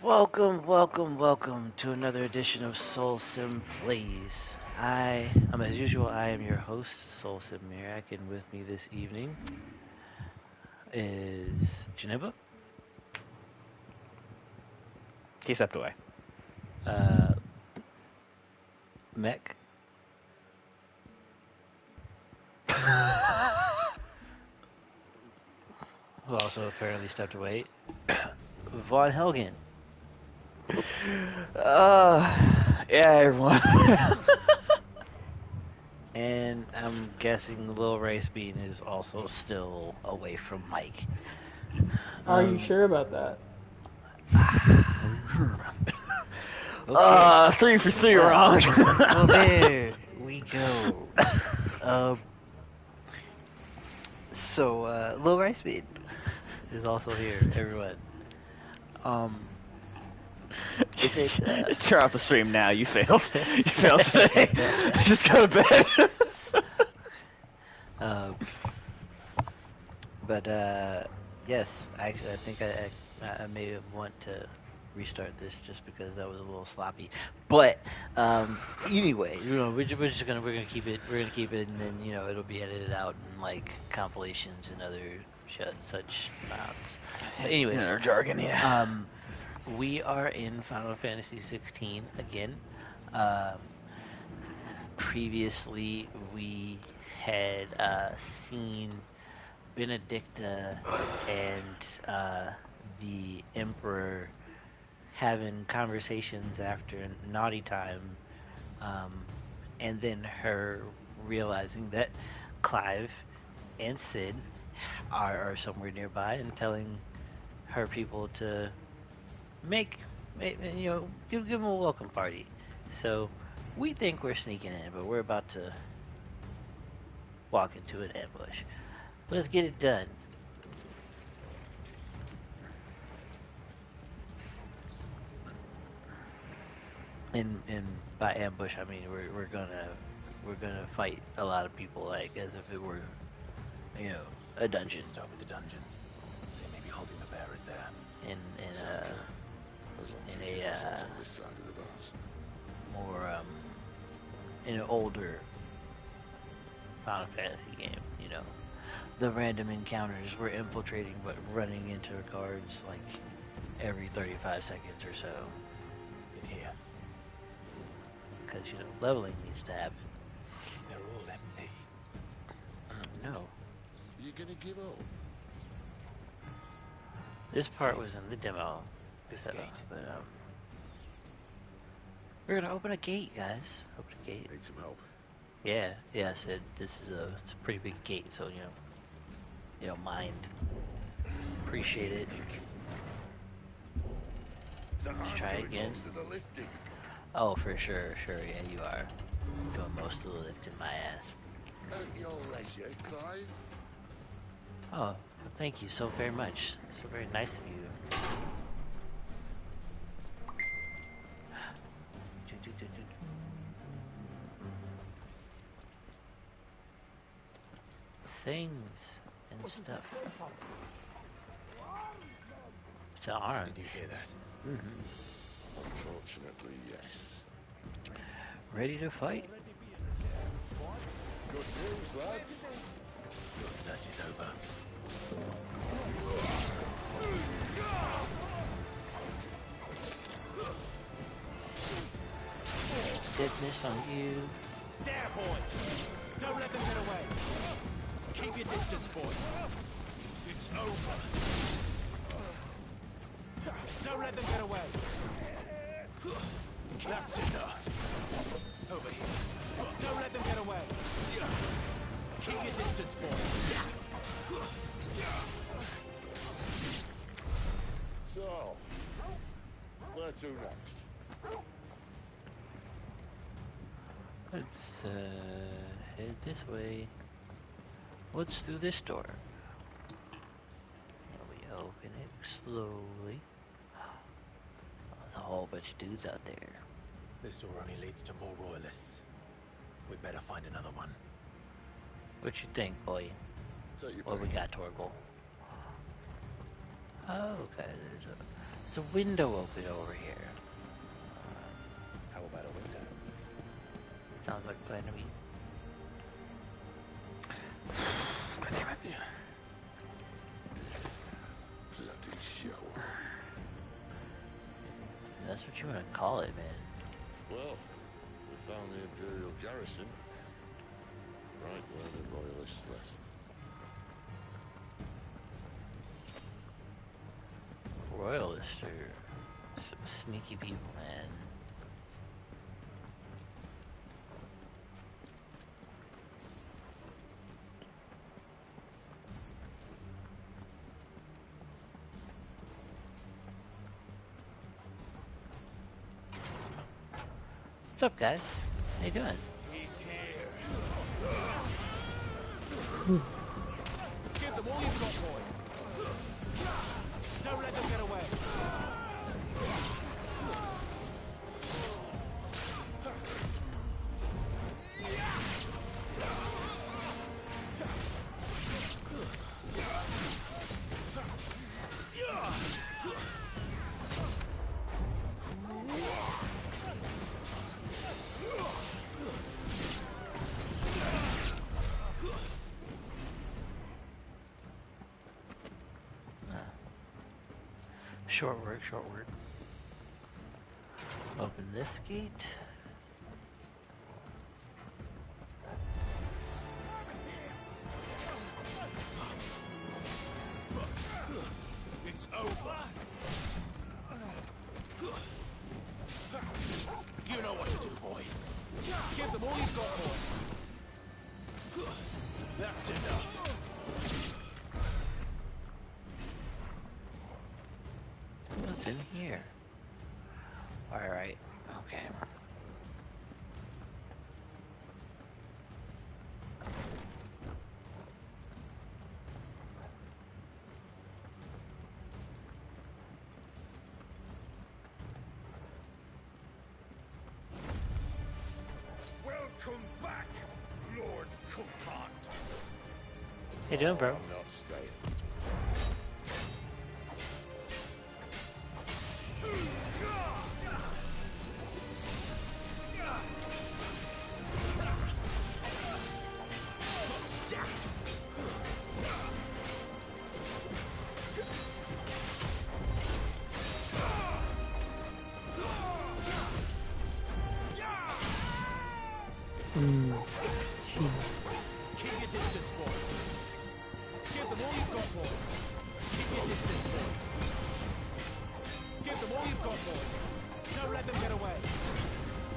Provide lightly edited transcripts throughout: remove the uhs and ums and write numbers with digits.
Welcome to another edition of SoulSymPlays. As usual, I am your host, SoulSym Mirak, and with me this evening is Janemba, He stepped away. uh, Mech, who also apparently stepped away, Vonhelgen, Yeah, everyone. and I'm guessing LilRiceBean is also still away from Mike. Are you sure about that? Okay. 3 for 3 Well, wrong. well, there we go. LilRiceBean is also here, everyone. If it, Just turn off the stream now. You failed. You failed today. Just go to bed. Yes, actually, I think I may want to restart this just because that was a little sloppy. But anyway, we're just gonna keep it, and then it'll be edited out in like compilations and other such amounts. But anyways, Inner jargon, yeah. We are in Final Fantasy XVI again. Previously, we had seen Benedicta and the Emperor having conversations after naughty time, and then her realizing that Clive and Sid are somewhere nearby and telling her people to give them a welcome party. So we think we're sneaking in, but we're about to walk into an ambush. Let's get it done. And by ambush, I mean we're gonna fight a lot of people like as if it were, a dungeon. Start with the dungeons. They may be holding the bearers there. In more in an older Final Fantasy game, the random encounters were infiltrating but running into guards like every 35 seconds or so. In here. Because, leveling needs to happen. They're all empty. No. You gonna give up? This part was in the demo. This So, gate. but, we're gonna open a gate, guys. Open a gate. Need some help. Yeah, Sid. It's a pretty big gate, so you don't mind. Appreciate it. Let's try again. Oh, for sure, yeah, you are doing most of the lifting my ass. Oh, well, thank you so very much. So very nice of you. Things and stuff. It's an arm. Did you hear that? Mm-hmm. Unfortunately, yes. Ready to fight? Good news, lads. Your search is over. Deadness on you. There, boy! Don't let them get away! Keep your distance, boy! It's over! Don't let them get away! That's enough! Over here! Don't let them get away! Keep your distance, boy! So, where to next? Let's head this way. What's through this door? And we open it slowly. There's a whole bunch of dudes out there. This door only leads to more royalists. We'd better find another one. What you think, boy? Take your What we pick. got, Torgal? Oh, okay. There's a window open over here. How about a window? Sounds like a plan to me. Bloody shower. That's what you want to call it, man. Well, we found the Imperial garrison. Right where the Royalists left. Royalists are some sneaky people, man. What's up, guys? How you doing? He's here. Give them all you've got, boy. Don't let them get away. Short work, short work. Open this gate. It's over. You know what to do, boy. Give them all you've got, boy. That's enough. What's in here? Alright, okay. Welcome back, Lord Command. How you doing, bro? I'm not staying. Keep your distance, boy. Give them all you've got, boy. Keep your distance, boy. Give them all you've got, boy. Don't let them get away.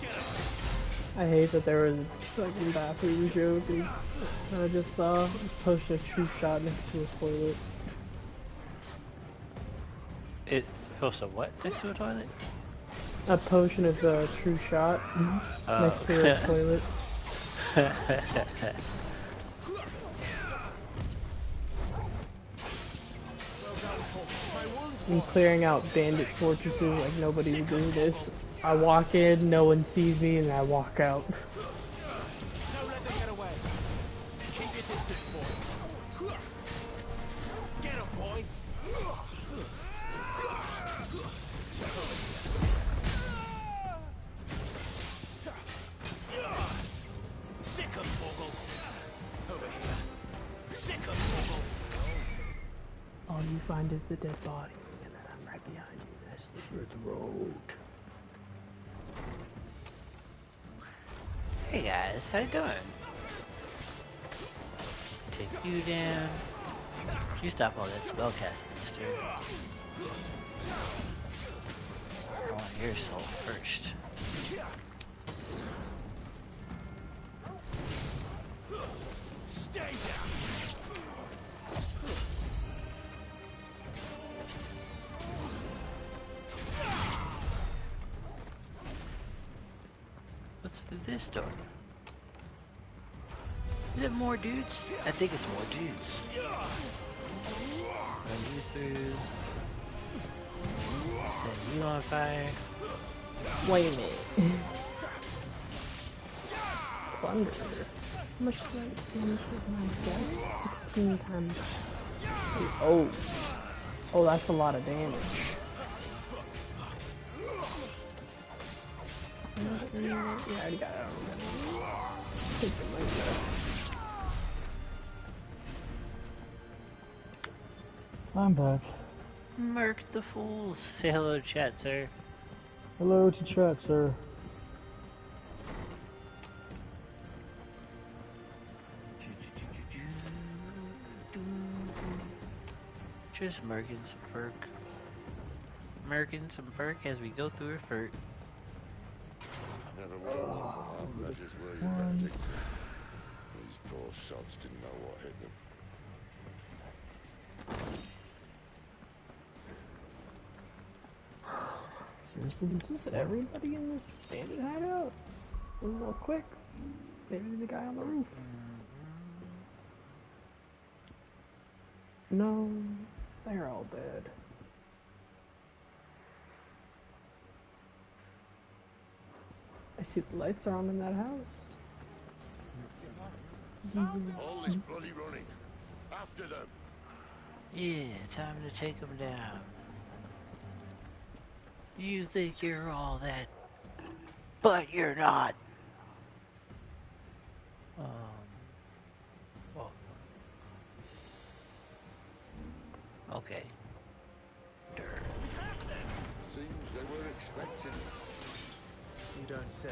Get up. I hate that there was a fucking bathroom joke and I just saw post a true shot next to a toilet. It posts a what next to a toilet? A potion of the true shot next to a toilet. I'm clearing out bandit fortresses like nobody would do this. I walk in, no one sees me, and I walk out. Don't let them get away. Keep your distance, boy. Get up, boy. Sick of Torgal. Over here. Sick of Torgal. All you find is the dead body, and then I'm right behind you. That's the road. Hey guys, how you doing? Take you down. You stop all that spell casting, mister. I want your soul first. Stay down. What's through this door? Is it more dudes? I think it's more dudes. Run you through. Set you on fire. Wait a minute. Plunder. How much damage did I get? 16 times. Oh. Oh, that's a lot of damage. Yeah, I already got it. Take the mic back. I'm back. Merc the fools. Say hello to chat, sir. Hello to chat, sir. Just merkin some perk. Merkin some perk as we go through a furt. Never were one for half measures, were you, Benedict? These poor sods didn't know what hit them. Seriously, is this everybody in this bandit hideout? Real quick. Maybe the guy on the roof. No, they're all dead. I see the lights are on in that house. All this bloody running. After them. Yeah, time to take them down. You think you're all that, but you're not. Oh. Okay. Seems they were expecting it. You don't say.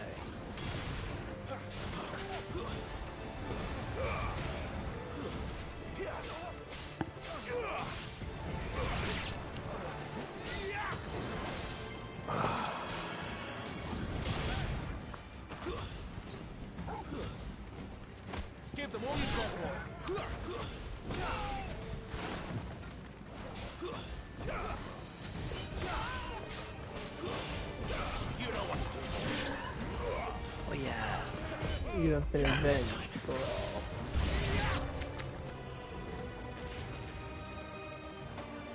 Give them all you've got, boy. You know what to do. Oh yeah. You have been avenged for all.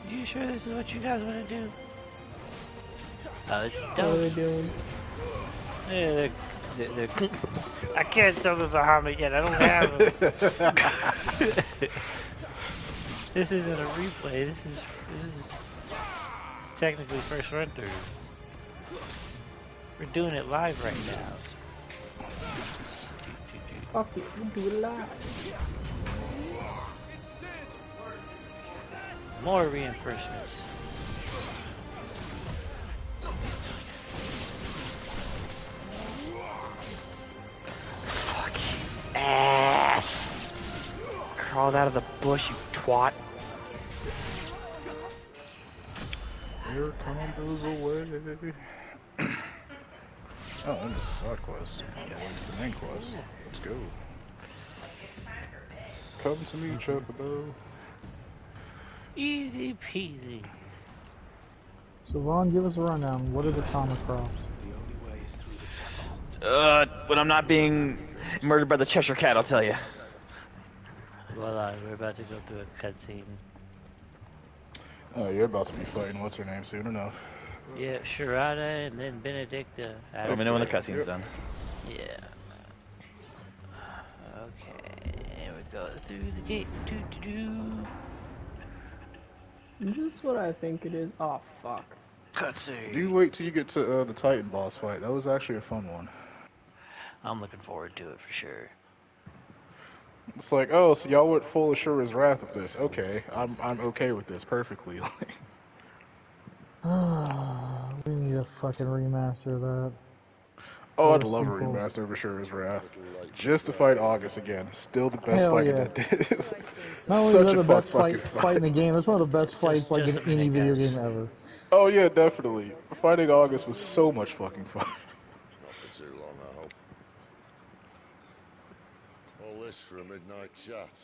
You sure this is what you guys want to do? Oh, it's What are they dope. doing? Yeah, they're I can't summon Bahamut yet. I don't have him. This isn't a replay. This is technically first run through. We're doing it live right now. Fuck it, we'll do it live. More reinforcements. Fucking ass! Crawled out of the bush, you twat. Here comes away. Oh, and it's a side quest. Yeah, what's the main quest? Let's go. Come to me, Chocobo. Easy peasy. So Vaughn, give us a rundown. What is atomic crops? The only way is through the chapel. When I'm not being murdered by the Cheshire Cat, I'll tell you. Well, we're about to go through a cutscene. Oh, you're about to be fighting what's her name soon enough. Yeah, Sharada and then Benedicta. Let me know when the cutscene's done. Yeah. Okay, and we go through the gate. Is this what I think it is? Oh, fuck. Cutscene. Do wait till you get to the Titan boss fight. That was actually a fun one. I'm looking forward to it for sure. It's like, oh, so y'all went full Ashura's Wrath with this. Okay, I'm okay with this perfectly. We need a fucking remaster of that. Oh, I'd Or a love a sequel. remaster of Ashura's Wrath. Little late Just to fight August again. Still the best Hell fight yeah. in that did. Not only is Such that a the best fucking fight in the game, it's one of the best fights like just in a minute, any video guys. game ever. Oh yeah, definitely. Fighting August was so much fucking fun. Not for too long, I hope. All this for a midnight chat.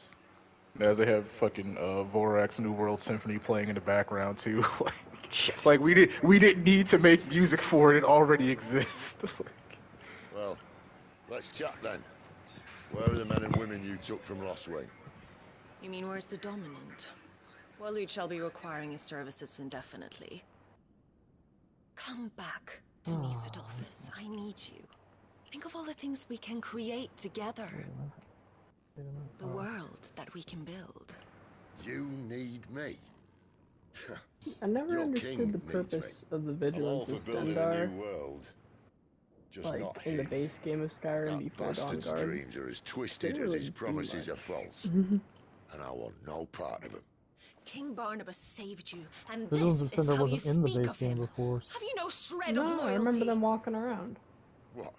As they have fucking Vorax New World Symphony playing in the background too. like we didn't need to make music for it. It already exists. Well, let's chat then. Where are the men and women you took from Lostwing? You mean where's the dominant? Waleed shall be requiring his services indefinitely. Come back to me, Sidolphus. I need you. Think of all the things we can create together. The world that we can build. You need me. I never Your understood king the needs purpose me. of the I'm all vigilance for of building a Stendar. new world. Just like not in the his. base game of Skyrim That before bastard's Dawnguard. dreams are as twisted Didn't as really his do promises are much. false. And I want no part of him. King Barnabas saved you, and The Villains of this is Cinder how you wasn't in the speak base of game him. before. Have you no shred of No, loyalty? I remember them walking around. What?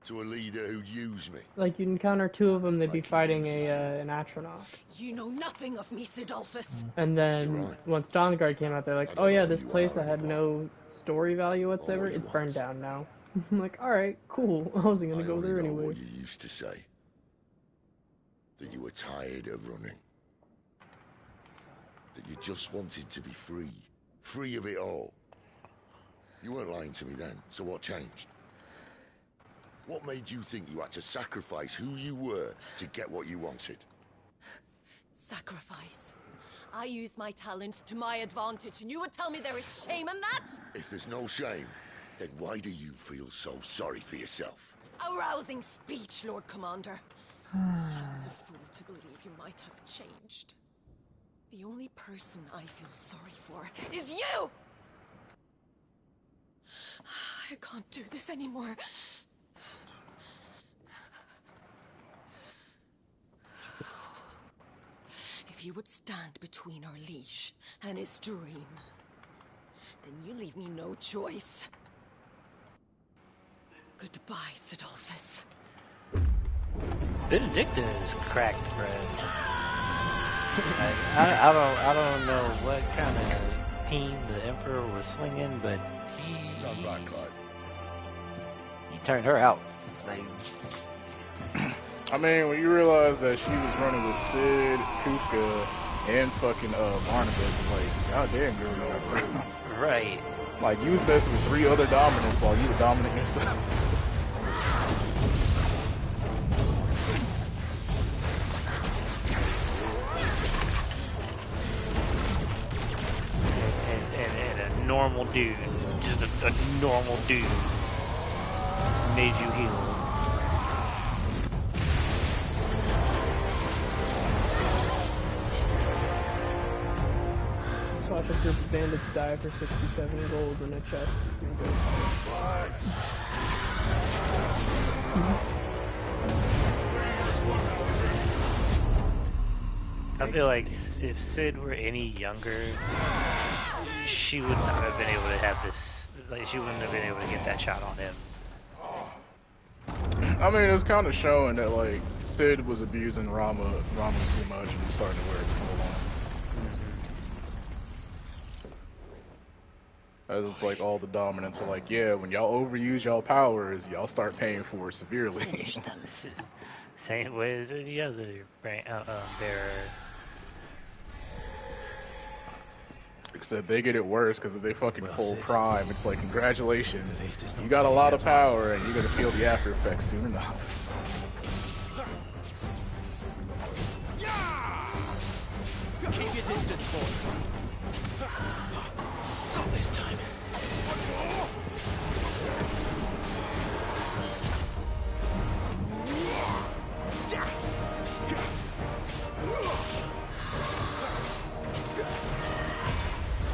To a leader who'd use me? Like you'd encounter two of them, they'd be Like he fighting uses you. an astronaut. You know nothing of me, Sidolphus. And then You're right. once Dawnguard came out, they're I like, don't "Oh yeah, know who this you place are that had anymore. no story value whatsoever, what you it's burned want. down now." I'm like, "All right, cool. I wasn't gonna I go only there know anyway." what you used to say. That you were tired of running. That you just wanted to be free. Free of it all. You weren't lying to me then, so what changed? What made you think you had to sacrifice who you were to get what you wanted? Sacrifice. I use my talents to my advantage, and you would tell me there is shame in that? If there's no shame, then why do you feel so sorry for yourself? A rousing speech, Lord Commander. I was a fool to believe you might have changed. The only person I feel sorry for is you! I can't do this anymore. If you would stand between our liege and his dream, then you leave me no choice. Goodbye, Sidolphus. Benedicta is cracked, bread. I don't know what kind of pain the Emperor was slinging, but Stand back, Clive. he turned her out. Like, I mean, when you realize that she was running with Sid, Kuka, and fucking Barnabas, it's like, goddamn, girl, you got brains. right. Like, you was messing with 3 other dominants while you were dominant yourself. And a normal dude, just a normal dude, made you heal. Just watch a group of bandits die for 67 gold in a chest. It's gonna go. I feel like if Sid were any younger, she would not have been able to have this. Like, she wouldn't have been able to get that shot on him. I mean, it was kind of showing that, like, Sid was abusing Rama too much and it's starting to wear its toll on him. As it's like all the dominants are like, yeah, when y'all overuse y'all powers, y'all start paying for it severely. Finish them. This is same way as any other bearer. Except they get it worse because if they fucking Well pull said. prime, it's like, congratulations, At least it's you not got a coming lot out of power and you're gonna feel the after effects soon enough. Keep your distance, boy. Not this time.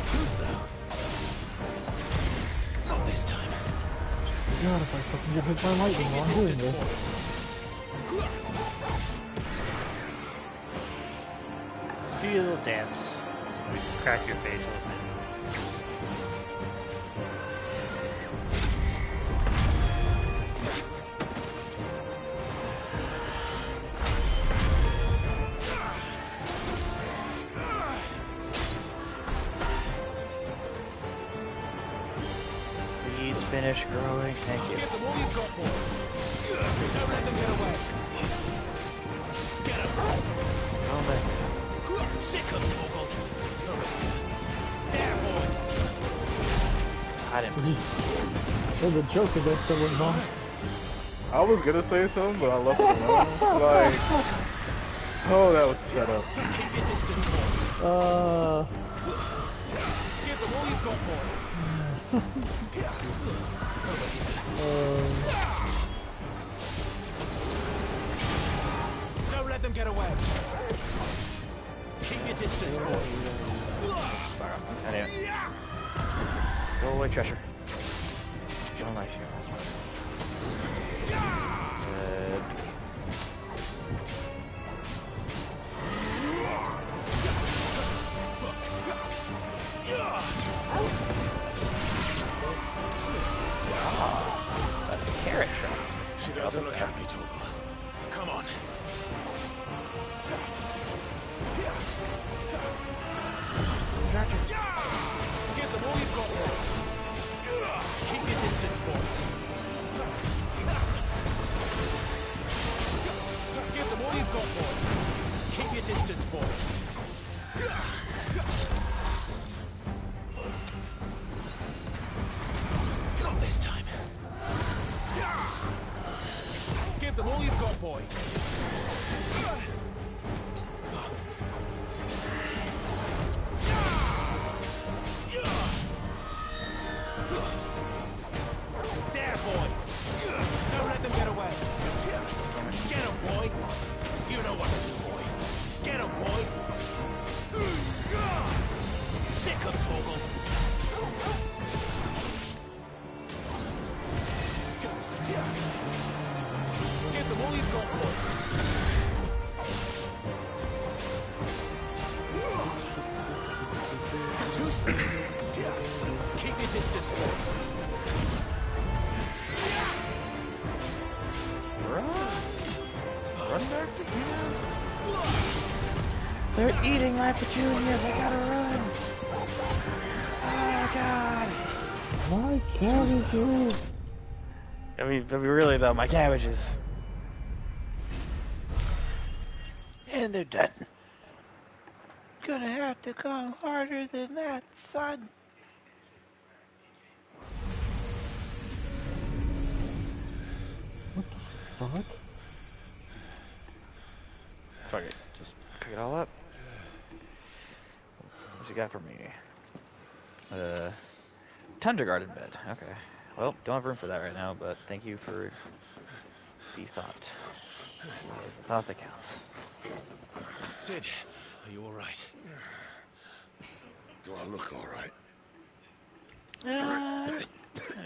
Too slow. Not this time. God, if I fucking get hit by lightning while I'm Keep your doing distance, this. boy. Do your little dance. We can crack your face open. Weeds finish growing. Thank you. Give them all you've got, boy. Don't let them get away. Get him. Oh, man. Sick of Toggle. There, boy. I didn't. There's a joke of this that was not. I was gonna say something, but I left it alone. Like, oh, that was set up. Keep your distance, boy. Give them all you've got, boy. Don't let them get away. Keep your distance, boy. Go away, treasure. Oh, nice. That's a carrot trap. She doesn't look happy, Toggle. Come on. Give them all you've got, boy. Keep your distance, boy. Give them all you've got, boy. Keep your distance, boy. Not this time. Give them all you've got, boy. There, boy. Don't let them get away. Get him, boy. You know what to do, boy. Get him, boy. Sick him, Toggle. Give them all you've got, boy. Too slow. Keep your distance, boy. Run back to camp. They're eating my petunias. I gotta run. Oh god. My cabbages! I mean, really though, my cabbages. And they're done. Gonna have to come harder than that, son. Fuck? Fuck it. Just pick it all up. What's you got for me? Tundra garden bed. Okay. Well, don't have room for that right now, but thank you for the thought. It's the thought that counts. Sid, are you all right? Do I look all right? I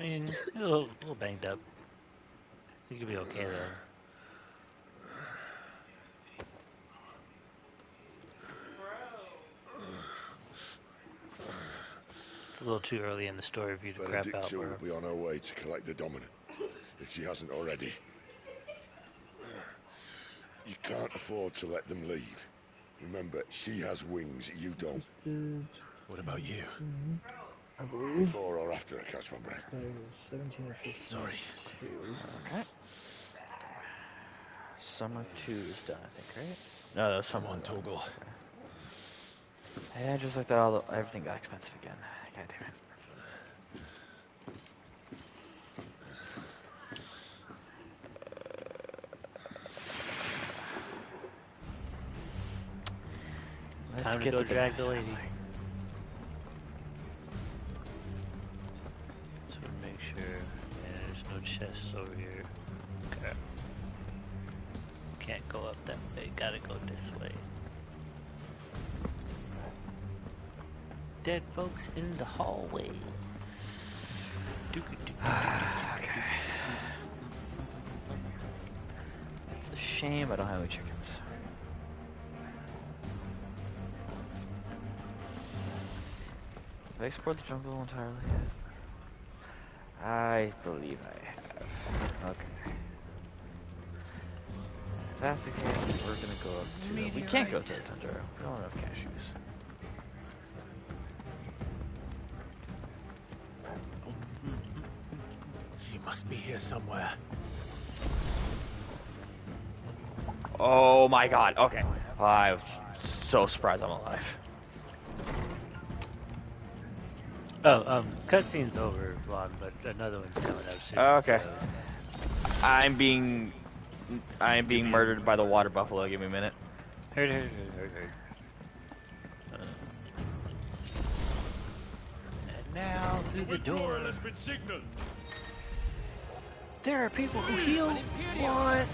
mean, a little banged up. You could be okay though. It's a little too early in the story for you to crap out, Benedicta bro. will be on her way to collect the dominant, if she hasn't already. You can't afford to let them leave. Remember, she has wings, you don't. What about you? I believe. Before or after I catch my breath. I was 17 or 15. Sorry. Okay. Summer 2 is done, I think, right? No, that was Summer Come on, 1. Toggle. Yeah, just like that, everything got expensive again. God damn it. Time to get go the drag the business lady. happening. So make sure there's no chests over here. Okay. Can't go up that way. Gotta go this way. Dead folks in the hallway. Okay. It's a shame I don't have any chickens. Have I explored the jungle entirely yet? I believe I have. Okay. If that's the case, we're gonna go up to... We can't go to the tundra. We don't have cashews. She must be here somewhere. Oh my god, okay. I'm so surprised I'm alive. Oh, cutscene's over, Vlog, but another one's coming up soon. Okay. So. I am being murdered by the water buffalo. Give me a minute. Heard. And now through the door. has been signaled. There are people who heal. What?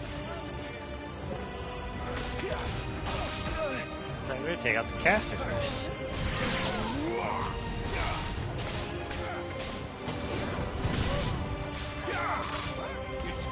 So I'm gonna take out the caster first. It's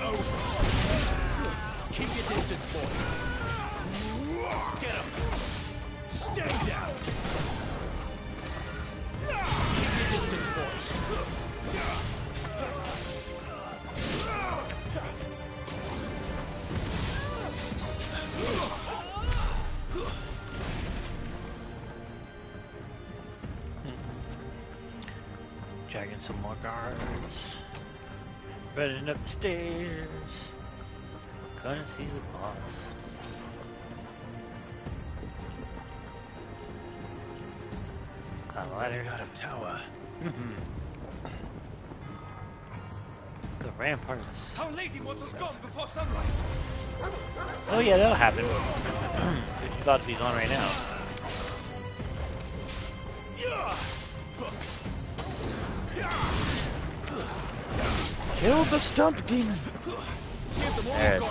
dragging some more guards. Running up the stairs. Gonna see the boss. Got a ladder. Running out of tower. The ramparts. Our lady wants us gone before sunrise. Oh yeah, that'll happen. It's about to be gone right now. Kill the stump demon. There.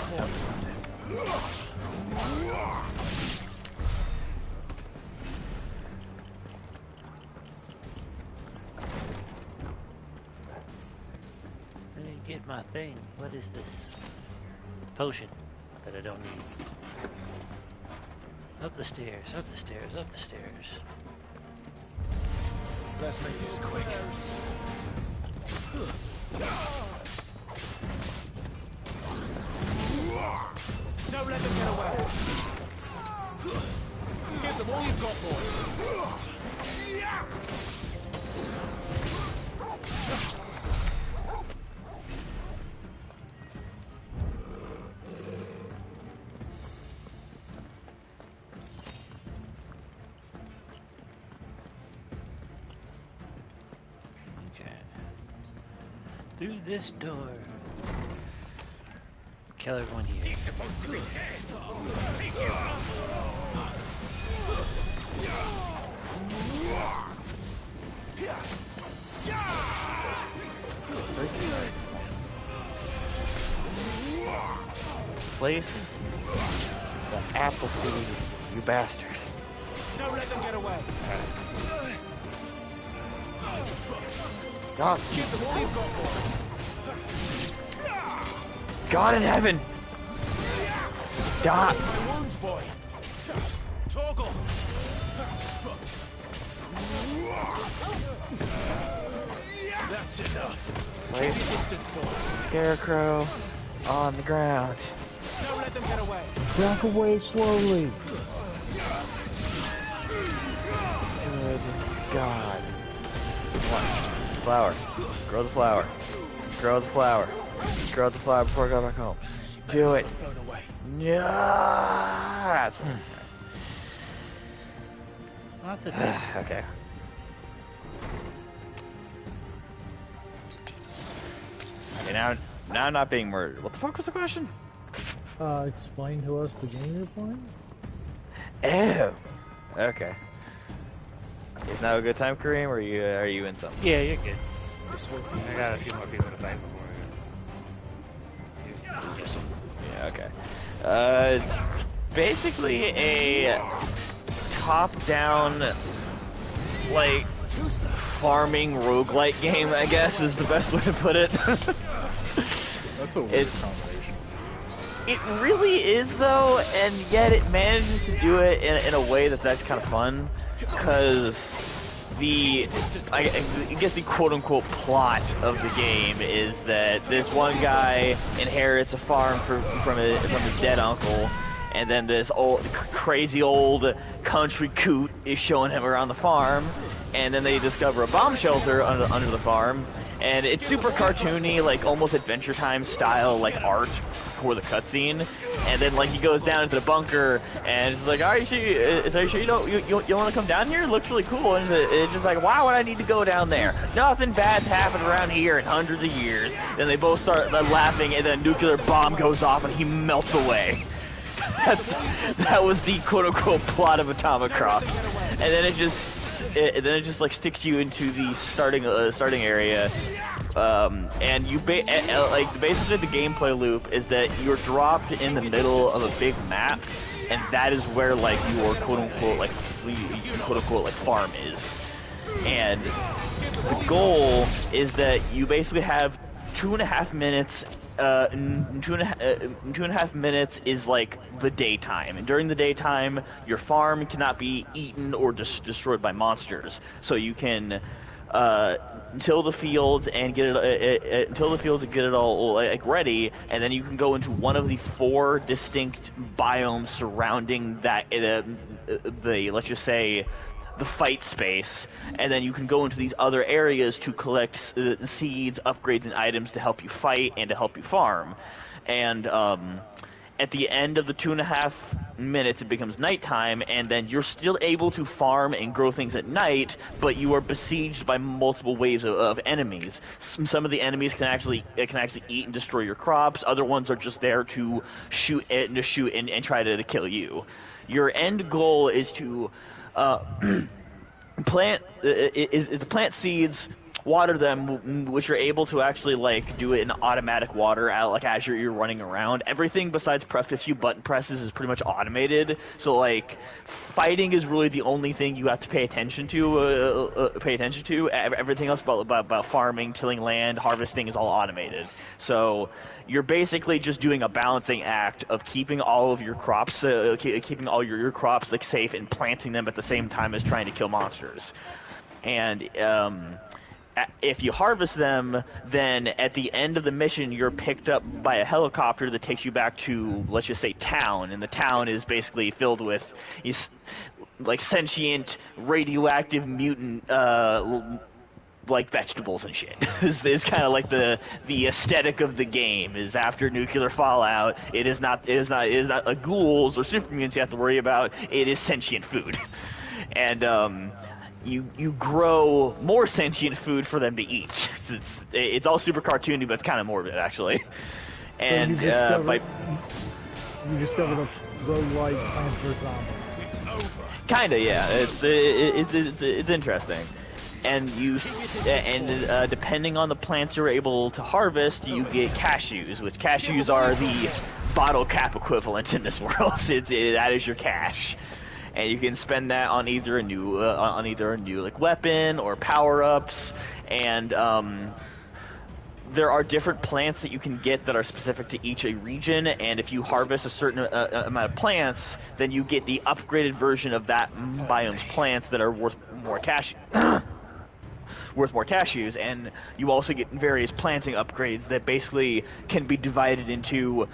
Let me get my thing. What is this? Potion that I don't need. Up the stairs, up the stairs, up the stairs. Let's make this quick. Don't let them get away. Give them all you've got, boy. Okay. Through this door. Kill everyone here. Place the apple seed, you bastard. Don't let them get away. God, Give them all you've got, boy. God in heaven! Stop! My wounds, boy. Toggle. That's enough. Place Distance, boy. Scarecrow on the ground. Don't let them get away. Back away slowly. Good God. What? Flower. Grow the flower. Grow the flower. Grow the flower before I go back home. Do it. Phone away. Yeah. That's a thing. Okay. Okay, now I'm not being murdered. What the fuck was the question? Explain to us the game you're playing? Oh. Okay. Is now a good time, Kareem, or are you in something? Yeah, you're good. This won't be I got a few more people to fight before. Yeah, okay. It's basically a top-down, like, farming roguelike game, I guess, is the best way to put it. That's a weird combination. It really is, though, and yet it manages to do it in a way that's kind of fun, because I guess the quote-unquote plot of the game is that this one guy inherits a farm from his dead uncle, and then this crazy old country coot is showing him around the farm, and then they discover a bomb shelter under the farm, and it's super cartoony, like almost Adventure Time style, like art for the cutscene, and then like he goes down into the bunker, and it's like, are you sure you want to come down here? It looks really cool, and it's just like, why would I need to go down there? Nothing bad's happened around here in hundreds of years. Then they both start laughing, and then a nuclear bomb goes off, and he melts away. That was the quote-unquote plot of Atomic Cross, and then it just like sticks you into the starting area, and you like basically the gameplay loop is that you're dropped in the middle of a big map, and that is where like your quote-unquote like farm is, and the goal is that you basically have 2.5 minutes. 2.5 minutes is like the daytime, and during the daytime your farm cannot be eaten or destroyed by monsters, so you can till the fields and get it all like ready, and then you can go into one of the 4 distinct biomes surrounding that the let's just say the fight space, and then you can go into these other areas to collect seeds, upgrades, and items to help you fight and to help you farm. And at the end of the 2.5 minutes, it becomes nighttime, and then you're still able to farm and grow things at night, but you are besieged by multiple waves of enemies. Some of the enemies can actually eat and destroy your crops. Other ones are just there to shoot and try to kill you. Your end goal is to plant to plant seeds, water them, which you're able to actually like do it in automatic water like as you're running around. Everything besides press a few button presses is pretty much automated. So like fighting is really the only thing you have to pay attention to. Everything else about farming, tilling land, harvesting is all automated. So you're basically just doing a balancing act of keeping all of your crops, keeping all your crops like safe and planting them at the same time as trying to kill monsters. And if you harvest them, then at the end of the mission, you're picked up by a helicopter that takes you back to, let's just say, town. And the town is basically filled with like sentient, radioactive, mutant, like vegetables and shit. is kind of like the aesthetic of the game. Is after nuclear fallout, it is not ghouls or supermutants you have to worry about. It is sentient food, and you grow more sentient food for them to eat. It's all super cartoony, but it's kind of morbid actually. And you discovered the right plans for zombies. It's over. Kinda, yeah. It's interesting. And depending on the plants you're able to harvest, you get cashews, which cashews are the bottle cap equivalent in this world. That is your cash, and you can spend that on either a new like weapon or power-ups. And there are different plants that you can get that are specific to each region, and if you harvest a certain amount of plants, then you get the upgraded version of that biome's plants that are worth more cash. Worth more cashews, and you also get various planting upgrades that basically can be divided into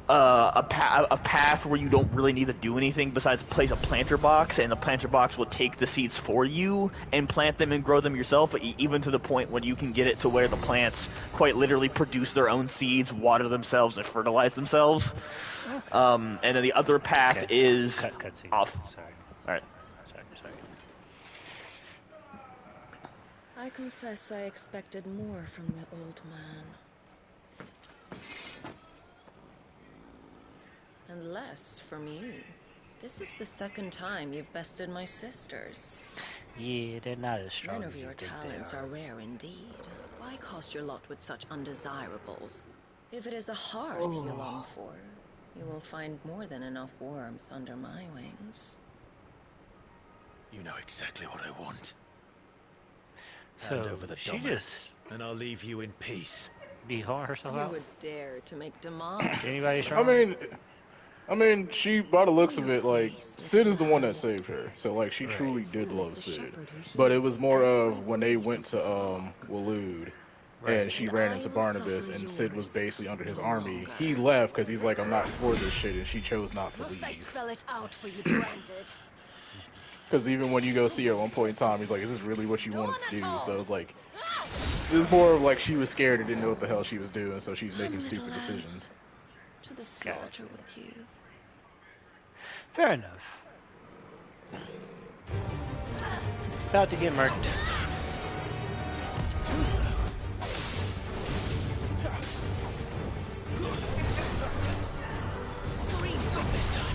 a path where you don't really need to do anything besides place a planter box, and the planter box will take the seeds for you and plant them and grow them yourself, even to the point when you can get it to where the plants quite literally produce their own seeds, water themselves, and fertilize themselves. Okay. And then the other path is off. Sorry. All right. Sorry. I confess I expected more from the old man. And less from you. This is the second time you've bested my sisters. Yeah, they're not as strong. None as of you your think they talents are rare indeed. Why cost your lot with such undesirables? If it is the hearth you long for, you will find more than enough warmth under my wings. You know exactly what I want. So Hand over the she dominant, just and I'll leave you in peace. de-horn herself You out. would dare to make demands. Anybody strong? I mean, she, by the looks of it, like, Sid is the one that saved her. So, like, she truly did love Sid. But it was more of when they went to, Waloed, and she ran into Barnabas, and Sid was basically under his army. He left because he's like, I'm not for this shit, and she chose not to Must I leave. spell it out for you, Branded? Because even when you go see her at one point in time, he's like, is this really what you wanted to do? So it's like, it was more of like she was scared and didn't know what the hell she was doing, so she's making stupid decisions. To the slaughter with you. Fair enough. About to get murked. This time. Too slow. Not this time.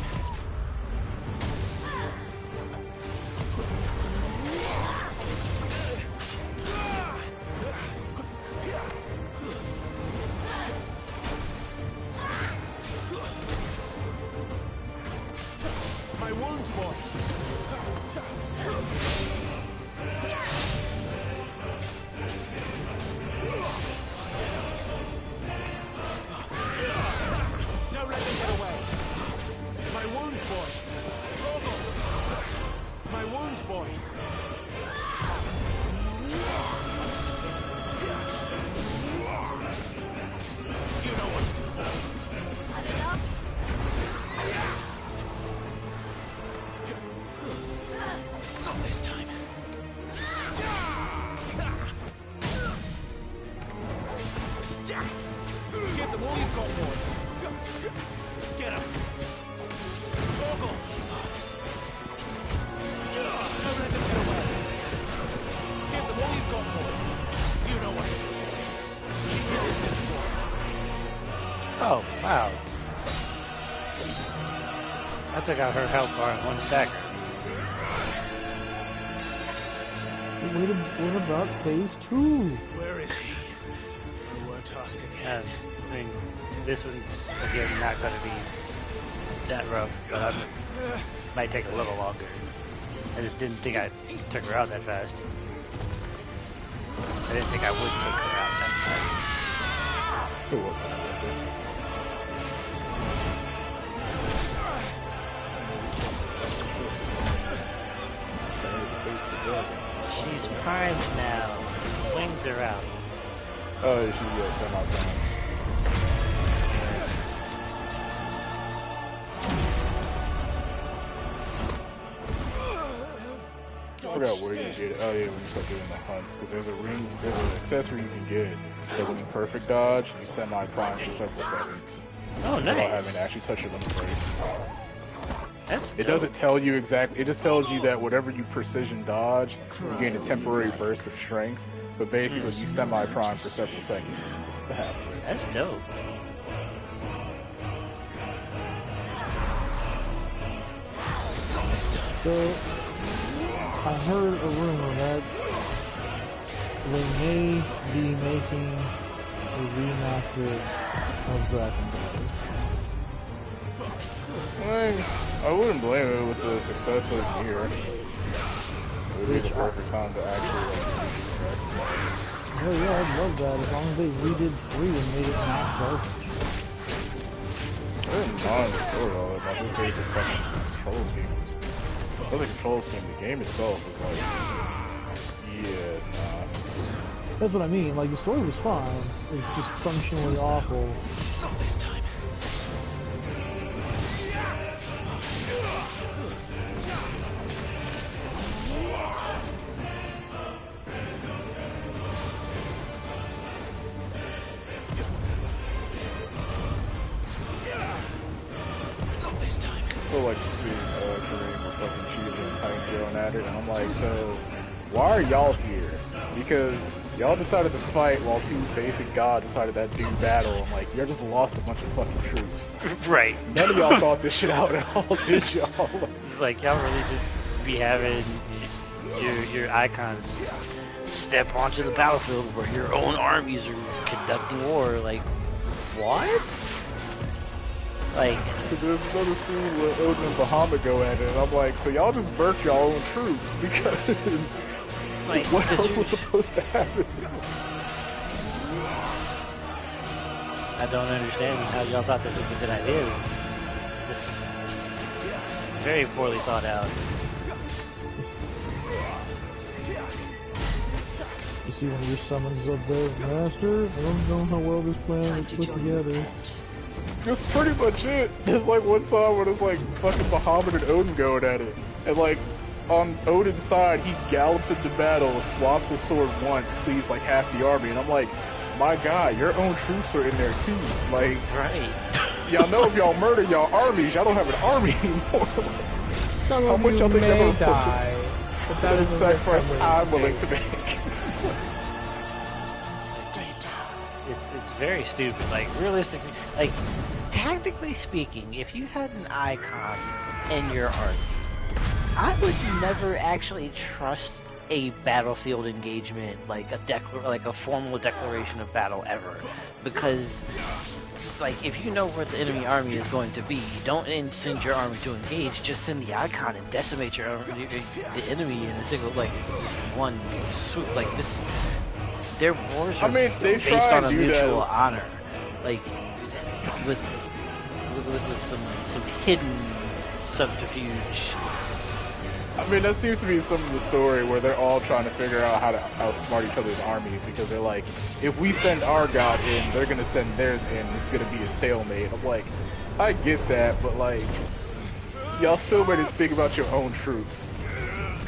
My wounds, boy. Give them all you've got, boys. Get him. Toggle. Don't let them get away. Give them all you've got, boys. You know what to do, boy. Keep your distance, boy. Oh, wow. I took out her health bar in 1 second. What about phase 2? Where is he? We weren't asking him. I mean, this one's, again, not going to be that rough, but might take a little longer. I just didn't think I took her out that fast. I didn't think I would take her out that fast. She's primed now. Wings are out. Oh, she semi-prime. I forgot where you get it. Oh yeah, when you start doing the hunts, because there's an accessory you can get that when you perfect dodge, you semi-prime for several seconds. Oh, nice. Without having to actually touch your limit break. It dope. doesn't tell you exactly. It just tells you that whatever you precision dodge, you gain a temporary burst of strength. But basically, you semi-prime for several seconds. That's dope. So, I heard a rumor that they may be making a remaster of Dragon Ball. I wouldn't blame it with the success of Nier. It would be the perfect time to actually Oh yeah, I'd love that as long as they redid 3 and made it not garbage. I didn't mind the story all that much. It was the fucking control scheme. The control scheme, the game itself was like, yeah, nah. That's what I mean, like the story was fine, it's just functionally awful. Not this time. Not this time. I feel like to see Kareem with fucking Cheetah and Titan going at it, and I'm like, so why are y'all here? Because y'all decided to fight while 2 basic gods decided that do battle. I'm like, y'all just lost a bunch of fucking troops. Right. None of y'all thought this shit out at all, did y'all? It's like y'all really just be having your icons step onto the battlefield where your own armies are conducting war. Like, what? Like, there's another scene where Odin and Bahamut go at it, and I'm like, so y'all just burnt y'all own troops because like what else was supposed to happen? I don't understand how y'all thought this was a good idea. This is very poorly thought out. You see one of your summons up there, Master? I don't know how well this plan is put together. That's pretty much it. There's like one time where there's like fucking Bahamut and Odin going at it. And like, on Odin's side, he gallops into battle, swaps his sword once, cleaves like half the army. And I'm like, my god, your own troops are in there too. Like, right. Y'all know if y'all murder y'all armies, y'all don't have an army anymore. How much y'all think y'all gonna die? put that is sacrifice I'm willing to make? It's very stupid. Like, realistically, like, tactically speaking, if you had an icon in your army, I would never actually trust a battlefield engagement, like a formal declaration of battle ever, because, like, if you know where the enemy army is going to be, don't send your army to engage. Just send the icon and decimate the enemy in a single, like, just one swoop. Like this, their wars are based on a mutual honor, like with some hidden subterfuge. I mean, that seems to be some of the story where they're all trying to figure out how to outsmart each other's armies, because they're like, if we send our god in, they're gonna send theirs in, it's gonna be a stalemate. I'm like, I get that, but like, y'all still better think about your own troops.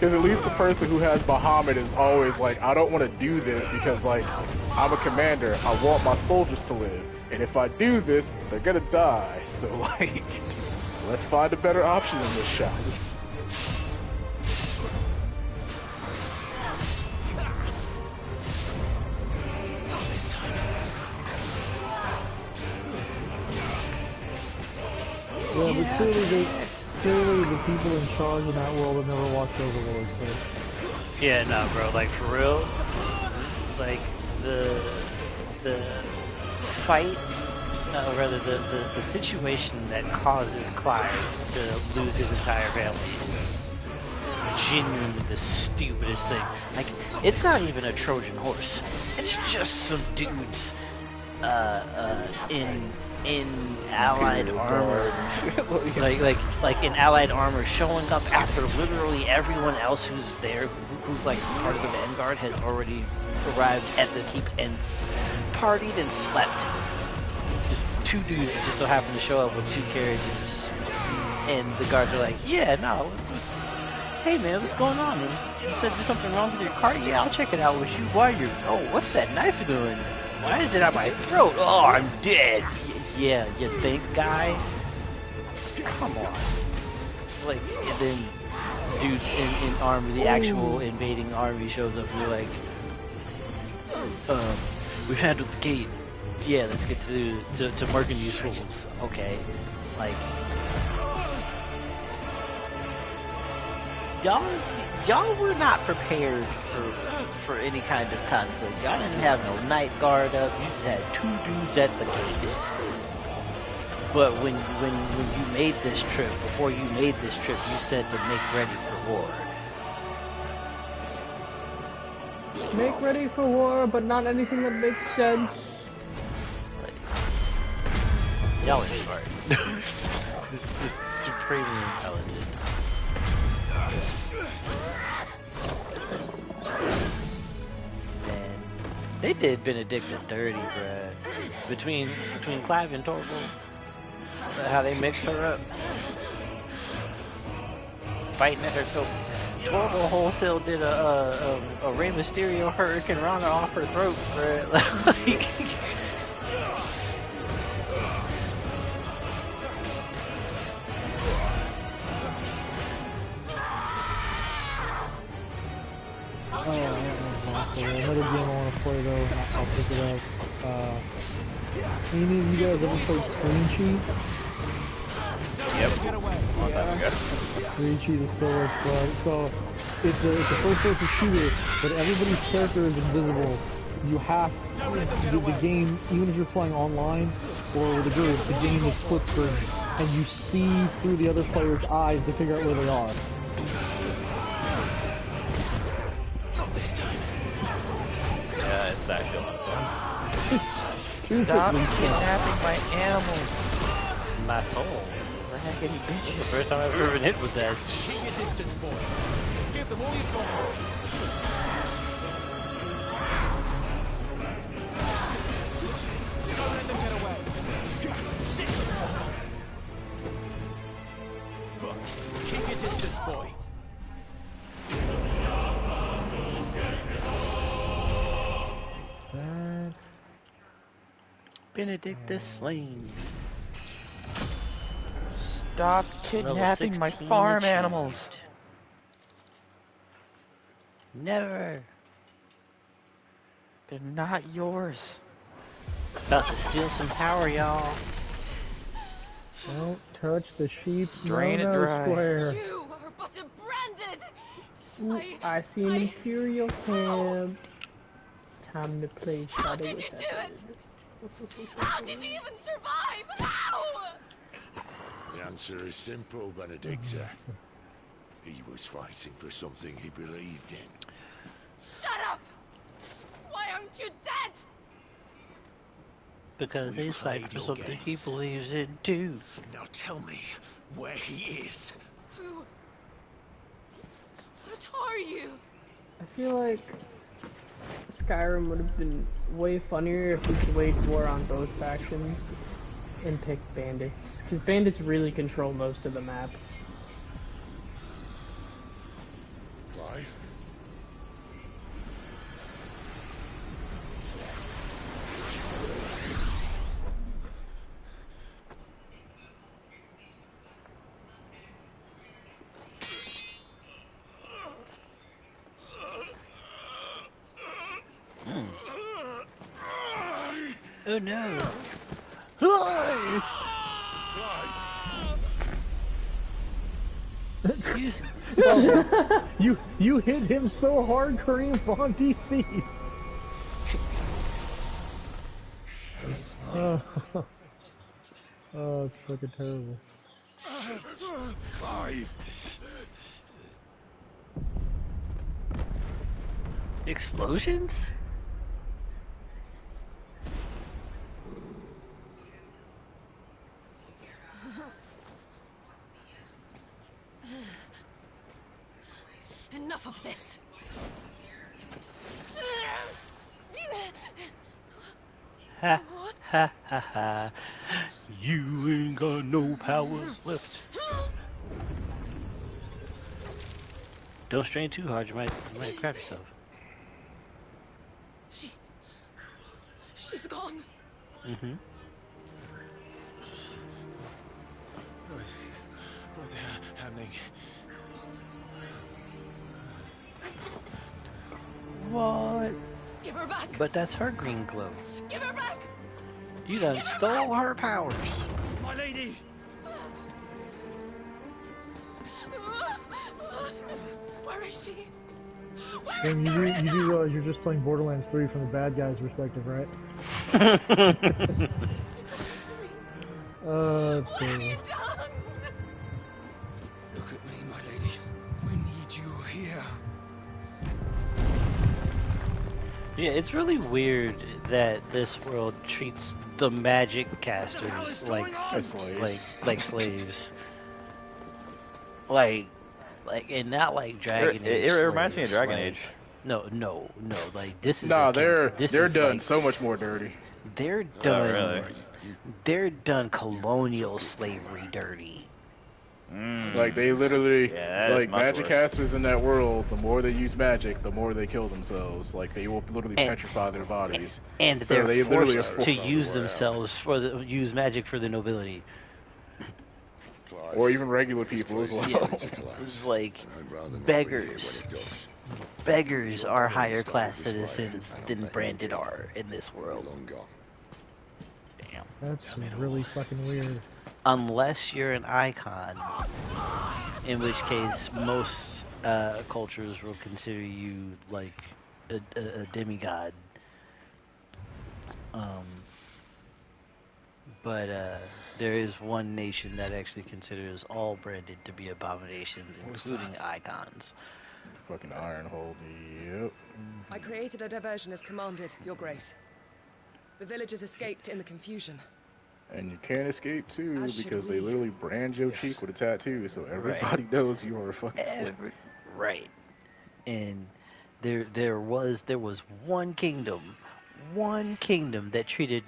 Because at least the person who has Bahamut is always like, I don't want to do this because, like, I'm a commander. I want my soldiers to live. And if I do this, they're gonna die. So, like, let's find a better option in this shot. Yeah, but clearly the people in charge in that world have never watched Overlord, so. Yeah, no, bro. Like for real, like the fight, rather the situation that causes Clive to lose his entire family is genuinely the stupidest thing. Like, it's not even a Trojan horse. It's just some dudes in allied armor, like in allied armor, showing up after literally everyone else who's there, who's like part of the vanguard, has already arrived at the keep and partied and slept. Just two dudes just so happen to show up with two carriages, and the guards are like, "Yeah, no, hey man, what's going on? Man? You said there's something wrong with your car? Yeah, I'll check it out with you. Why you? Oh, what's that knife doing? Why is it at my throat? Oh, I'm dead." Yeah, you think, guy? Come on. Like, and then dudes in army, the actual invading army shows up and they're like, we've handled the gate. Yeah, let's get to murking these fools. Okay. Like, y'all were not prepared for any kind of conflict. Y'all didn't have no night guard up. You just had two dudes at the gate. But when you made this trip, before you made this trip, you said to make ready for war. Make ready for war, but not anything that makes sense. Like, y'all are smart. This is supremely intelligent. Man, they did Benedicta dirty, bruh. Between Clive and Torgal. How they mixed her up, fighting at her throat. Torgal wholesale did a Rey Mysterio Hurricane Rana off her throat, bruh. Like, Another game I want to play though, I'll pick it up. Any of you guys ever played Screen Cheat? Yep. Yeah. Screen Cheat is so much fun. So it's a first-person shooter, but everybody's character is invisible. You have the game, even if you're playing online or with a group, the game is split screen, and you see through the other player's eyes to figure out where they are. Yeah, it's actually a lot of fun. Stop kidnapping my animals. my soul. Raggedy bitch. The first time I've ever been hit with that. Keep your distance, boy. Give them all you've got. Don't let them get away. Sit them. Keep your distance, boy. Benedicta slain. Stop kidnapping my farm animals. Never. They're not yours. About to steal some power, y'all. Don't touch the sheep. Drain it no dry. square. You are but a branded. Ooh, I see an Imperial camp. Time to play Shadow How did you do it? How did you even survive? How? The answer is simple, Benedicta. He was fighting for something he believed in. Shut up! Why aren't you dead? Because he's fighting for something he believes in too. Now tell me where he is. Who? What are you? I feel like Skyrim would have been way funnier if we could wage war on both factions and pick bandits. Because bandits really control most of the map. Oh no! You hit him so hard, Kareem on DC. Oh, it's fucking terrible. Clive! Explosions? Enough of this. Ha ha ha ha. You ain't got no powers left. Don't strain too hard, you might crack yourself. She's gone. Mm-hmm. What's happening? What? Give her back. But that's her green glow. Give her back. You done stole her powers. My lady! Where is she? Where is And you Garrido? do realize you're just playing Borderlands 3 from the bad guy's perspective, right? It's What have you terrible. done? Look at me, my lady. We need you here. Yeah, it's really weird that this world treats the magic casters like slaves. Like, and not like Dragon Age. It reminds me of slaves, Dragon like- Age. No. Like this is. Nah, this they're is done like- so much more dirty. They're done. really? They're done colonial slavery dirty. Like they literally, Yeah, that is like much magic worse. casters in that world, the more they use magic, the more they kill themselves. Like they will literally And- petrify their bodies. And So they're they literally are forced to forced use themselves use magic for the nobility. Clive, Or even regular people as well. Yeah. It's like I'd rather not beggars. be here when it does. Beggars are higher class citizens than branded are in this world. Long gone. That's really fucking weird. Unless you're an icon, in which case most cultures will consider you like a demigod. But there is one nation that actually considers all branded to be abominations, including icons. Fucking iron hold. Yep. I created a diversion as commanded, Your Grace. The villagers escaped in the confusion. And you can't escape too As should because we. they literally brand your cheek with a tattoo, so everybody knows you are a fucking slave. Right. And there was one kingdom that treated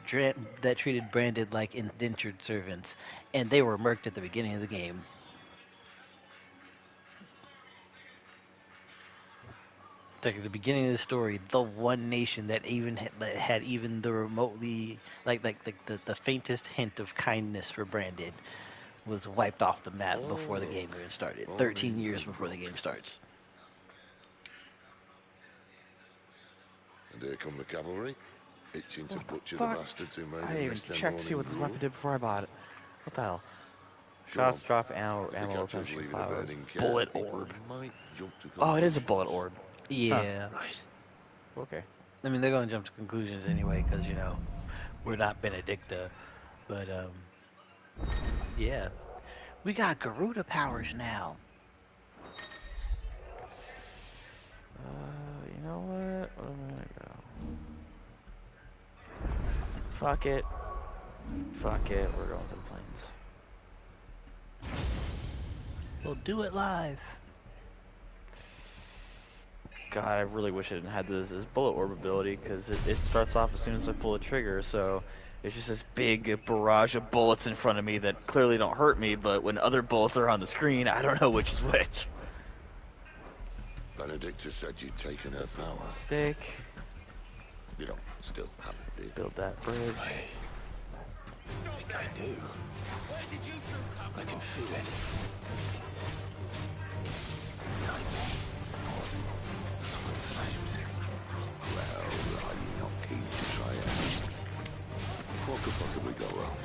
branded like indentured servants, and they were murked at the beginning of the game. Like at the beginning of the story, the one nation that even had even the remotely like the faintest hint of kindness for branded was wiped off the map before the game even started. 13 years before the game starts. And here come the cavalry, itching to butcher the fuck? bastards who made I them didn't even miss their check to see what this morning weapon did before I bought it. What the hell? Come on. Shots drop ammo If the captors potential leave a power. burning care, Bullet people orb. might jump to Oh, it is a conclusions. bullet orb. Yeah. Right. Okay. I mean, they're going to jump to conclusions anyway, because, you know, we're not Benedicta. But, yeah. We got Garuda powers now. You know what? Where am I gonna go? Fuck it. Fuck it. We're going to the plains. We'll do it live. God, I really wish I didn't have this bullet orb ability, because it starts off as soon as I pull the trigger, so it's just this big barrage of bullets in front of me that clearly don't hurt me, but when other bullets are on the screen, I don't know which is which. Benedicta said you'd taken her power. Stick, You don't still have it, do you? build that bridge. I think I do. I can feel it. It's inside me. Flames. Well, are you not keen to try it? What could possibly go wrong?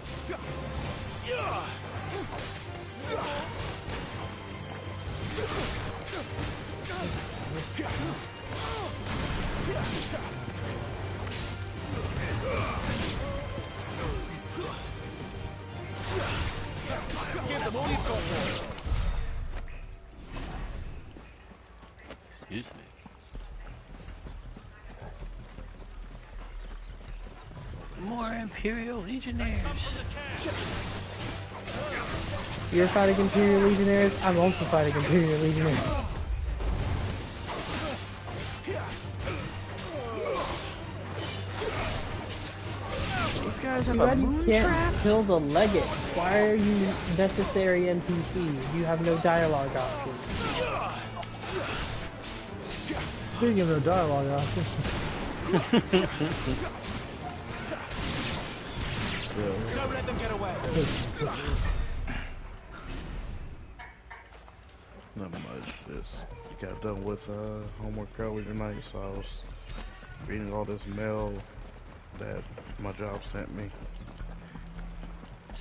Give them all you've got. Excuse me. More Imperial Legionnaires. You're fighting Imperial Legionnaires, I'm also fighting Imperial Legionnaires. These guys have You a already moon can't trap? kill the Legate. Why are you necessary NPCs? You have no dialogue options. Speaking of no dialogue options. Don't let them get away. Not much. Just got done with homework early tonight, so I was reading all this mail that my job sent me.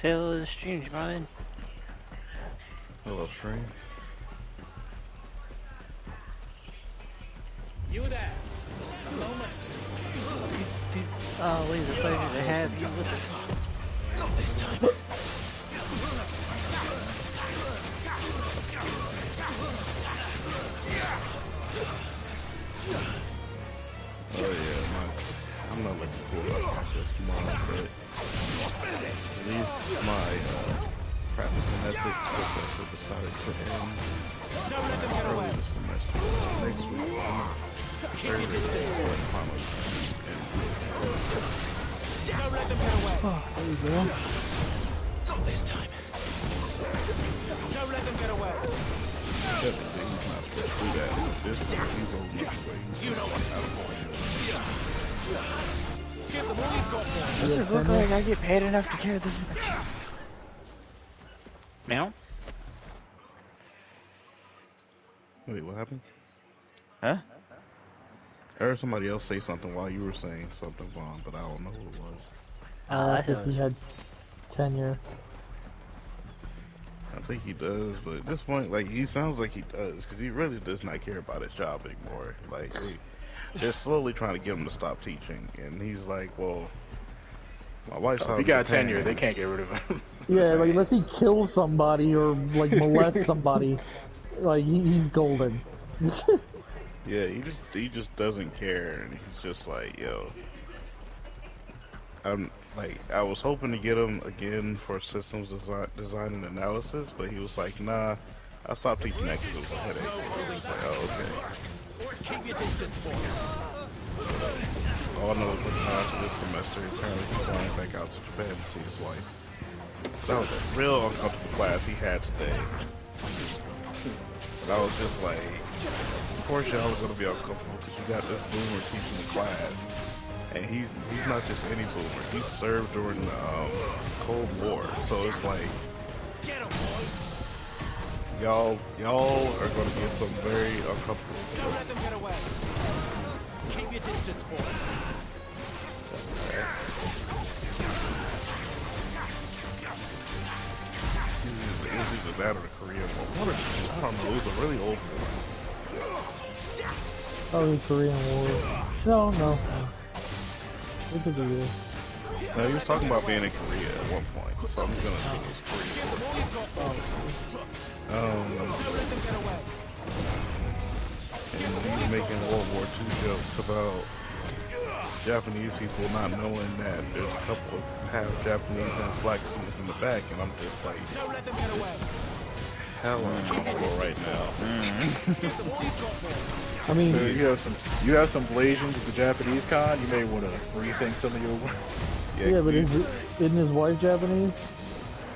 Say hello to the stream, Brian. Hello, stream. You there. A moment. Always a pleasure to have you with us. Not this time. Oh yeah, I'm not looking forward to this tomorrow, but at least my practicing ethics professor decided to end early this semester. Next week, I'm very important final and Don't let them get away. There you go. Not this time. Don't let them get away. definitely he's not supposed to do that. This is he's over anyway. You know what's out of order. Give them all you've got now. Does it look like I get paid enough to carry this much? Meow? Wait, what happened? Huh? I heard somebody else say something while you were saying something, Vaughn, but I don't know who it was. I If he had tenure. I think he does, but at this point, like, he sounds like he does, because he really does not care about his job anymore. Like, they're slowly trying to get him to stop teaching, and he's like, well, my wife's If he got tenure, they can't get rid of him. Yeah, like unless he kills somebody or like molests somebody, like he's golden. Yeah, he just doesn't care, and he's just like, yo. I was hoping to get him again for systems design and analysis, but he was like, nah, I stopped teaching that because it was a headache. I was like, oh, okay. Keep your distance, boy. All I know is with the last of this semester, apparently he's flying back out to Japan to see his wife. That was a real uncomfortable class he had today. And I was just like, of course y'all are going to be uncomfortable because you got this boomer teaching the class. And he's not just any boomer. He served during the Cold War. So it's like, y'all are going to get some very uncomfortable. Don't let them get away. Keep your distance, boy. It was either that or the Korean War. I don't know. It was a really old war. Oh, the Korean War. No. It could be this. No, he was talking about being in Korea at one point, so I'm gonna think it's Korea. And he's making World War II jokes about Japanese people not knowing that there's a couple of half Japanese and black students in the back, and I'm just like, hell uncomfortable right now. I mean, So you have some Blasians at the Japanese con. You may want to rethink some of your work. yeah, but isn't his wife Japanese?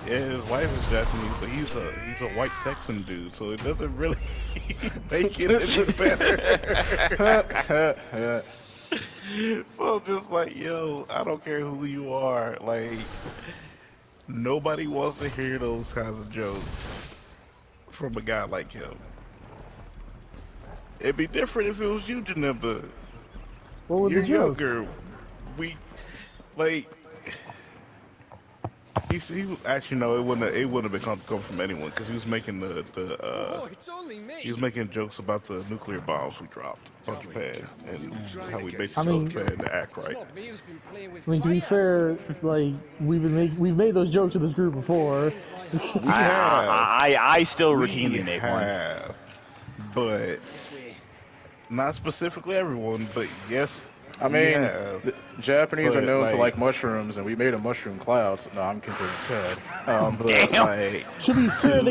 Yeah, his wife is Japanese, but he's a white Texan dude, so it doesn't really make it any better. So I'm just like, yo, I don't care who you are, like, nobody wants to hear those kinds of jokes from a guy like him. It'd be different if it was you, Janemba. What was You're the joke? younger. We, like, He was actually no, it wouldn't have been come from anyone because he was making he was making jokes about the nuclear bombs we dropped on Japan and how we basically told Japan to act right. I mean, to be fair, like we've made those jokes with this group before. I still routinely make one, but not specifically everyone. But yes. I mean, the Japanese are known to like mushrooms, and we made a mushroom cloud. So, no, I'm continuing. But like, to be fair,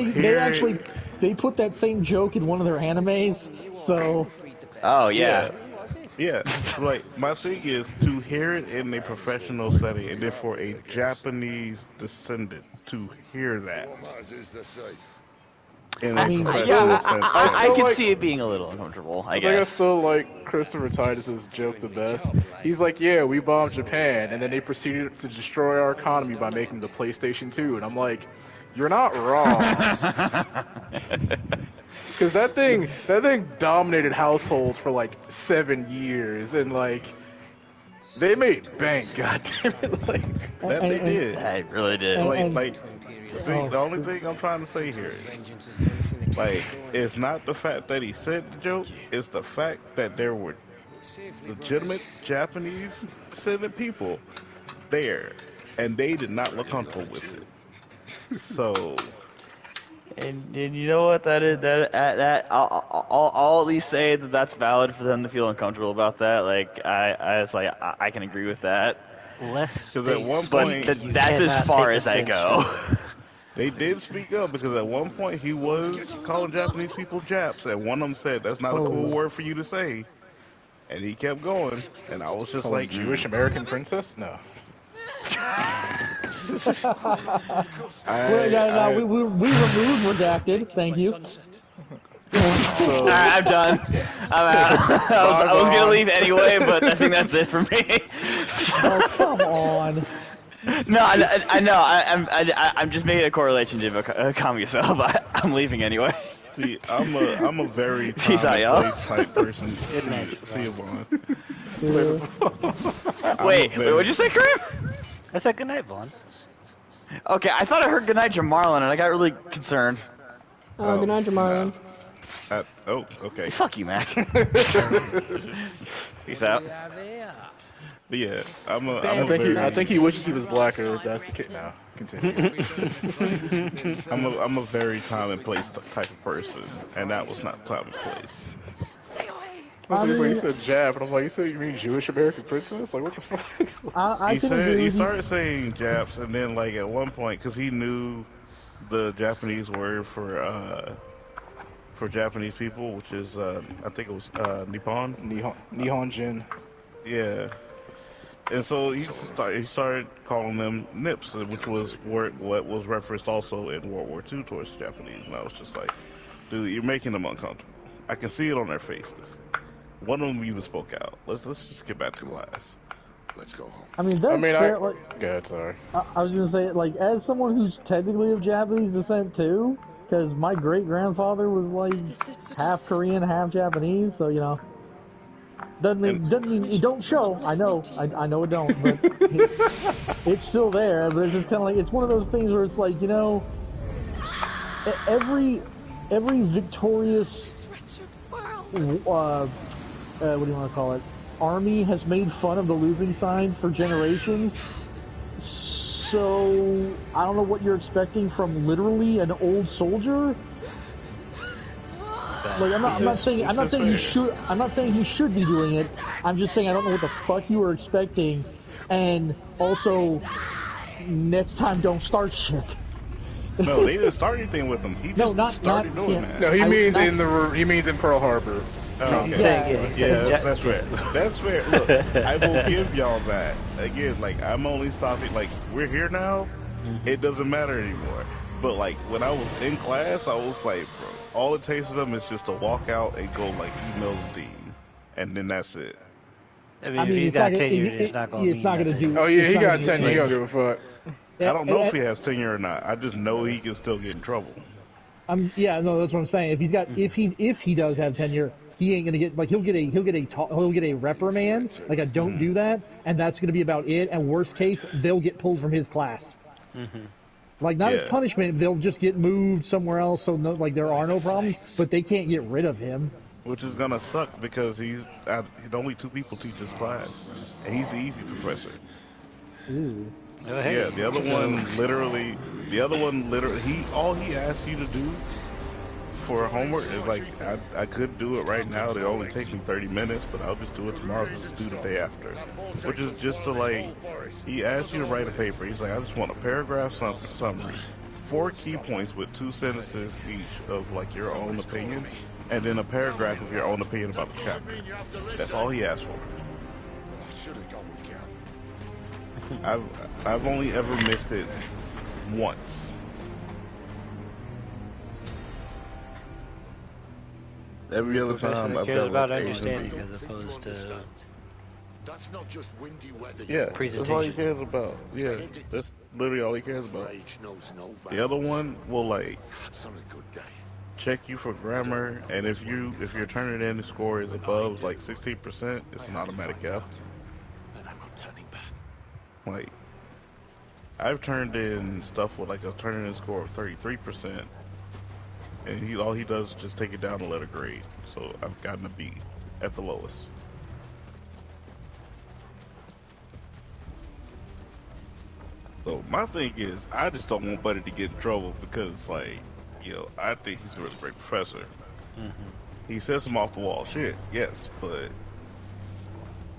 they put that same joke in one of their animes. So. Oh yeah. Yeah. Like my thing is to hear it in a professional setting, and then for a Japanese descendant to hear that. I can see it being a little uncomfortable. I guess. I still like Christopher Titus's joke the best. He's like, "Yeah, we bombed Japan, and then they proceeded to destroy our economy by making the PlayStation 2." And I'm like, "You're not wrong." Because that thing dominated households for like 7 years, and like they made bank. Goddammit, like that they did. I really did. The only thing I'm trying to say here is, like, it's not the fact that he said the joke, it's the fact that there were legitimate Japanese descendant people there, and they did not look comfortable with it. So, and you know what that is? I'll at least say that that's valid for them to feel uncomfortable about that. Like, I can agree with that. Less, because at one point, but that's as far as I go. They did speak up because at one point he was calling Japanese people Japs, and one of them said that's not a cool word for you to say, and he kept going, and I was just like, Jewish American princess? No. We removed redacted. Thank you. I'm done. I'm out. I was gonna leave anyway, but I think that's it for me. Oh, come on. No, I know. I'm just making a correlation to calm yourself. I'm leaving anyway. See, I'm a very Peace out, y'all. type person. See you, Vaughn. Wait, what'd you say, Kareem? I said goodnight, Vaughn. Okay, I thought I heard goodnight, Jamarlin, and I got really concerned. Good night, Jamarlin. Okay. Fuck you, Mac. Peace out. But yeah, I think he wishes he was blacker. If that's the case, now continue. I'm a very time and place type of person, and that was not time and place. He said Jap, and I'm like, you mean Jewish American princess? Like, what the fuck? He started saying Japs, and then like at one point, because he knew the Japanese word for Japanese people, which is I think it was Nippon. Nihonjin. Yeah. And so he started calling them Nips, which was what was referenced also in World War II towards the Japanese. And I was just like, dude, you're making them uncomfortable. I can see it on their faces. One of them even spoke out. Let's just get back to class. Let's go home. I mean, fair, go ahead, sorry. I was gonna say, like, as someone who's technically of Japanese descent too, because my great grandfather was like half Korean, half Japanese, so you know. Doesn't mean it don't show. I know it don't, but it's still there. But it's just kind of like, it's one of those things where it's like, you know, every victorious what do you want to call it, army has made fun of the losing sign for generations. So I don't know what you're expecting from literally an old soldier. Like, I'm not saying he should be doing it. I'm just saying I don't know what the fuck you were expecting, and also next time don't start shit. No, they didn't start anything with him. He just started doing that. No, he means in Pearl Harbor. Okay. Yeah, that's fair. That's fair. Look, I will give y'all that. Again, like, I'm only stopping, like, we're here now. It doesn't matter anymore. But, like, when I was in class, I was like, bro, all it takes of them is just to walk out and go, like, email the dean. And then that's it. I mean, if he's got tenure, it's not going to do. Oh, yeah, he got tenure. He don't give a fuck. I don't know if he has tenure or not. I just know he can still get in trouble. Yeah, no, that's what I'm saying. If he's got, if he does have tenure, he ain't gonna get, like, he'll get a reprimand, like a don't do that, and that's gonna be about it. And worst case, they'll get pulled from his class. Like, not as Yeah. punishment, they'll just get moved somewhere else, so no, like there are no problems, but they can't get rid of him. Which is gonna suck because only 2 people teach his class, and he's the easy professor. Ooh. Oh, hey. Yeah, the other one literally, all he asks you to do for homework is like, I could do it right now. It only take me 30 minutes, but I'll just do it tomorrow because it's due the day after. Which is just to like, he asks you to write a paper. He's like, I just want a paragraph summary, 4 key points with 2 sentences each of like your own opinion, and then a paragraph of your own opinion about the chapter. That's all he asked for. I should have gone with Gav. I've only ever missed it once. Every other time I've cares got about like understanding as opposed to That's not just windy weather. yeah, that's all he presentation. cares about. Yeah, that's literally all he cares about. Rage knows no The bounds. other one will like That's on a good day. check you for grammar, and if your turning in score is above like 16%, it's an automatic F. And I'm not turning back. Like, I've turned in stuff with like a turning in score of 33%, and all he does is just take it down and let it grade. So I've gotten a B at the lowest. So my thing is, I just don't want Buddy to get in trouble because, like, I think he's a really great professor. He says some off the wall shit, yes, but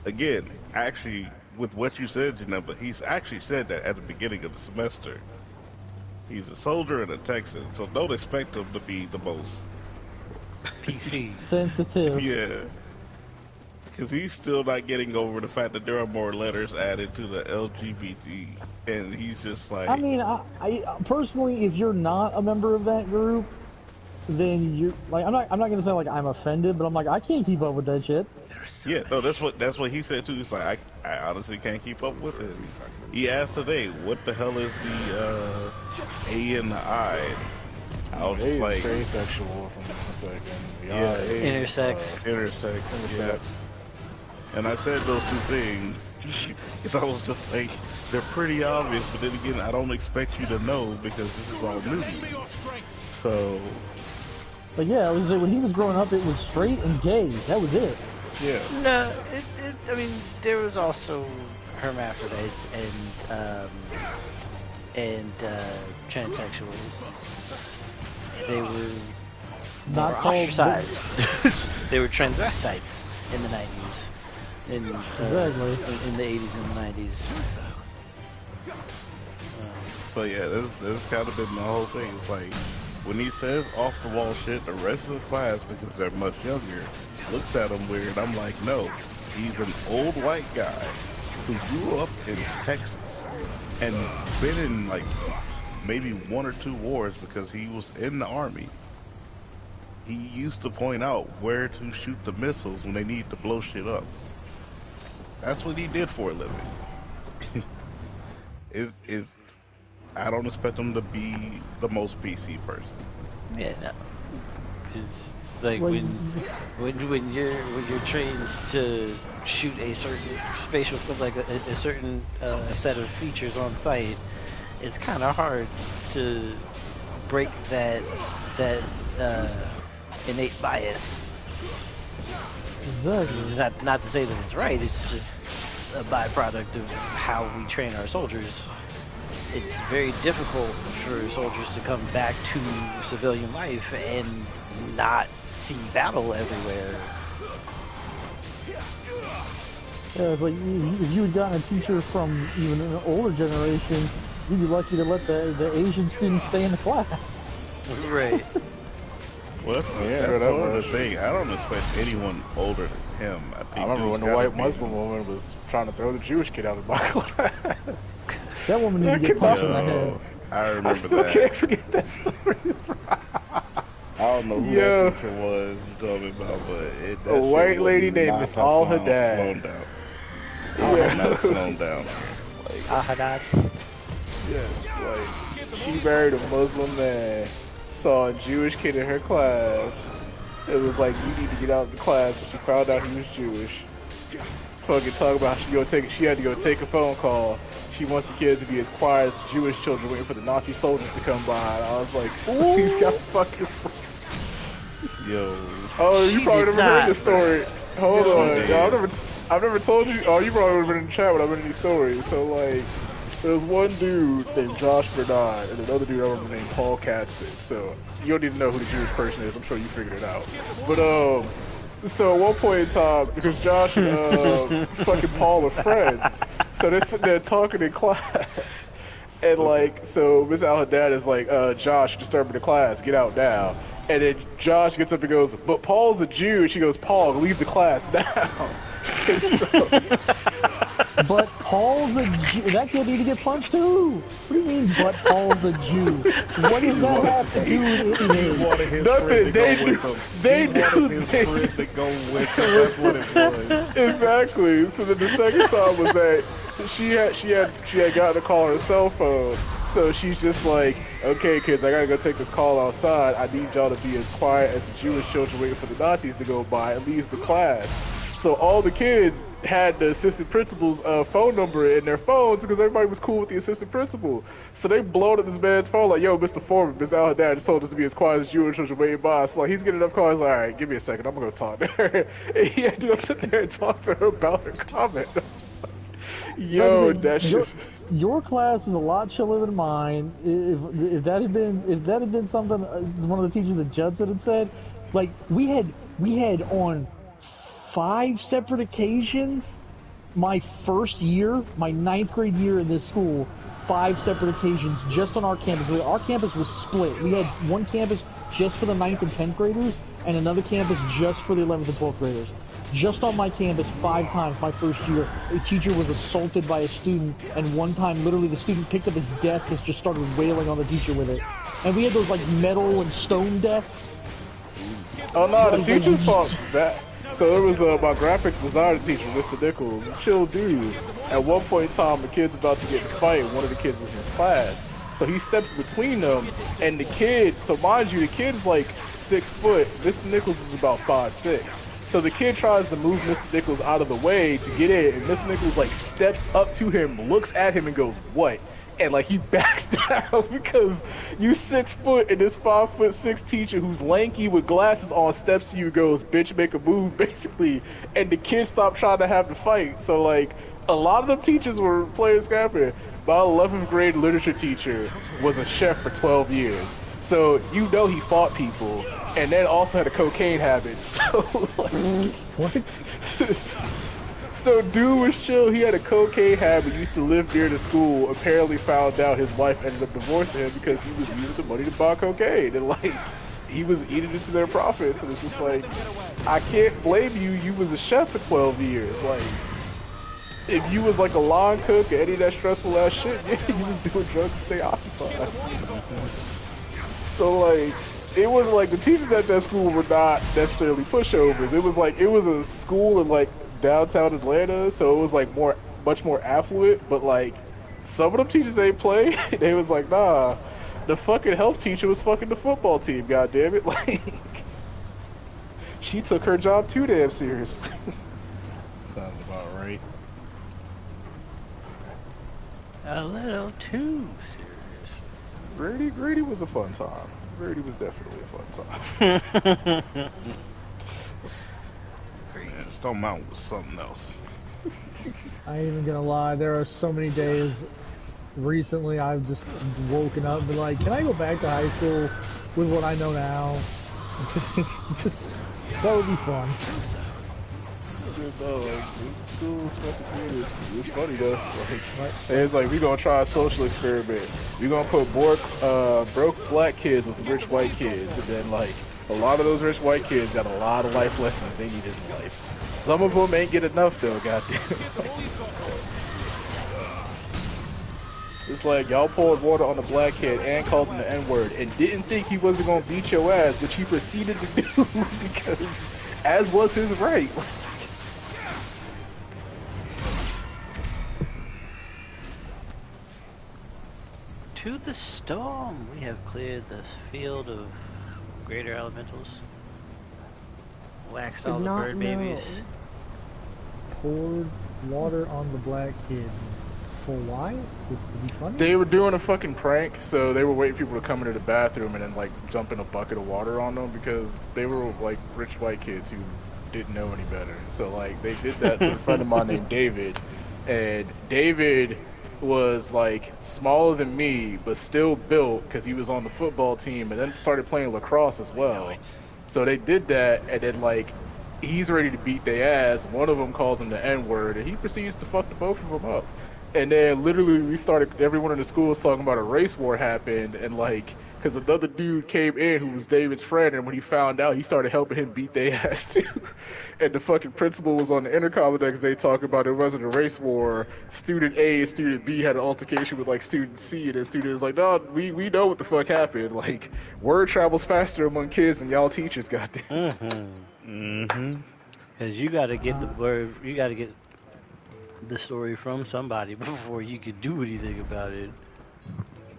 again, actually, with what you said, Janemba, he's actually said that at the beginning of the semester. He's a soldier and a Texan, so don't expect him to be the most PC. Sensitive. yeah. Because he's still not getting over the fact that there are more letters added to the LGBT, and he's just like, I mean, I personally, if you're not a member of that group, then you like. I'm not gonna say like I'm offended, but I'm like I can't keep up with that shit. yeah, no, that's what he said too. He's like, I honestly can't keep up with it. He asked today, what the hell is the A and the I? I was just like, asexual from a second. yeah, Intersex. intersex. And I said those 2 things because I was just like, they're pretty obvious, but then again, I don't expect you to know because this is all new to you. So, Like yeah, it was when he was growing up, it was straight and gay. That was it. yeah. No, I mean, there was also hermaphrodites and transsexuals. They were Not more called ostracized. They were transvestites in the 90s. In the 80s and the 90s. So yeah, this kind of been the whole thing. It's like, when he says off the wall shit, the rest of the class, because they're much younger, looks at him weird. I'm like, no, he's an old white guy who grew up in Texas and been in like maybe 1 or 2 wars because he was in the army. He used to point out where to shoot the missiles when they need to blow shit up. That's what he did for a living. I don't expect him to be the most PC person. Yeah, no. It's like when you're trained to shoot a certain spatial, like a certain set of features on site, it's kind of hard to break that innate bias. Exactly. Not to say that it's right. It's just a byproduct of how we train our soldiers. It's very difficult for soldiers to come back to civilian life and not see battle everywhere. Yeah, it's like if you had gotten a teacher from even an older generation, you'd be lucky to let the Asian students stay in the class. Right. Well, that's one of the things. I don't expect anyone older than him. I remember when the white Muslim woman was trying to throw the Jewish kid out of my class. That woman needed to get punched in the head. I remember I still that. can't forget that story. I don't know who that teacher was you told me about, but a white lady named Miss Al Haddad. Al Haddad flown down. Al Haddad. Yes, like she married a Muslim man, saw a Jewish kid in her class. It was like, you need to get out of the class, but she found out he was Jewish. Fucking talk about she had to go take a phone call. she wants the kids to be as quiet as the Jewish children waiting for the Nazi soldiers to come by. And I was like, ooh, he's got fucking. Yo. Oh, you She probably did never heard not, the story. Hold No, on, he yo, did. I've never told you. Oh, you probably would have been in the chat when I've been in these stories. So like, there was one dude named Josh Bernard and another dude I remember named Paul Katzman. So you don't even know who the Jewish person is. I'm sure you figured it out. But so at one point in time, because Josh and fucking Paul are friends, so they're sitting there talking in class. And like, so Miss Al-Haddad is like, Josh, you're disturbing the class, get out now. And then Josh gets up and goes, but Paul's a Jew. And she goes, Paul, leave the class now. But Paul's a Jew. That kid need to get punched too. What do you mean, but Paul's a Jew? What does that have to do with anything? He wanted his Nothing. friend to They go do. with him. They He do. wanted his friend to go with him. That's what it was. Exactly. So then the second time was that she had gotten a call on her cell phone. So she's just like, okay, kids, I gotta go take this call outside. I need y'all to be as quiet as the Jewish children waiting for the Nazis to go by, and leaves the class. So all the kids had the assistant principal's phone number in their phones because everybody was cool with the assistant principal. So they blowed up this man's phone like, yo, Mr. Foreman, Miss Al-Haddad just told us to be as quiet as Jewish children waiting by. So like, he's getting enough calls, like, all right, give me a second, I'm gonna talk to her. And he had to go sit there and talk to her about her comment. I was like, yo, that shit. Your class is a lot chiller than mine. If that had been something one of the teachers at Judson had said, like we had on 5 separate occasions my first year, my 9th grade year in this school, 5 separate occasions just on our campus. Our campus was split. We had one campus just for the 9th and 10th graders and another campus just for the 11th and 12th graders. Just on my campus, 5 times my first year, a teacher was assaulted by a student, and one time, literally, the student picked up his desk and just started wailing on the teacher with it. And we had those, like, metal and stone desks. Oh no, the teacher's fault that. So there was my graphic design teacher, Mr. Nichols, a chill dude. At one point in time, the kid's about to get in a fight, one of the kids was in his class. So he steps between them, and the kid, so mind you, the kid's like 6 foot, Mr. Nichols is about 5'6". So the kid tries to move Mr. Nichols out of the way to get in, and Mr. Nichols like steps up to him, looks at him, and goes, "What?" And like he backs down because you 6 foot and this 5'6" teacher who's lanky with glasses on steps to you and goes, "Bitch, make a move," basically. And the kid stopped trying to have the fight. So like a lot of them teachers were playing scrapping. My 11th grade literature teacher was a chef for 12 years. So you know he fought people, and then also had a cocaine habit. So like, What? so dude was chill. He had a cocaine habit. Used to live near the school. Apparently found out his wife ended up divorcing him because he was using the money to buy cocaine, and like he was eating into their profits. And it's just like, I can't blame you. You was a chef for 12 years. Like, if you was like a line cook or any of that stressful ass shit, yeah, you was doing drugs to stay occupied. So like, it was like the teachers at that school were not necessarily pushovers. It was like, it was a school in like downtown Atlanta, so it was like much more affluent. But like, some of them teachers ain't play. They was like, nah, the fucking health teacher was fucking the football team. God damn it! Like, she took her job too damn seriously. Sounds about right. A little too serious. Grady was a fun time. Grady was definitely a fun time. Man, Stone Mountain was something else. I ain't even gonna lie, there are so many days recently I've just woken up and been like, can I go back to high school with what I know now? Just, that would be fun. It's funny though. Like, it's like, we gonna try a social experiment. We gonna put broke black kids with rich white kids, and then like a lot of those rich white kids got a lot of life lessons they needed in life. Some of them ain't get enough though. Goddamn. It's like y'all poured water on a black kid and called him the N-word and didn't think he wasn't gonna beat your ass, which he proceeded to do because, as was his right. To the storm, we have cleared the field of greater elementals. Waxed all Did the not bird know. babies. Poured water on the black kid. For why? Just to be funny? They were doing a fucking prank, so they were waiting for people to come into the bathroom and then like jump in a bucket of water on them because they were like rich white kids who didn't know any better. So like they did that to a friend of mine named David, and David was like smaller than me but still built because he was on the football team and then started playing lacrosse as well. So they did that, and then like he's ready to beat their ass. One of them calls him the N-word, and he proceeds to fuck the both of them up. And then literally we started, everyone in the school was talking about a race war happened, and like, because another dude came in who was David's friend, and when he found out, he started helping him beat their ass too. And the fucking principal was on the intercom the next day talking about it wasn't a race war. Student A and student B had an altercation with like student C, and the student was like, no, we know what the fuck happened. Like, word travels faster among kids than y'all teachers, goddamn. Because you gotta get the word, you gotta get the story from somebody before you could do anything about it.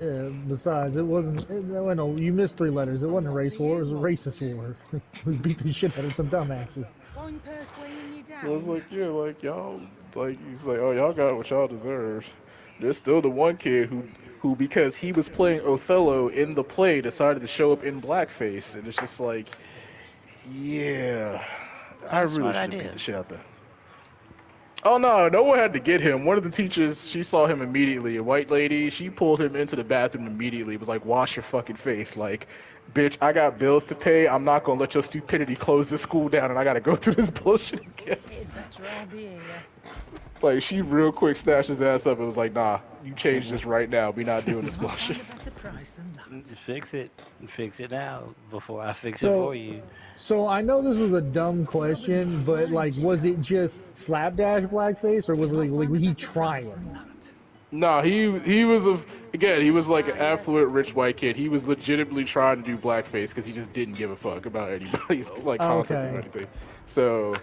Yeah, besides, no, you missed 3 letters. It wasn't a race war, it was a racist war. We beat the shit out of some dumbasses. I was like, yeah, like, y'all, like, he's like, oh, y'all got what y'all deserve. There's still the one kid who, because he was playing Othello in the play, decided to show up in blackface, and it's just like, yeah, I really should have beat the shit out there. Oh no one had to get him. One of the teachers, she saw him immediately. A white lady, she pulled him into the bathroom immediately. Was like, wash your fucking face. Like, bitch, I got bills to pay. I'm not gonna let your stupidity close this school down and I gotta go through this bullshit again. Like, she real quick snatched his ass up and was like, nah, you change this right now. We not doing this bullshit. Fix it. Fix it now before I fix it for you. So I know this was a dumb question, but like, was it just slapdash blackface, or was it like was he trying? No, he was he was like an affluent rich white kid. He was legitimately trying to do blackface because he just didn't give a fuck about anybody's like concept or anything. So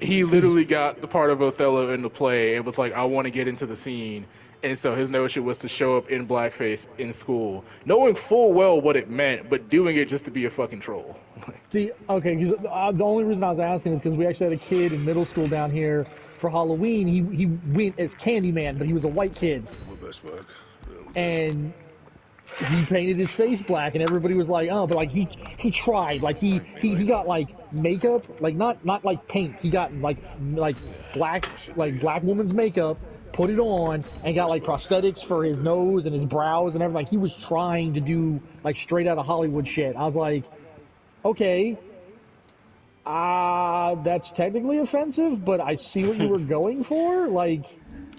he literally got the part of Othello in the play and was like, I want to get into the scene. And so his notion was to show up in blackface in school, knowing full well what it meant, but doing it just to be a fucking troll. See, okay, because the only reason I was asking is because we actually had a kid in middle school down here for Halloween. He went as Candyman, but he was a white kid. And he painted his face black, and everybody was like, oh, but like he tried, like he got like makeup, like not like paint. He got like black woman's makeup, put it on, and got like prosthetics for his nose and his brows and everything. Like, he was trying to do like straight out of Hollywood shit. I was like, okay, that's technically offensive, but I see what you were going for. Like,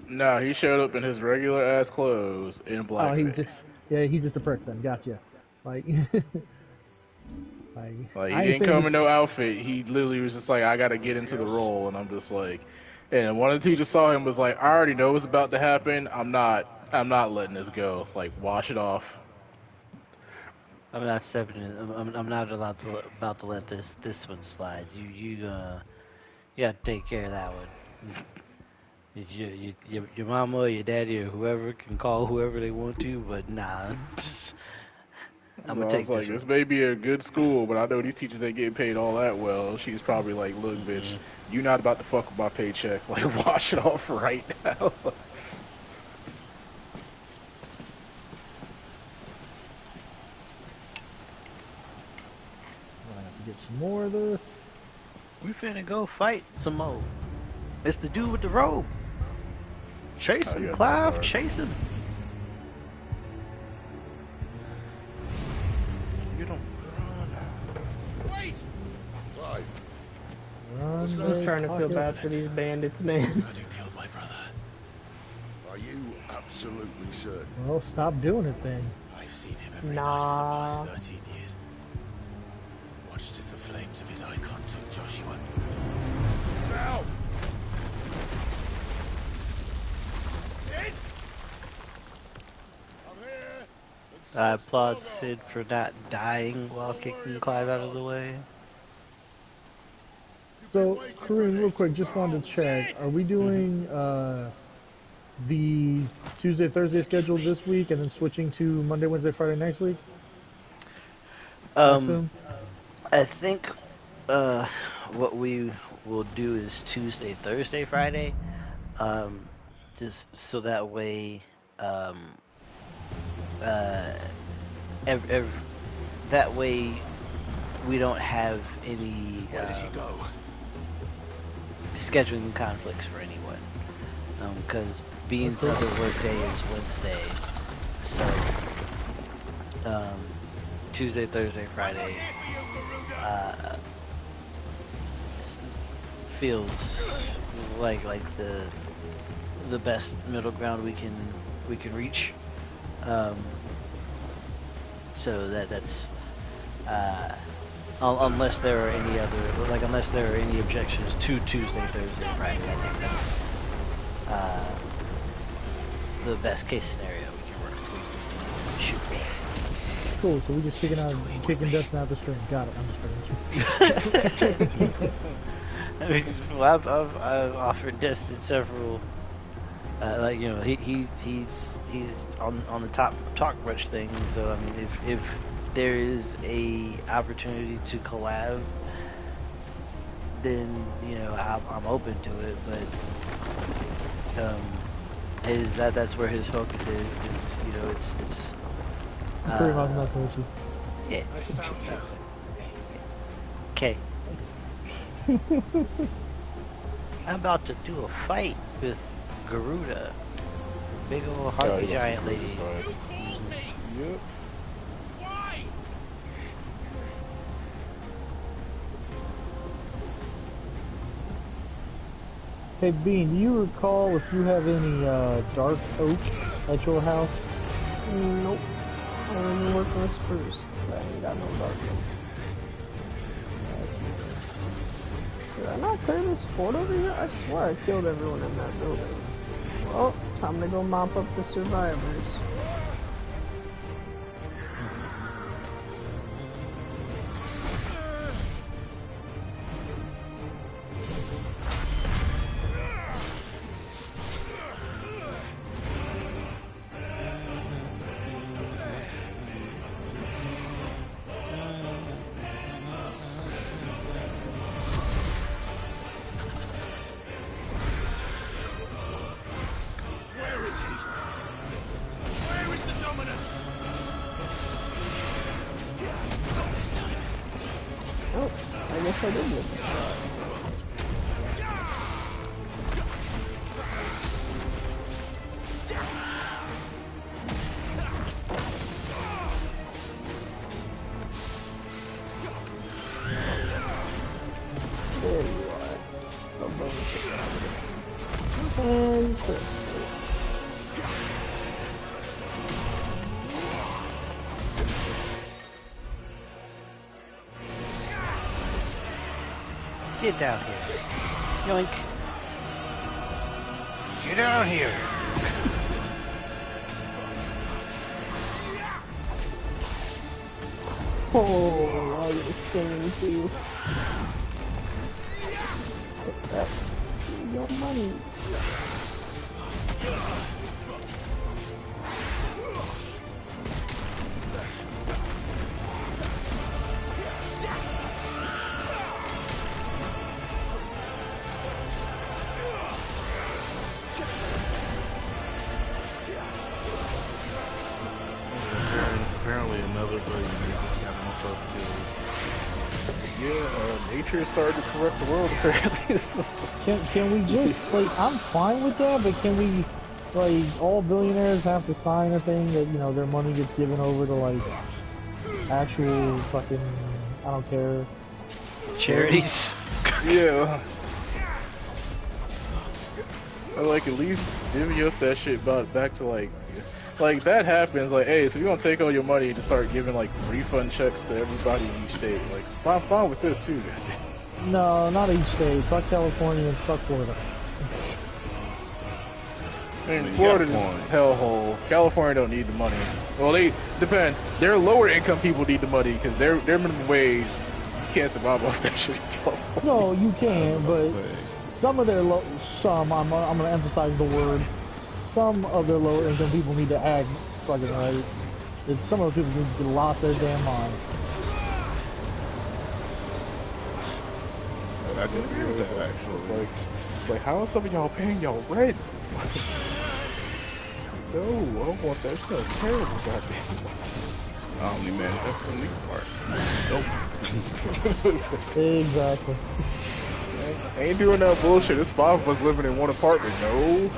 no, he showed up in his regular ass clothes in blackface. He's just a prick then. Gotcha. Like, like he didn't come in no outfit. He literally was just like, I gotta get into the role, and I'm just like, and one of the teachers saw him, was like, I already know what's about to happen. I'm not letting this go. Like, wash it off. I'm not stepping in. I'm not about to let this one slide. You gotta take care of that one. Your mama or your daddy or whoever can call whoever they want to, but nah. I'm gonna take this. Like, this may be a good school, but I know these teachers ain't getting paid all that well. She's probably like, look, bitch, you not about to fuck with my paycheck. Like, wash it off right now. Get some more of this. We finna go fight some more. It's the dude with the robe. Chase him, Clive, chase him. You don't run. Wait! Clive. I'm just starting to feel bad for these bandits, man. You killed my brother. Are you absolutely certain? Well, stop doing it then. I've seen him every night for the past 13 years. Watched as the flames of his icon took Joshua. Now! I applaud Sid for not dying while kicking Clive out of the way. So, Kareem, real quick, just wanted to check. Are we doing the Tuesday, Thursday schedule this week and then switching to Monday, Wednesday, Friday next week? I think what we will do is Tuesday, Thursday, Friday. just so that way, uh, that way we don't have any scheduling conflicts for anyone. Because Bean's other workday is Wednesday, so Tuesday, Thursday, Friday feels like the best middle ground we can reach. So that's unless there are any other unless there are any objections to Tuesday, Thursday, Friday. I think that's the best case scenario we can work with. Shoot. Cool, so we just kicking Dustin out the string. Got it, I'm just kidding. I mean, well, I've offered Dustin several, he's on the top talk rush thing. So I mean, if there is a opportunity to collab, then I'm open to it. But that's where his focus is. It's I'm pretty much messing with you. Yeah. I found you. Okay. I'm about to do a fight with Garuda, big old harpy giant lady. You called me. Yep. Why? Hey Bean, do you recall if you have any dark oak at your house? Nope. I'm only working with spruce, so I ain't got no dark oak. Did I not clear this fort over here? I swear I killed everyone in that building. Well, time to go mop up the survivors. I guess I did miss a spot. There you are. And Chris. Get down here. Yoink. Get down here. Oh, I was singing too. Put that in your money. Apparently another buddy just got himself killed. Yeah, nature started to corrupt the world apparently. Can we just, like, I'm fine with that, but can we, like, all billionaires have to sign a thing that, you know, their money gets given over to, like, actual fucking, I don't care. Charities? Yeah. Or, like, at least divvy up that shit back to, like that happens, like, hey, so we're gonna take all your money and just start giving, like, refund checks to everybody in each state. Like, I'm fine with this, too. No, not each state. Fuck California and fuck Florida. I mean, Florida's a hellhole. California don't need the money. Well, they depend. Their lower income people need the money because their minimum wage, you can't survive off that shit in California. No, you can, but some of their I'm gonna emphasize the word. Some of their lower income people need to act fucking right. Some of the people need to lost their damn mind. I can agree with that, actually. It's like how are some of y'all paying y'all rent? No, I don't want that. Shit sounds terrible, goddamn. Omni-Man, that's the new part. Nope. Exactly. Ain't doing that bullshit. It's 5 of us living in one apartment. No.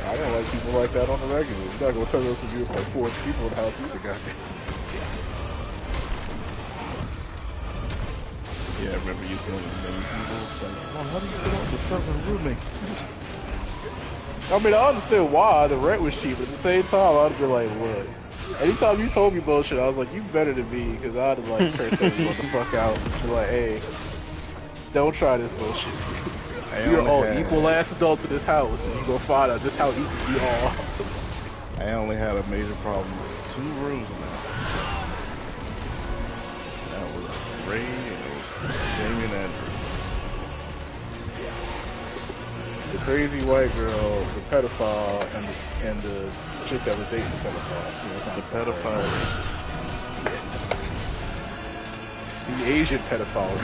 I don't like people like that on the regular. You're not gonna turn those to just like 4 people in the house either, goddamn. Yeah, I remember you telling many people, it's like, oh, how do you get on the stuff with roommates? I mean, I understand why the rent was cheap, but at the same time, I'd be like, look. Anytime you told me bullshit, I was like, you better than me, because I'd have like cursed everyone the fuck out. Be like, hey, don't try this bullshit. You're all equal ass adults in this house, and you go find out just how equal you are. I only had a major problem with 2 rooms now. That was Ray and it was Jamie and Andrew. The crazy white girl, the pedophile, and the chick that was dating the pedophile. You know, The pedophile. The Asian pedophile.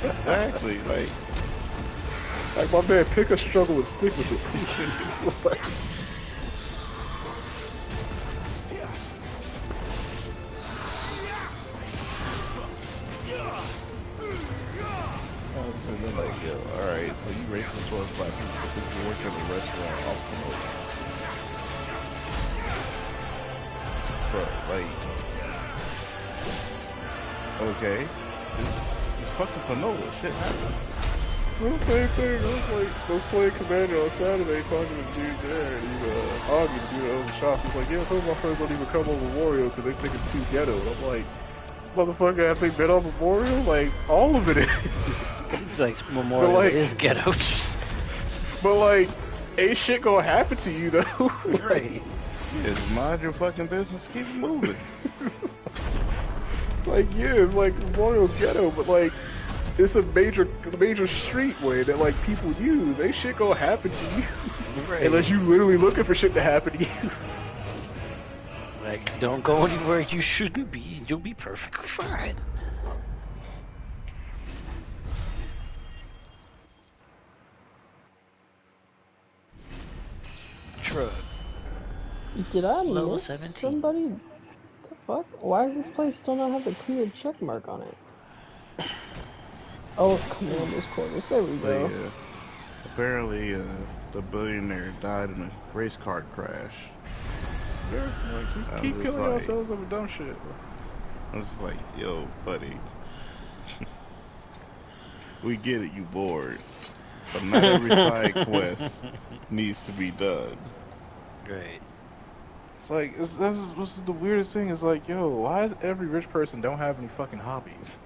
Exactly, like my man, pick a struggle and stick with it. like, yo, alright, so you racist towards black people because you work at a restaurant off promote. Bro, like, okay, it's fucking Panola, shit happens. Well, the same thing. I was playing Commander on Saturday, talking to the dude there, and Augie, the dude that owns the shop, he's like, yeah, some of my friends don't even come on Memorial because they think it's too ghetto. And I'm like, motherfucker, have they been on Memorial? Like, all of it is. It's like Memorial like, is ghetto. But like, ain't shit gonna happen to you though. Right. Just mind your fucking business, keep moving. Like, yeah, it's like Memorial's ghetto, but like, it's a major streetway that like people use. Ain't shit gonna happen to you. Right. Unless you literally looking for shit to happen to you. Like, don't go anywhere you shouldn't be. You'll be perfectly fine. Truck. Did I Level miss 17. somebody? The fuck? Why does this place still not have the clear check mark on it? Oh, Commander's Quarters. There we go. But, apparently, the billionaire died in a race car crash. Yeah, like, just keep killing ourselves over dumb shit. I was like, yo, buddy. We get it, you bored. But not every side quest needs to be done. Right. It's like, this is the weirdest thing. Is like, yo, why is every rich person don't have any fucking hobbies?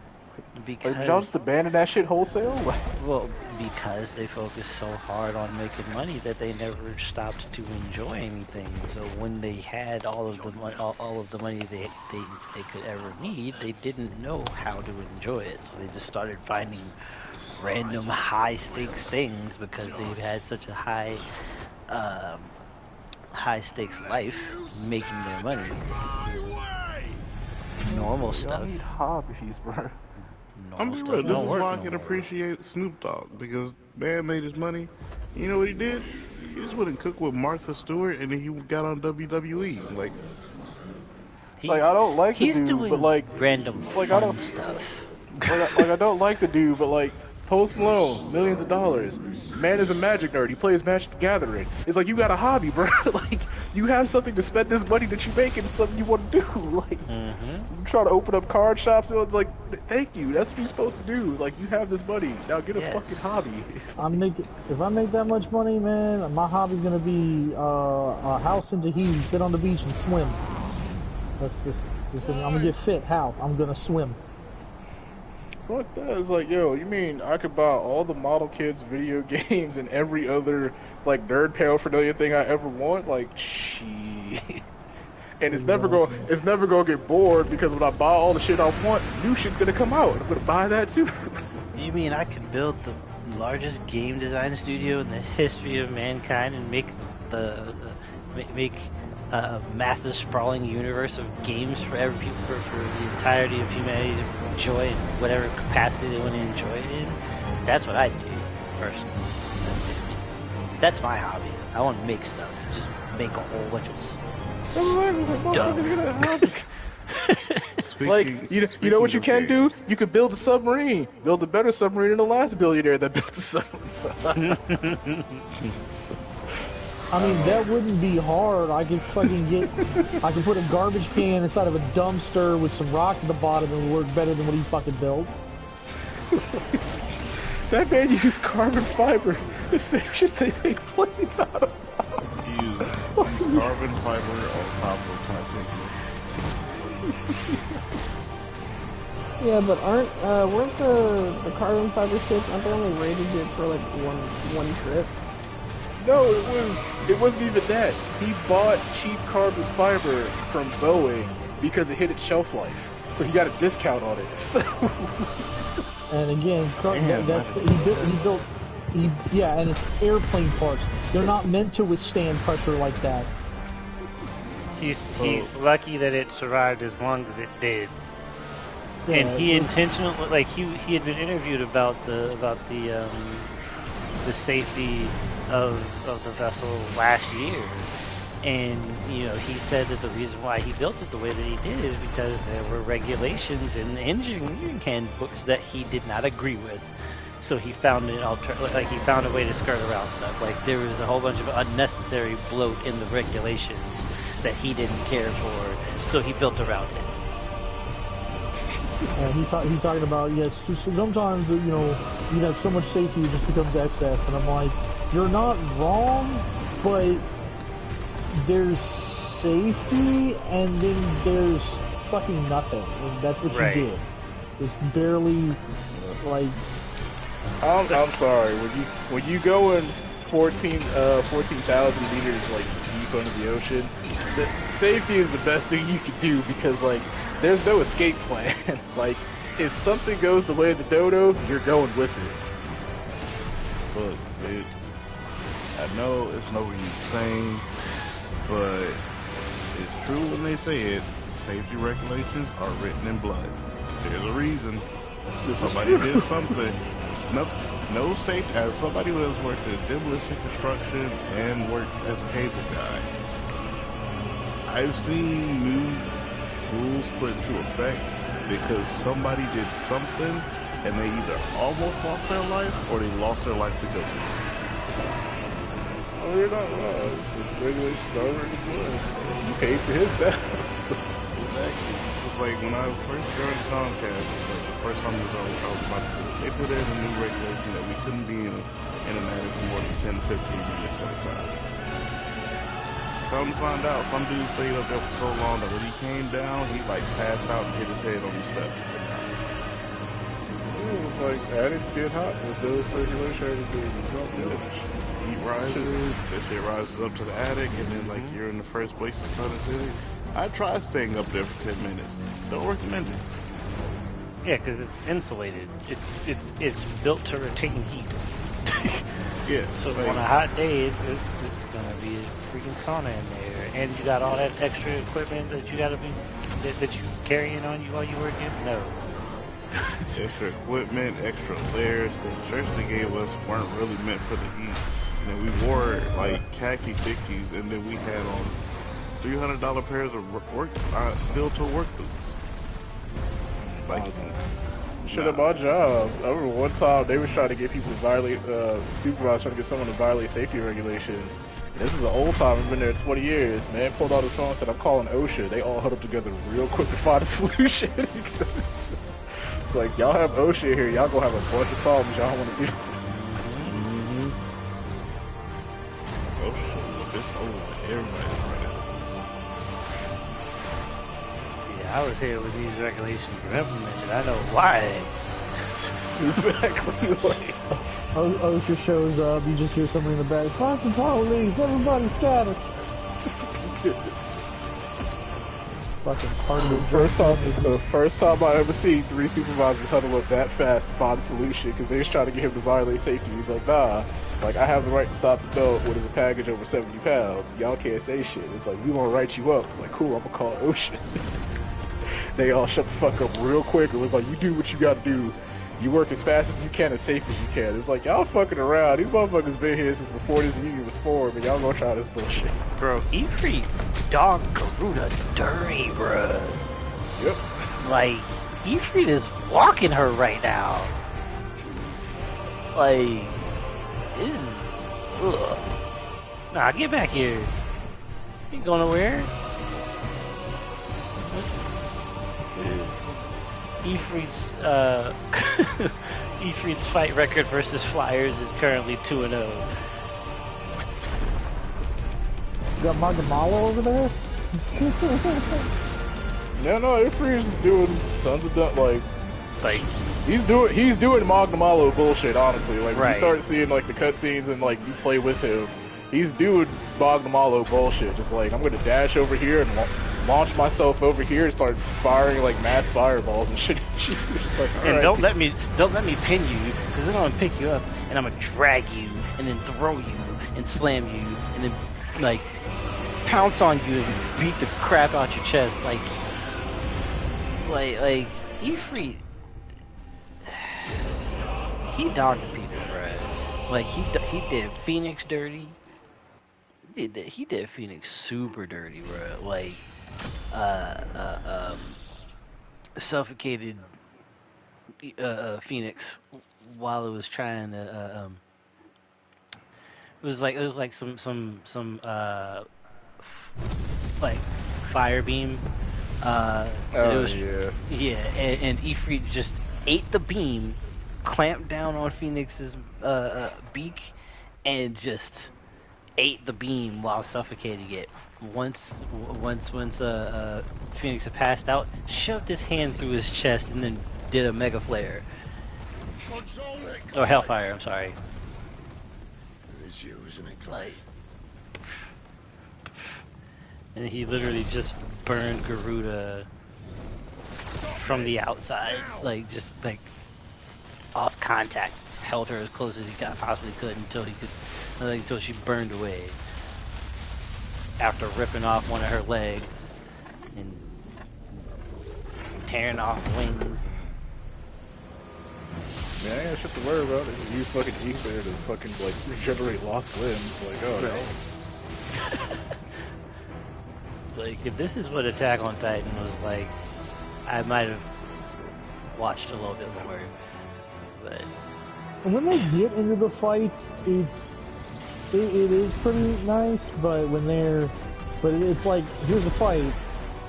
Because Like, y'all just abandon that shit wholesale? well, because they focus so hard on making money that they never stopped to enjoy anything. So when they had all of the money they could ever need, they didn't know how to enjoy it. So they just started finding random high stakes things because they've had such a high stakes life making their money. Normal stuff. Y'all need hobbies, bro. I'm be real, this is why I can appreciate Snoop Dogg, because man made his money. You know what he did? He just went and cooked with Martha Stewart, and then he got on WWE. Like I don't like the he's dude, doing but like random like fun I don't stuff. like I don't like the dude, but like Post Malone, millions of dollars. Man is a Magic nerd. He plays Magic the Gathering. It's like, you got a hobby, bro. Like, you have something to spend this money that you make into something you want to do. Like, you try to open up card shops, and it's like, thank you. That's what you're supposed to do. Like, you have this money. Now get a fucking hobby. If I make that much money, man, my hobby's gonna be a house in Tahiti, sit on the beach and swim. That's just I'm gonna get fit. How? I'm gonna swim. Fuck that. It's like, yo, you mean I could buy all the model kids video games and every other, like, nerd paraphernalia thing I ever want? Like, shit. And it's never gonna get bored, because when I buy all the shit I want, new shit's gonna come out. I'm gonna buy that too. You mean I could build the largest game design studio in the history of mankind and make a massive sprawling universe of games for for the entirety of humanity to enjoy in whatever capacity they want to enjoy it in? That's what I'd do. personally. That's just me. That's my hobby. I want to make stuff. Just make a whole bunch of Like, you know what you can do? You could build a submarine. Build a better submarine than the last billionaire that built the submarine. I mean, that wouldn't be hard. I could fucking I could put a garbage can inside of a dumpster with some rock at the bottom and it would work better than what he fucking built. That man used carbon fiber. The same shit they make planes out of. Use carbon fiber on top of titanium. Yeah, but weren't the carbon fiber ships, aren't they only rated it for like one trip? No, it wasn't even that. He bought cheap carbon fiber from Boeing because it hit its shelf life. So he got a discount on it. And again, and it's airplane parts. They're not meant to withstand pressure like that. He's lucky that it survived as long as it did. Yeah, and he intentionally, like he had been interviewed about the safety of the vessel last year, and you know he said that the reason why he built it the way that he did is because there were regulations in the engineering handbooks that he did not agree with. So he found he found a way to skirt around stuff. Like there was a whole bunch of unnecessary bloat in the regulations that he didn't care for, so he built around it. And he's talking about, yes, sometimes, you know, you have so much safety it just becomes excess. And I'm like, you're not wrong, but there's safety and then there's fucking nothing. And that's what you did. It's barely, like... I'm sorry, when you go in 14,000 meters, like, deep under the ocean, the safety is the best thing you can do because, like, there's no escape plan. Like, if something goes the way of the dodo, you're going with it. Look, dude, I know it's no insane, but it's true when they say it. Safety regulations are written in blood. There's a reason. Somebody did something. No safety. As somebody who has worked in demolition construction and worked as a cable guy, I've seen new rules put into effect because somebody did something and they either almost lost their life or they lost their life to go. Oh, you're not wrong. It's regulations are in the blood. You paid for his death. Exactly. It's like when I first joined Comcast, like the first time I was about to do it, they put in a new regulation that we couldn't be in an attic for more than 10 to 15 minutes at a time. Come to find out, some dude stayed up there for so long that when he came down, he like passed out and hit his head on the steps. It was like, attics get hot, there's no circulation, everything. Heat rises, if it rises up to the attic, and then like you're in the first place in Sun City. I tried staying up there for 10 minutes. Don't recommend it. Yeah, because it's insulated. It's built to retain heat. Yeah. So on a hot day, it's gonna be a freaking sauna in there, and you got all that extra equipment that you gotta be that you carrying on you while you working. No. Extra equipment, extra layers. The shirts they gave us weren't really meant for the heat. And we wore like khaki dickies, and then we had on $300 pairs of steel-toe work boots. Like, shit at my job. I remember one time they was trying to get people to violate, supervisors trying to get someone to violate safety regulations. This is an old time, I've been there 20 years. Man pulled out his phone and said, I'm calling OSHA. They all huddled together real quick to find a solution. It's like, y'all have OSHA here, y'all gonna have a bunch of problems y'all want to do. OSHA, this old, everybody's running. See, I was here when these regulations were implemented. I know why. Exactly. Like, OSHA shows up, you just hear somebody in the back, "Stop the police, everybody scatter." Fucking part of this the first time I ever seen 3 supervisors huddle up that fast to find a solution because they was trying to get him to violate safety. He's like, nah, like I have the right to stop the belt when it's a package over 70 pounds. Y'all can't say shit. It's like, we gonna write you up. It's like, cool, I'm gonna call OSHA. They all shut the fuck up real quick. It was like, you do what you gotta do. You work as fast as you can, as safe as you can. It's like, y'all fucking around. These motherfuckers been here since before this union was formed, but y'all gonna try this bullshit. Bro, Ifrit dog Garuda dirty, bro. Yep. Like, Ifrit is walking her right now. Like, this is... Ugh. Nah, get back here. You ain't going nowhere. Ifrit's, Ifrit's fight record versus Flyers is currently 2-0. You got Magamalo over there? No, Ifrit's doing tons of he's doing Magnamalo bullshit, honestly. Like, when you start seeing, like, the cutscenes and, like, you play with him, he's doing Magnamalo bullshit. Just like, I'm gonna dash over here and launch myself over here and start firing, like, mass fireballs and shit at you. Like, and right. don't let me pin you, because then I'm gonna pick you up and I'm gonna drag you and then throw you and slam you and then, like, pounce on you and beat the crap out your chest. Like Ifrit, he dogged people, bro. Like, he did Phoenix dirty. He did Phoenix super dirty, bro. Like, suffocated Phoenix while it was trying to it was like some like fire beam. And Ifrit just ate the beam, clamped down on Phoenix's beak, and just ate the beam while suffocating it. Once Phoenix had passed out, shoved his hand through his chest and then did a mega flare. Or Hellfire, I'm sorry. It is you, isn't it, Clay? And he literally just burned Garuda from the outside, like, just like off contact. Just held her as close as he possibly could until she burned away. After ripping off one of her legs and tearing off wings. Man, I ain't got shit to worry about. They just use fucking ether to fucking, like, regenerate lost limbs. Like, oh no. Like, if this is what Attack on Titan was like, I might have watched a little bit more. But when they get into the fights, it is pretty nice. But it's like, here's a fight,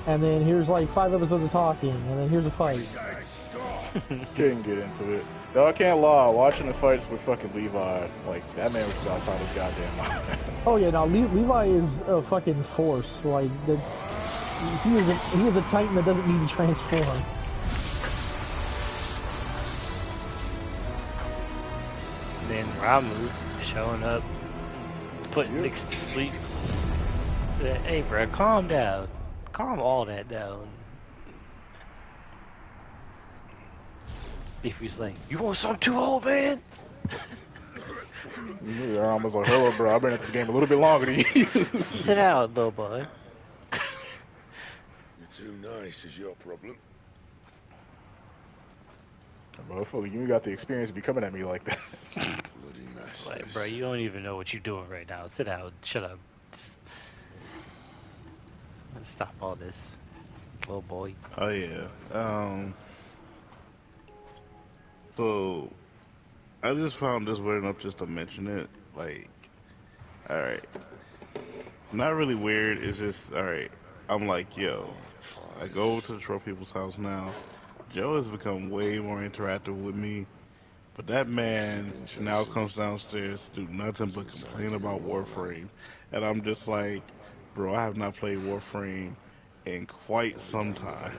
and then here's like 5 episodes of talking, and then here's a fight. Couldn't get into it. Though I can't lie, watching the fights with fucking Levi, like, that man was outside his goddamn mind. Oh yeah, no, Levi is a fucking force. Like, he is a Titan that doesn't need to transform. then Ramu showing up, putting Nix to sleep. Said, hey bro, calm down. Calm all that down. If he's like, you want something too old, man? They're almost like, hello, bro. I've been at this game a little bit longer than you. Sit down, little boy. You're too nice is your problem. Motherfucker, you got the experience of be coming at me like that. Bloody mess. Like, bro, you don't even know what you're doing right now. Sit down. Shut up. Let's stop all this, little boy. Oh yeah. So I just found this weird enough just to mention it. Like, all right, not really weird. It's just all right. I'm like, yo, I go over to the troll people's house now. Joe has become way more interactive with me, but that man now comes downstairs to do nothing but complain about Warframe, and I'm just like, bro, I have not played Warframe in quite some time.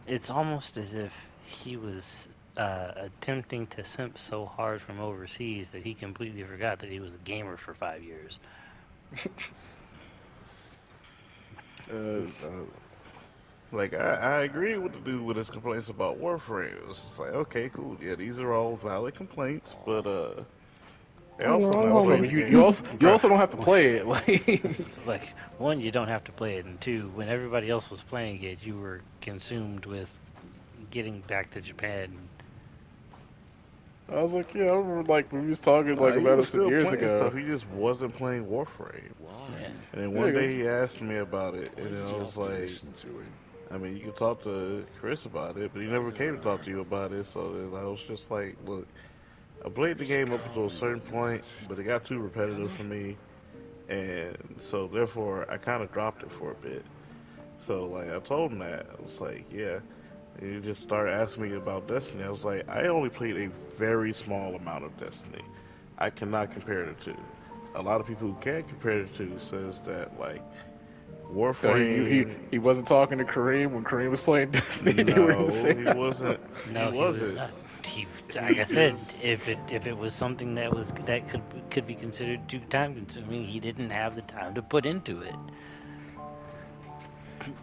It's almost as if he was attempting to simp so hard from overseas that he completely forgot that he was a gamer for 5 years. Like, I agree with the dude with his complaints about Warframe. It's just like, okay, cool, yeah, these are all valid complaints, but they also you also don't have to play it. Like, one, you don't have to play it, and two, when everybody else was playing it, you were consumed with getting back to Japan. I was like, yeah, I remember like when we was talking like he about was it some still years playing ago. stuff. He just wasn't playing Warframe. Why? And then one Yeah, day he asked me about it, and then I was To like, listen to him. I mean, you can talk to Chris about it, but he never came to talk to you about it. So then I was just like, look, I played the game up until a certain point, but it got too repetitive for me, and so therefore I kind of dropped it for a bit. So like I told him that I was like, yeah. And he just started asking me about Destiny. I was like, I only played a very small amount of Destiny. I cannot compare the two. A lot of people who can compare the two says that like So Warframe. he wasn't talking to Kareem when Kareem was playing Destiny. And they were in No, the same he house. wasn't. No, he he was wasn't. not. Like I said, if it was something that could be considered too time consuming, he didn't have the time to put into it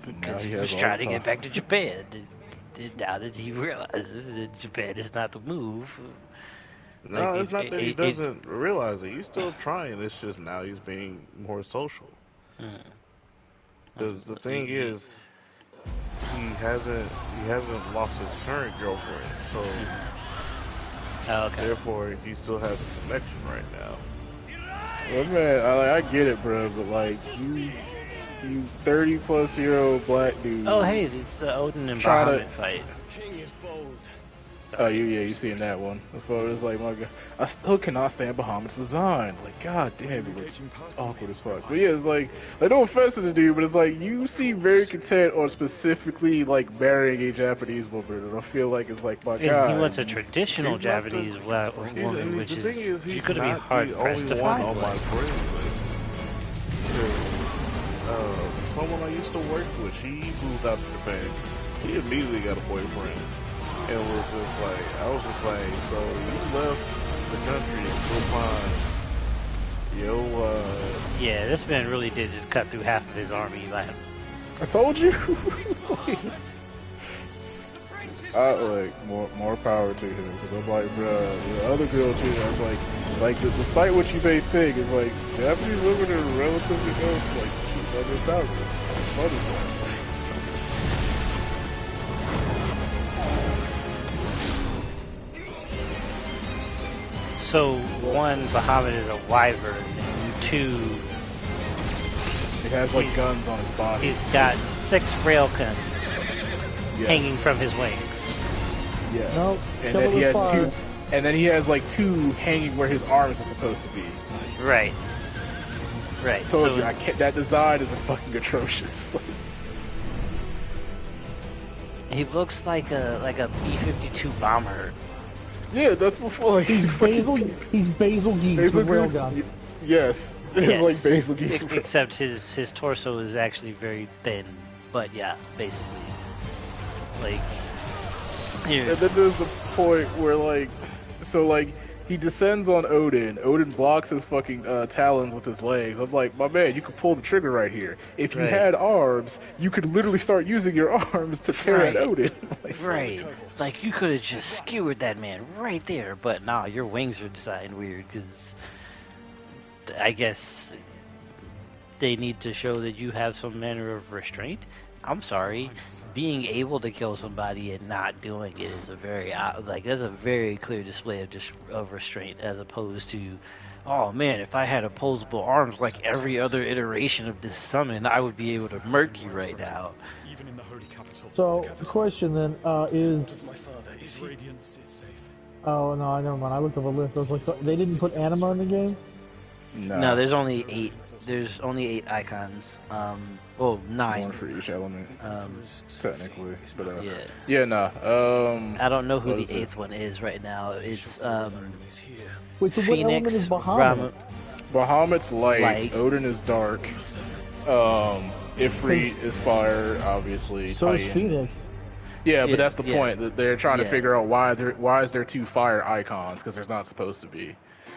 because he he has was all trying the to get time. back to Japan. And now that he realizes that Japan is not the move, No, like it's not that he doesn't realize it. He's still trying. It's just now he's being more social. Because the thing is, he hasn't lost his current girlfriend, so therefore he still has a connection right now. Well, man, I get it, bro, but like you 30-plus-year-old black dude. Oh, hey, it's Odin and Try to- Bahamut fight. King is bold. Oh, you seen that one. The photo is like, my God, I still cannot stand Bahamut's design. Like, god damn, it looks awkward as fuck. But yeah, it's like no offense to the dude, but it's like, you seem very content on specifically, like, marrying a Japanese woman, and I feel like it's like, my And god. he wants a traditional He's not the- Japanese woman, which the thing is he's you're going to be not hard the pressed only to one find. on my friends list. Someone I used to work with, she moved out to Japan. He immediately got a boyfriend. And was just like, I was just like, so you left the country and go find, Yeah, this man really did just cut through half of his army. Like, I told you. Like more power to him, because I'm like, bruh, the other girl too. I was like despite what you may think, it's like Japanese women are relatively good. Like, she's understandable. Funny stuff. so one, Bahamut is a wyvern, and two, It has like guns on his body. he's got 6 railguns Yes. hanging from his wings. Yes. Nope. And Kill then it he with has fire. two. And then he has like 2 hanging where his arms are supposed to be. Right. Right. Told so you, I can't. That design is fucking atrocious. he looks like a B-52 bomber. Yeah, that's before like He's Basil Geese Basil with Goose? railgun. Yes, it's Yes. like Basil Geese. Except his torso is actually very thin. But yeah, basically, like. Here. And then there's the point where like, so like he descends on Odin. Odin blocks his fucking talons with his legs. I'm like, my man, you could pull the trigger right here. If you Right. had arms, you could literally start using your arms to tear Right. at Odin. Like, Right. Like, you could have just skewered that man right there, but nah, your wings are designed weird, because I guess they need to show that you have some manner of restraint. I'm sorry, being able to kill somebody and not doing it is a very, that's a very clear display of restraint, as opposed to, oh man, if I had opposable arms like every other iteration of this summon, I would be able to murk you right now. Even in the holy capital. So, the question then is... My father, is radiance is safe. Oh, no, never mind. I looked up a list. I was like, so they didn't put anima in the game? No, there's only 8. There's only 8 icons. Well, 9. One for each element, technically. But yeah. yeah, nah. I don't know who what the is it? 8th one is right now. It's Wait, so what element Phoenix, is Bahamut? Bahamut's light, Light. Odin is dark, Ifrit is fire, obviously. So is Titan. Phoenix. Yeah, but Yeah, that's the yeah. point. That they're trying to Yeah. figure out why is there 2 fire icons, because there's not supposed to be.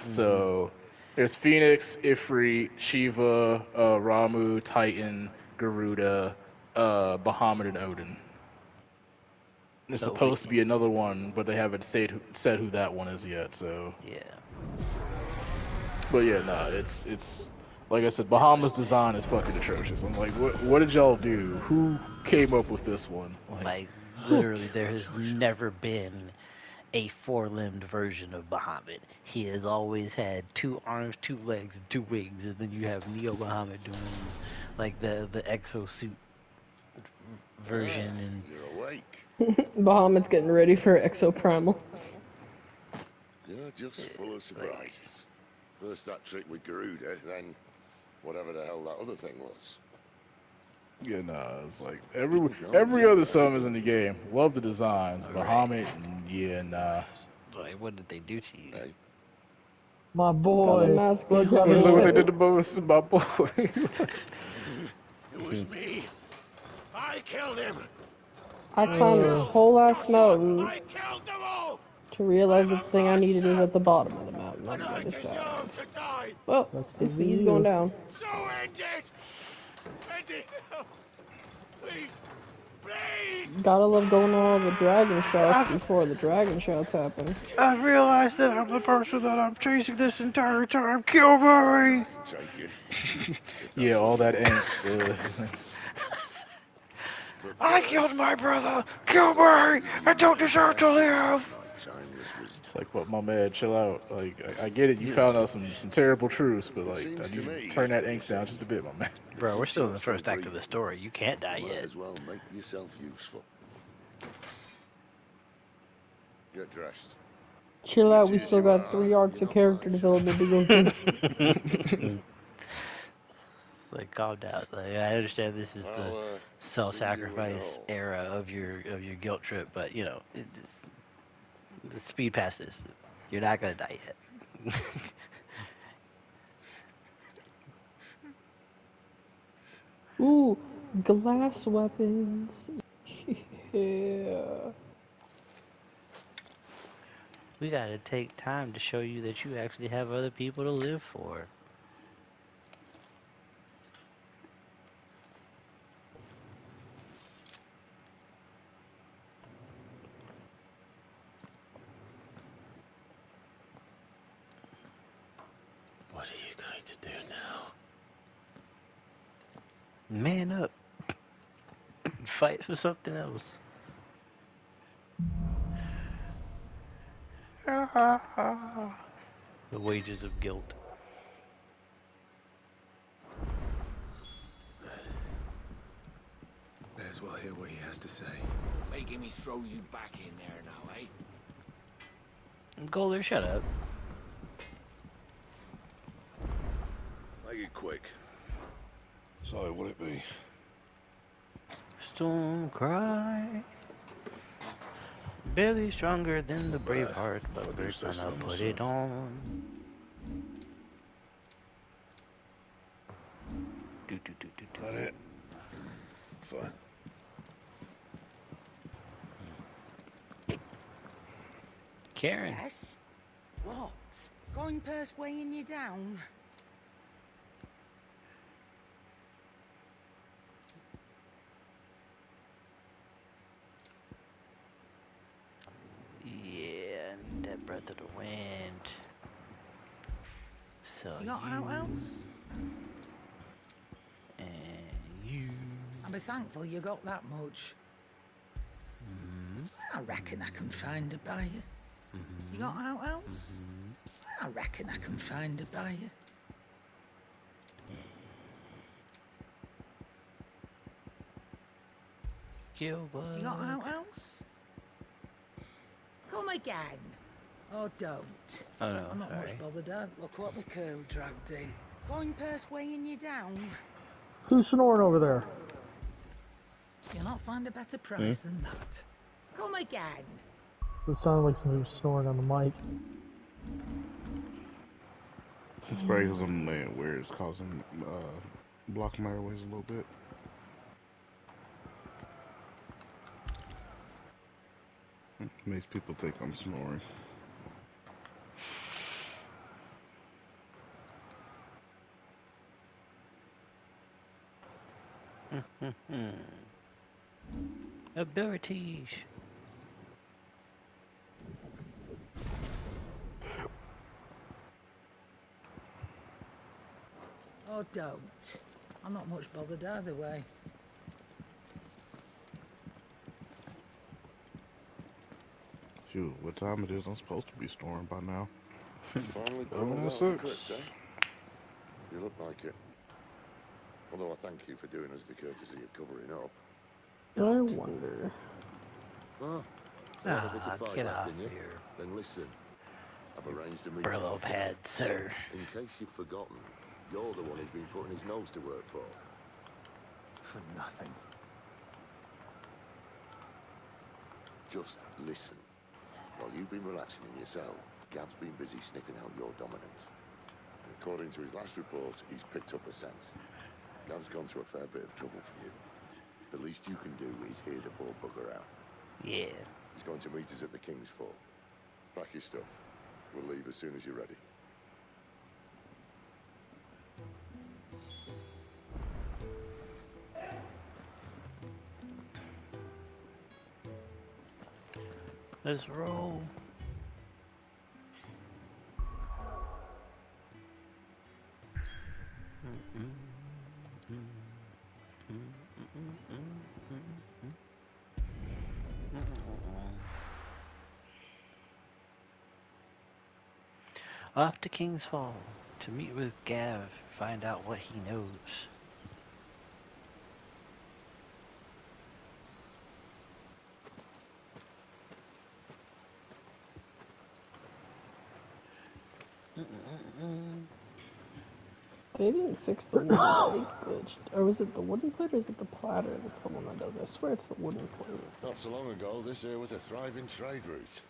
So there's Phoenix, Ifrit, Shiva, Ramu, Titan, Garuda, Bahamut, and Odin. There's So supposed to be another one, but they haven't said who that one is yet. So, Yeah. but yeah, nah, it's like I said, Bahamut's design is fucking atrocious. I'm like, what did y'all do? Who came up with this one? Like, literally there has never been a four-limbed version of Bahamut. He has always had 2 arms, 2 legs, and 2 wings, and then you have Neo Bahamut doing like the exosuit version and You're awake. Bahamut's getting ready for Exoprimal. You're just full of surprises. First that trick with Garuda, then whatever the hell that other thing was. Yeah, nah, it's like every other summons in the game. Love the designs. Bahamut, yeah, nah. Like, what did they do to you? Hey, My Got a boy. mask Look on. Look what they did to my boy. It was me. I killed him. I climbed this whole ass mountain I killed them all. to realize that the thing I needed is at the bottom of the mountain on the other side. To die. Well, his speed's going down. So end it. End it now. Please. Please. Gotta love going on all the dragon shouts before the dragon shouts happen. I realized that I'm the person that I'm chasing this entire time. Kill me! take it. Yeah, all that angst. I killed my brother! Kill me! I don't deserve to live! It's like, what, my man, chill out. Like, I get it, you found out some terrible truths, but like, I need you to turn that angst down just a bit, my man. Bro, we're still in the first act of the story. You can't die Might yet. as well make yourself useful. Get dressed. Chill out, we still got 3 arcs of character development to go through. Like, calm down. Like, I understand this is the self-sacrifice era of your guilt trip, but you know, let's speed past this. You're not gonna die yet. Ooh, glass weapons. Yeah. We gotta take time to show you that you actually have other people to live for. What are you going to do now? Man up. Fight for something else. The wages of guilt. May as well hear what he has to say. Making me throw you back in there now, eh? Golder, shut up. Make it quick. So, will it be? Storm cry. Barely stronger than the brave heart, but we're gonna put it on. That it? Fine. Karen. Yes? What? Going purse weighing you down? Yeah, that breath of the wind. So You got out else? And you. I'll be thankful you got that much. I reckon I can find a buyer. You got out else? I reckon I can find a buyer. You got out else? Come again. Or don't. Oh no, I'm not sorry. much bothered. Look what the curl dragged in. Going purse weighing you down. Who's snoring over there? You'll not find a better price than that. Come again. It sounded like somebody was snoring on the mic. It's probably because I'm laying where it's causing block my airways a little bit. Makes people think I'm snoring. Abilities. Or don't. I'm not much bothered either way. Shoot, what time it is? I'm supposed to be storing by now. Finally Oh, crawled out that's of the it. crypt, eh? You look like it. Although I thank you for doing us the courtesy of covering up. I wonder. Ah, so had a bit of fight get left off in you? here. Then listen. I've arranged a meeting Brillo with pad, Gav. sir. In case you've forgotten, you're the one who's been putting his nose to work for. For nothing. Just listen. While you've been relaxing in your cell, Gav's been busy sniffing out your dominance. And according to his last report, he's picked up a scent. Gav's gone to a fair bit of trouble for you. The least you can do is hear the poor bugger out. Yeah. He's going to meet us at the King's Fall. Pack your stuff. We'll leave as soon as you're ready. Let's roll. Off to King's Fall to meet with Gav, find out what he knows. They didn't fix the wooden plate glitch. Or was it the wooden plate or is it the platter that's the one that does it? I swear it's the wooden plate. Not so long ago, this here was a thriving trade route.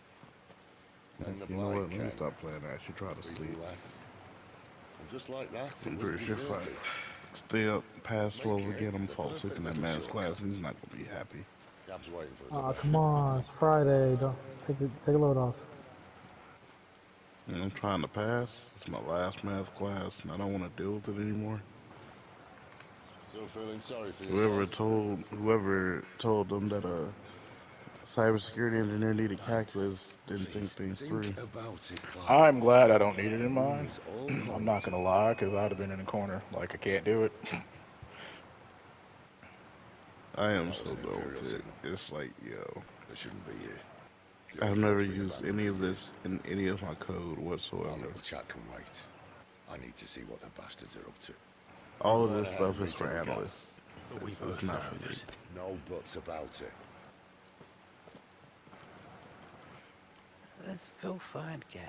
Then the You know what? blight Let me came. stop playing. I actually try to People sleep. left. And just like that, I'm it was pretty sure if I deserted. stay up past 12 Make it again, I'm the fall asleep in that perfect man's little class, shortcut. and he's not gonna be happy. Gav's waiting for us. Aw, up there. come on, it's Friday. Don't take a load off. And I'm trying to pass. It's my last math class, and I don't want to deal with it anymore. Still feeling sorry for yourself? Whoever told them that a cybersecurity engineer needed calculus didn't think things through. Think about it, Clive. I'm glad I don't need it in The mine. rumors all I'm point not gonna lie, because I'd have been in the corner. Like, I can't do it. I am That was so an done imperial with it. signal. It's like, yo, They shouldn't be here. I've never used any of this in any of my code I'll whatsoever. let the chat can wait. I need to see what the bastards are up to. All of Go this ahead stuff and is for meet up with Gav. analysts. But we It's both not know for me. that. No buts about it. Let's go find Gav.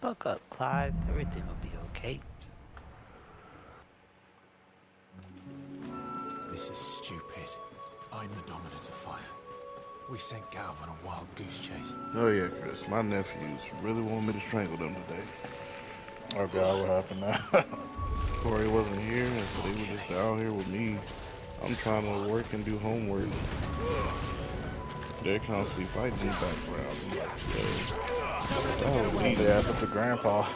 Buck up, Clive. Everything will be okay. This is stupid. I'm the dominant of fire. We sent Gav on a wild goose chase. Oh yeah, Chris, my nephews really want me to strangle them today. Oh god, what happened now? Corey wasn't here, and so they were just down here with me. I'm trying to work and do homework. They're constantly fighting in the background. Oh, we need to ask up to grandpa.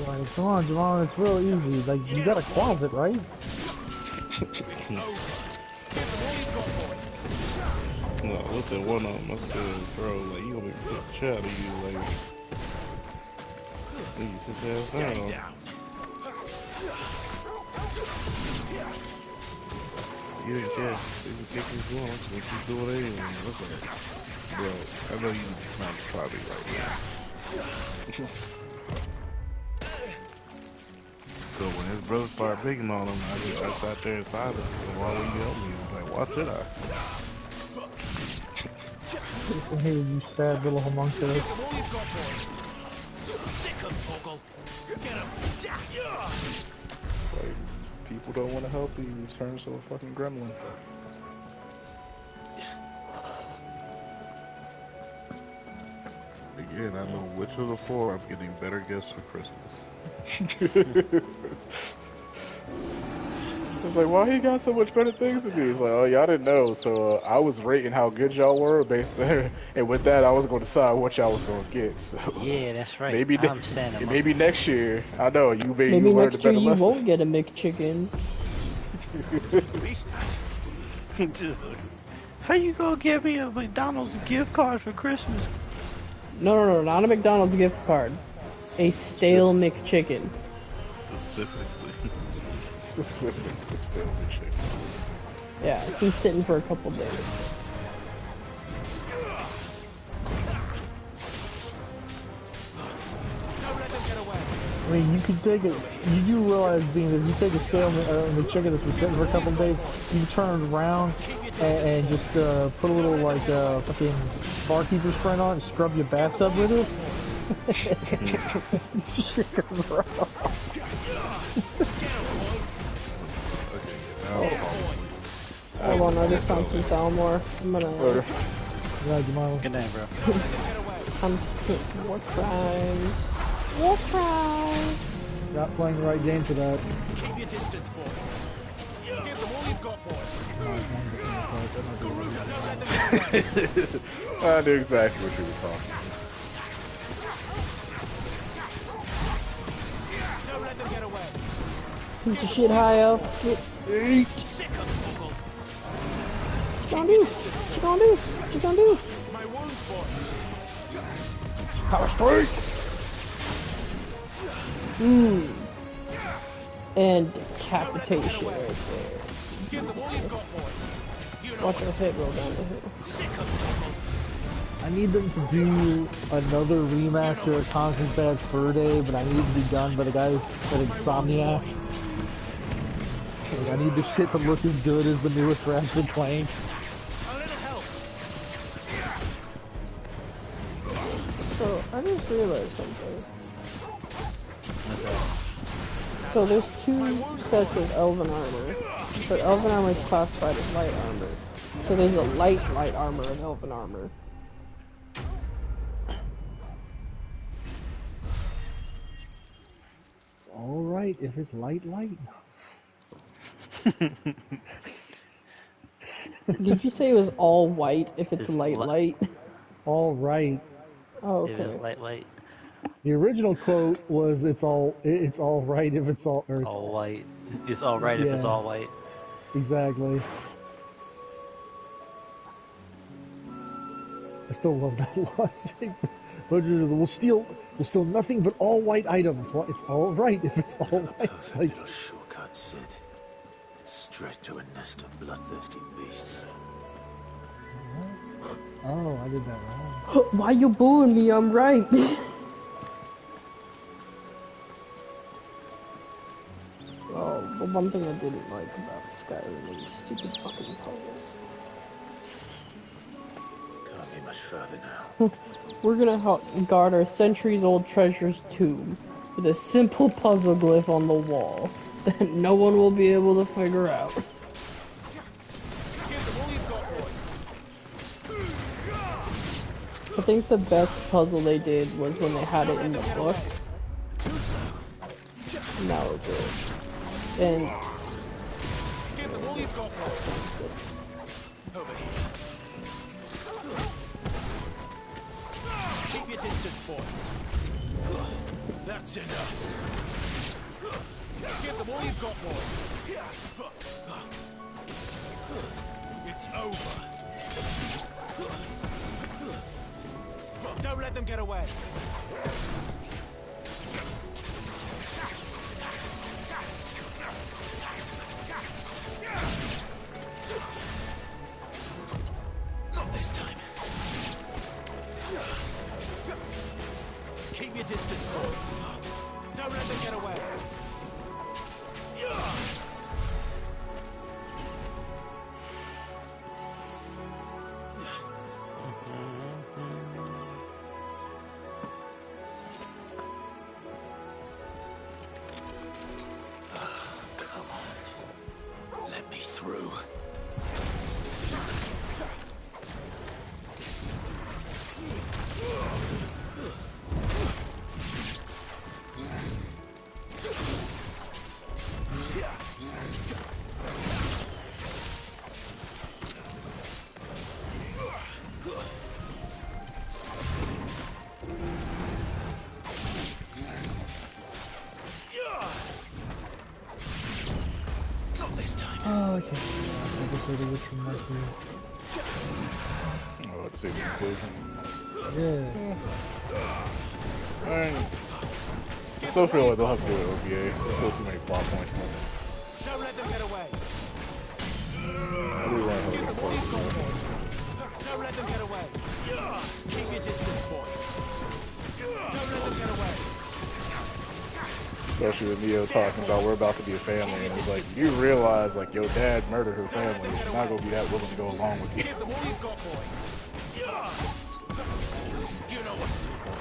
Like, come on, Javon, it's real easy. Like, you got a closet, right? No, look at one of them. I said, bro, like, you gonna make me put shit out of you, like. You sit there down. You didn't care. They were kicking you going, so what you doing anyway? Look at it. Bro, I know you trying to try me right now. So when his brother started picking on him, I sat there inside him. And why would you help me? He was like, why should I? Listen here, you sad little homunculus. Like, people don't want to help you, you turn into a fucking gremlin. Again, I know which of the four I'm getting better gifts for Christmas. It's like, why he got so much better things than me? It's like, oh, y'all didn't know, so I was rating how good y'all were based there, and with that, I was going to decide what y'all was going to get. So Yeah, that's right. maybe I'm Santa. maybe next year, I know you Maybe learned a next year better you lesson. won't get a McChicken. Just, how you gonna give me a McDonald's gift card for Christmas? No, not a McDonald's gift card. A stale McChicken. Specifically stale McChicken. Yeah, it's been sitting for a couple days. I mean, you could take it. You do realize, Bean, if you take a stale McChicken that's been sitting for a couple days, you can turn it around and just put a little like fucking barkeeper's friend on it, and scrub your bathtub with it. Hold on, I just found some Salmore. I'm gonna. Good night, bro. I'm more crimes. More crimes. Not playing the right game for that. Keep your distance, boy. Give them all you've got, boy. I knew exactly what you were talking about. Don't let them get away. Piece of shit high up. Get Sick of trouble. What you gonna do? What you gonna do? What you gonna do? My wounds, boy. Power strike! And decapitation right there. Give them all you've got, boy. You know Watch our head roll down the hill. Sick of trouble. I need them to do another remaster of Constant Bad Fur Day, but I need it to be done by the guys at Insomniac. Like, I need this shit to look as good as the newest Ratchet and Clank. So, I just realized something. So there's two sets of elven armor. So elven armor is classified as light armor. So there's a light armor of elven armor. It's alright if it's light. Did you say it was all white if it's light? Alright. Oh, It is okay. light. The original quote was it's all right if it's all or All white. It's all right if it's Yeah. all white. Exactly. I still love that logic. We'll steal nothing but all white items. Well, it's all right if it's all white. Like, Little shortcut, Sid. Straight to a nest of bloodthirsty beasts. oh, I did that wrong. Why you booing me? I'm right. Well, the one thing I didn't like about Skyrim was these stupid fucking puzzles. Can't be much further now. We're gonna guard our centuries-old treasure's tomb with a simple puzzle glyph on the wall that no one will be able to figure out. I think the best puzzle they did was when they had it in the book. Now it's good. And Give them all you've got, boy. Over here. Keep your distance, boy. That's enough. Give them all you've got, boy. It's over. Don't let them get away. Not this time. Keep your distance, boy. Don't let them get away. Come on. Let me through. Not this time. Oh, okay. I just heard a witch from my crew. Oh, let's see the conclusion. Yeah. Dang. I still feel like they'll have to do it OVA. There's still too many plot points missing. Don't let them get away. I really want to Give them all you've got, help boy. Don't let them get away. Keep your distance, boy. Don't let them get away. Especially with Neo talking about we're about to be a family, and he's like, you realize like your dad murdered her family. She's not gonna be that willing to go along with you. Give them all you've got, boy. You know what to do, boy.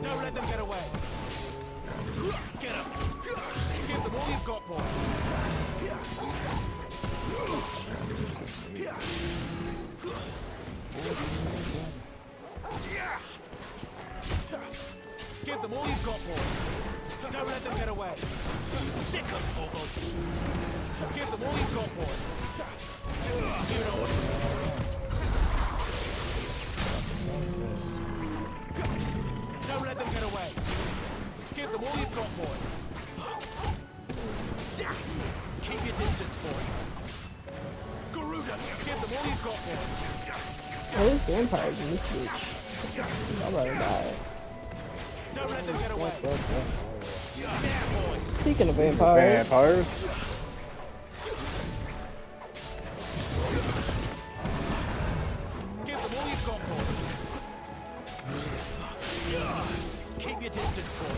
Don't let them get away. Get up. Give them all you've got, boy. Give them all you've got, boy. Don't let them get away. Sicko, Torgal. Give them all you've got, boy. You know what to do. Don't let them get away. Give them all you've got, boy. Keep your distance, boy. Garuda, give them all you've got, boy. Oh, there's vampires in this bitch. I'm about to die. Don't let them get away. There, boy. Speaking of vampires. Vampires? Give them all you've got, boy. Keep your distance, boy.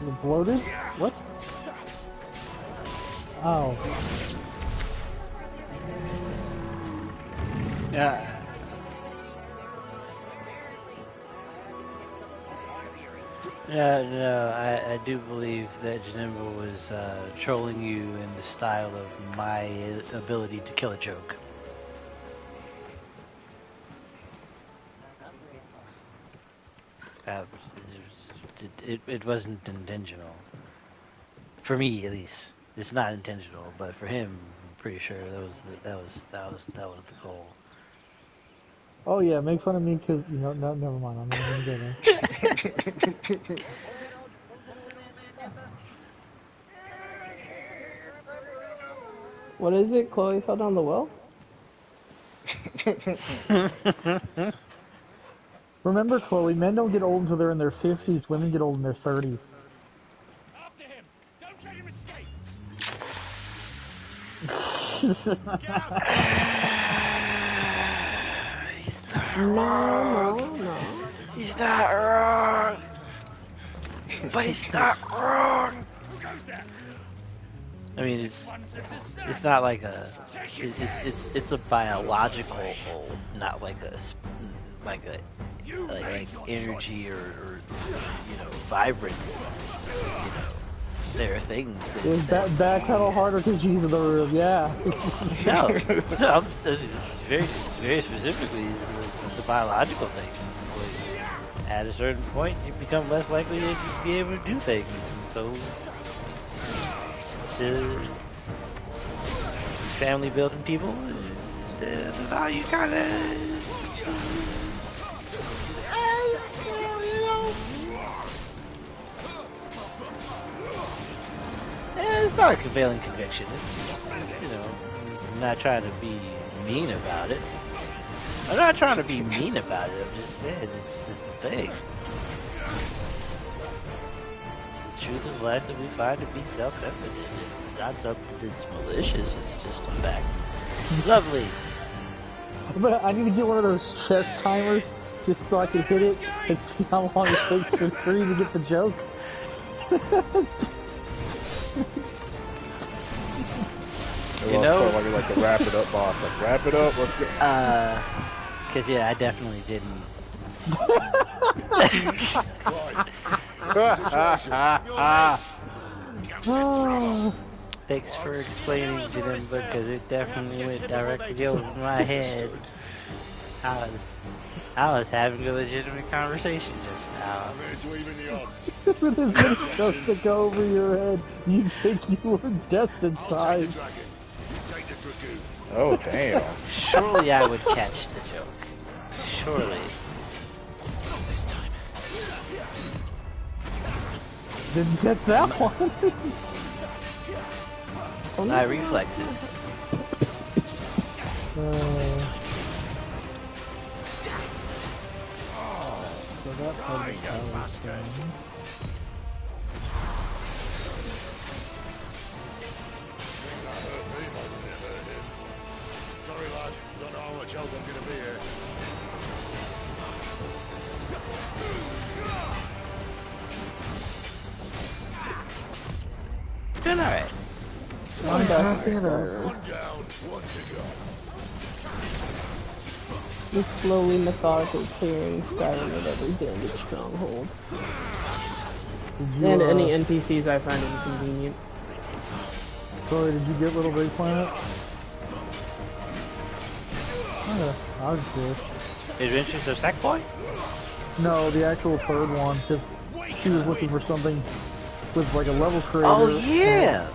You're bloated? What? Oh. Yeah. Yeah, no, I do believe that Janemba was trolling you in the style of my ability to kill a joke. It wasn't intentional. For me, at least, it's not intentional. But for him, I'm pretty sure that was the goal. Oh yeah, make fun of me because, you know, no, never mind, I'm not gonna go there. What is it? Chloe fell down the well? Remember, Chloe, men don't get old until they're in their 50s, women get old in their 30s. After him. Don't let him escape. No. He's not wrong. But he's not wrong. Who goes there? I mean, it's not like it's a biological hole, not like like energy or you know, vibrance. You know, there are things that Backpedal harder because she's in the room, yeah. no, it's very specifically it's a biological thing. At a certain point, you become less likely to be able to do things, and so family building people, that's how you kind of, it's not a prevailing conviction. It's, you know, I'm not trying to be mean about it. I'm not trying to be mean about it. I'm just saying it's a thing. The truth of life that we find to be self-evident. It's not something that's malicious. It's just a fact. Lovely. But I need to get one of those chess timers just so I can hit it and see how long it takes for screen to get the joke. You know, like the wrap it up boss. Like wrap it up. Let's go. Cause yeah, I definitely didn't. Thanks for explaining to them, because it definitely went directly over my head. I was having a legitimate conversation just now. With as many jokes that go over your head, you'd think you were destined size. Oh damn! Surely I would catch the joke. Surely. This time. Didn't catch that one. My reflexes. So that part of the power is done. Sorry, lad. Don't know how much help I'm gonna be here. Doing alright. I'm back to Skyrim. One down, one to go. Just slowly, methodically clearing Skyrim of every bandit stronghold. And any NPCs I find inconvenient. Sorry, did you get Little Big Planet? Yeah, I was good. Adventures of Sackboy? No, the actual third one, because she was looking for something with like a level creator. Oh yeah!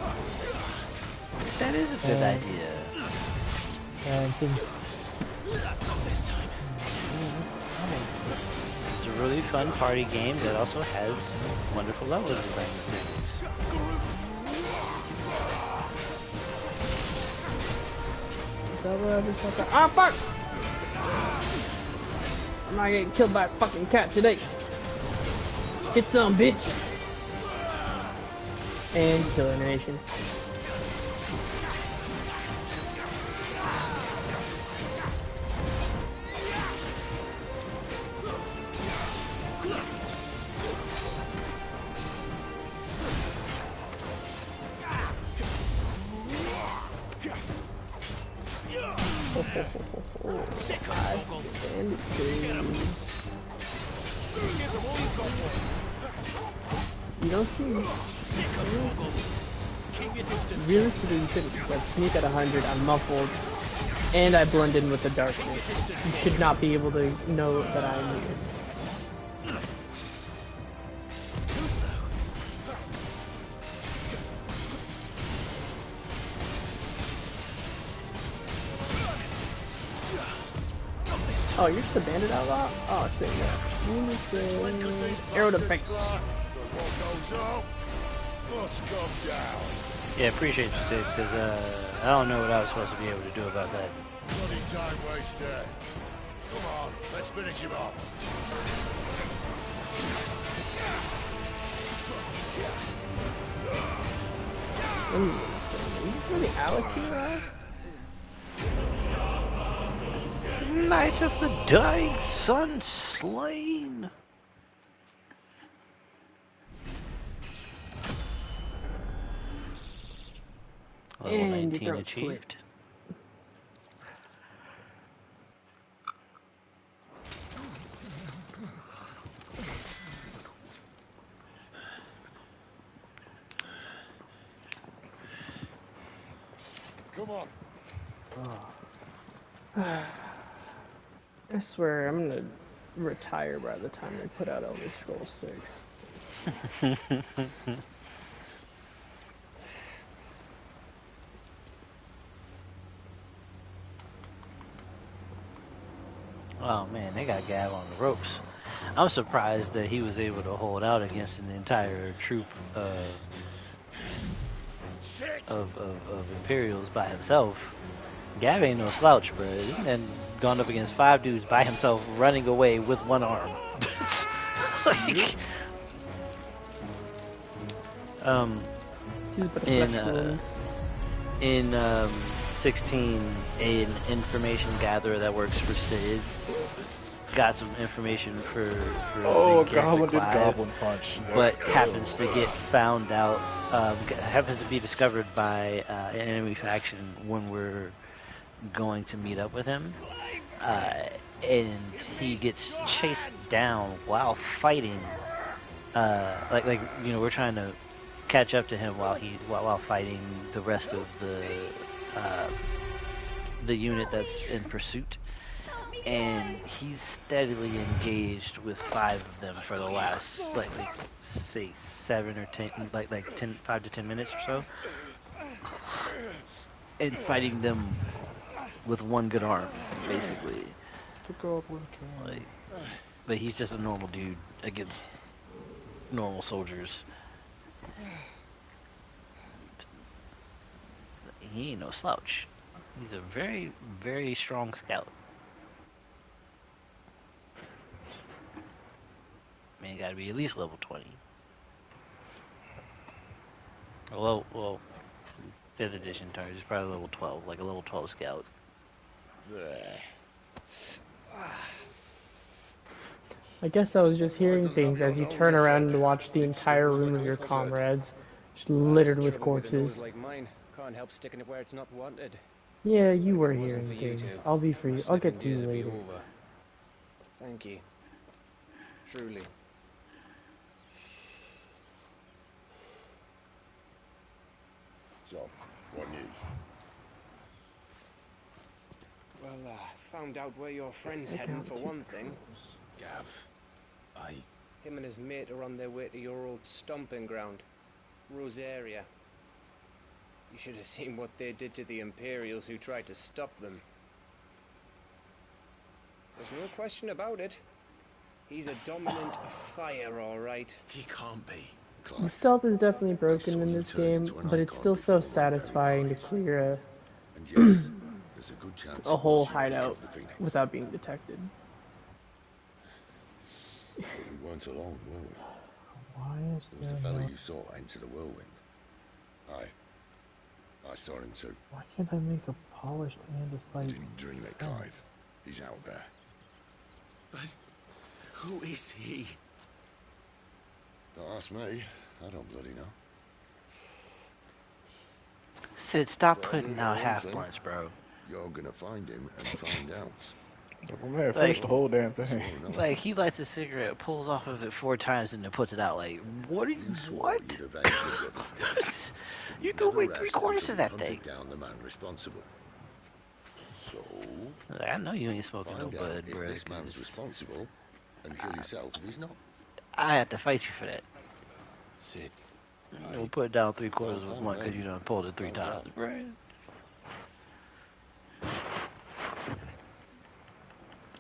That is a good idea. And things. It's a really fun party game that also has wonderful level design things. Ah, fuck! I'm not getting killed by a fucking cat today. Get some, bitch! And kill animation. You don't see. Realistically, you should like sneak at 100. I'm muffled, and I blend in with the darkness. You should not be able to know that I'm here. Oh, you're just a bandit outlaw? Oh, shit, yeah. Arrow to face. Yeah, appreciate you, Sid, because I don't know what I was supposed to be able to do about that. Bloody time waster. Come on, let's finish him off. Is this really Alex here? Night of the Dying Sun slain. Level And 19 your throat achieved. Come on. I swear, I'm gonna retire by the time they put out Elder Scrolls 6. Oh man, they got Gav on the ropes. I'm surprised that he was able to hold out against an entire troop of Imperials by himself. Gav ain't no slouch, bro. And gone up against 5 dudes by himself, running away with one arm. Like, in 16, an information gatherer that works for Sid got some information for oh, the Goblin did Clive, Goblin Punch. but happens to get found out, happens to be discovered by an enemy faction when we're going to meet up with him, and he gets chased down while fighting. Like you know, we're trying to catch up to him while fighting the rest of the unit that's in pursuit, and he's steadily engaged with 5 of them for the last like say 7 or 10 like 5 to 10 minutes or so, and fighting them with one good arm, basically. Like, but he's just a normal dude against normal soldiers. He ain't no slouch. He's a very, very strong scout. Man, gotta be at least level 20. Well, 5th edition target is probably level 12, like a level 12 scout. There. I guess I was just hearing things as you turn around and watch the entire room of your comrades just littered with corpses. Like mine. Can't help sticking it where it's not wanted. Yeah, you were If it wasn't hearing for you things. two, I'll be for my you. I'll get sniffing to you days would be later. over. Thank you. Truly. So, what news? Well, found out where your friend's heading for one thing. Gav, Him and his mate are on their way to your old stomping ground, Rosaria. You should have seen what they did to the Imperials who tried to stop them. There's no question about it. He's a dominant fire, all right. He can't be. The stealth is definitely broken in this game, but it's still so satisfying to clear and yes, there's a good chance a whole hideout without being detected. But we weren't alone, were we? Why is There was the fella you saw enter the whirlwind. I saw him too. Why can't I make a polished andesite? You didn't dream it, Clive. He's out there. But who is he? Don't ask me. I don't bloody know. Sid, stop putting out half blunts, bro. You're gonna find him and find out. Well, man, finish the whole damn thing. Sure enough. Like, he lights a cigarette, pulls off of it 4 times, and then puts it out. Like, what are you? What? You'd avenge your brother's death. You You'd threw away never 3/4 rest of that until you thing. hunted down the man responsible. So, I know you ain't smoking no find out bud, if bro. this man's responsible, and kill yourself if he's not. I have to fight you for that. Sid. We'll put down 3/4 of a blunt because you done pulled it 3 times, right?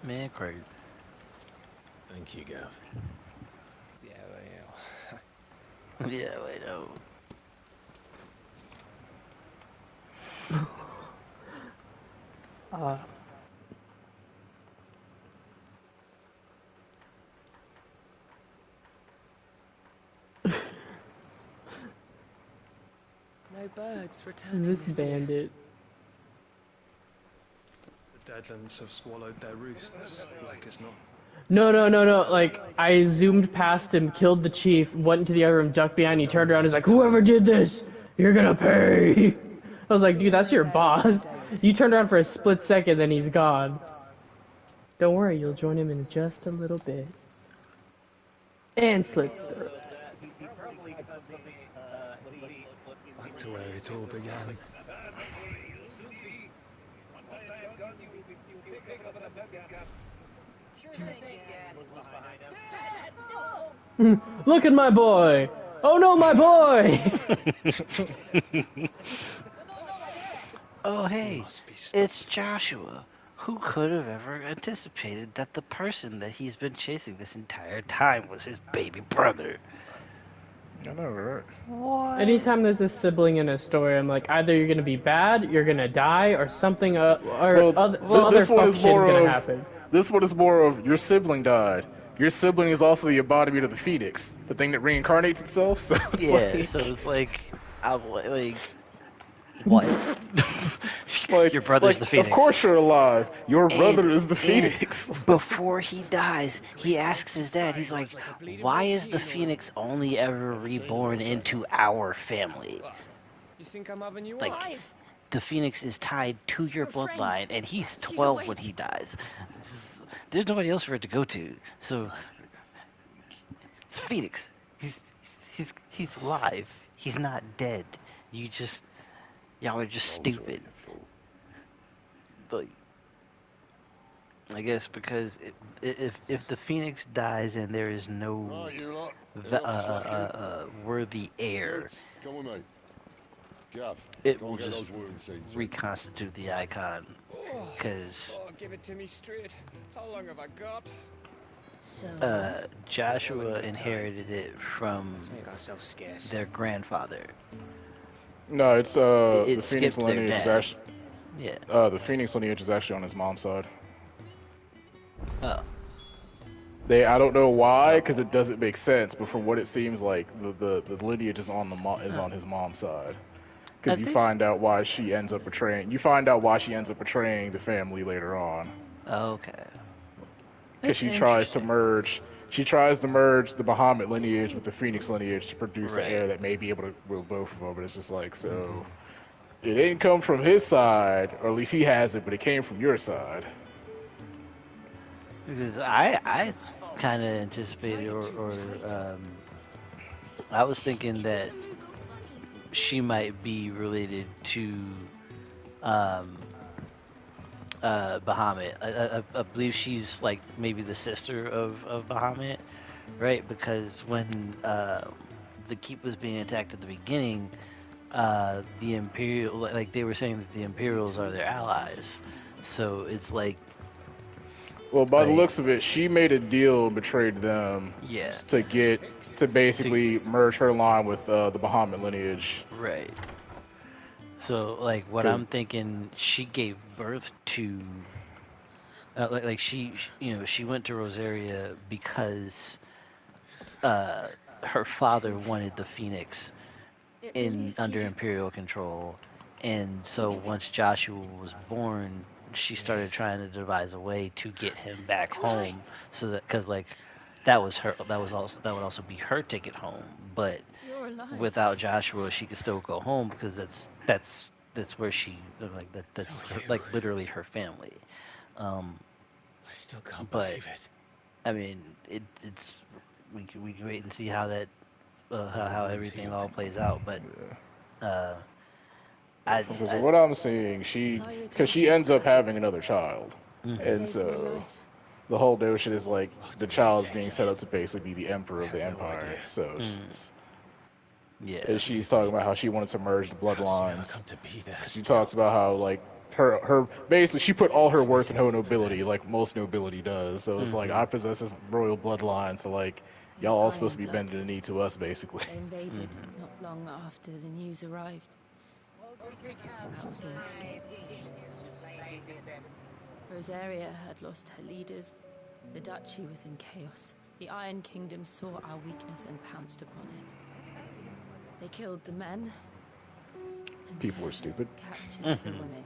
Man, crazy. Thank you, Gav. Yeah, Yeah, wait, no. No birds returning This this year. bandit. The Deadlands have swallowed their roosts, like as not. No. Like, I zoomed past him, killed the chief, went into the other room, ducked behind, he turned around, he's like, whoever did this, you're gonna pay. I was like, dude, that's your boss. You turned around for a split second, then he's gone. Don't worry, you'll join him in just a little bit. And slip through. Back to where it all began. Look at my boy! Oh no, my boy! Oh, hey, it's Joshua. Who could have ever anticipated that the person that he's been chasing this entire time was his baby brother? I know, right? What? Anytime there's a sibling in a story, I'm like, either you're gonna be bad, you're gonna die, or something, some other fuck shit's gonna happen. This one is more of your sibling died. Your sibling is also the embodiment of the phoenix, the thing that reincarnates itself. So it's Yeah, so it's like, what? like Your brother's the Phoenix. Of course you're alive. Your brother is the Phoenix. Before he dies, he asks his dad, he's like, why is the Phoenix only ever reborn into our family? You think I'm having you Like, on? the Phoenix is tied to your bloodline, and he's 12 when he dies. There's nobody else for it to go to. So, it's Phoenix. He's alive. He's not dead. Y'all are just stupid. But I guess because if the Phoenix dies and there is no worthy heir, Come with me. Gav, it go will and get just those wounds seen to. reconstitute the icon. Because Give it to me straight. How long have I got? Joshua inherited it from their grandfather. No, it's the It Phoenix skipped their lineage is dad. actually. Yeah. The Phoenix lineage is actually on his mom's side. Oh. I don't know why, because it doesn't make sense. But from what it seems like, the lineage is on his mom's side. Because you find out why she ends up betraying. You find out why she ends up betraying the family later on. Okay. Because she tries to merge. She tries to merge the Bahamut lineage with the Phoenix lineage to produce an heir that may be able to rule both of them. But it's just like, so it didn't come from his side, or at least he has it, but it came from your side. Because I kind of anticipated, or I was thinking that she might be related to Bahamut. I believe she's like maybe the sister of Bahamut, right? Because when the keep was being attacked at the beginning, the Imperial, like they were saying that the Imperials are their allies. So it's like, well, by the looks of it, she made a deal and betrayed them. Yeah. To basically merge her line with the Bahamut lineage. Right. So, like, what I'm thinking, she gave birth to, like she went to Rosaria because her father wanted the Phoenix under Imperial control, and so once Joshua was born, she started trying to devise a way to get him back home, so that because like that would also be her ticket home, but without Joshua she could still go home because that's where she that's like literally her family. I still can't believe it. I mean, it's we can wait and see how that how everything all plays out, but what I'm seeing, because she ends up having another child, and so the whole notion is like the child's being set up to basically be the emperor of the empire. So and she's talking about how she wanted to merge the bloodlines. She talks about how like her basically she put all her worth in her nobility, like most nobility does. So it's like I possess this royal bloodline, so like y'all all supposed to be bending the knee to us, basically. They invaded not long after the news arrived. How things escaped. Rosaria had lost her leaders. The duchy was in chaos. The Iron Kingdom saw our weakness and pounced upon it. They killed the men. People are stupid. Captured the women.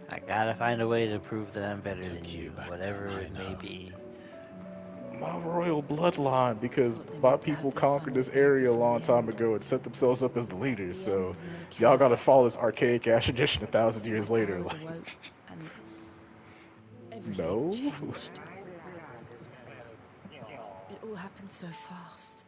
I gotta find a way to prove that I'm better than you, whatever it may be. My royal bloodline, because my people conquered this area a long time ago and set themselves up as the leaders, so y'all gotta follow this archaic ass tradition 1,000 years later. Like, no? It all happened so fast.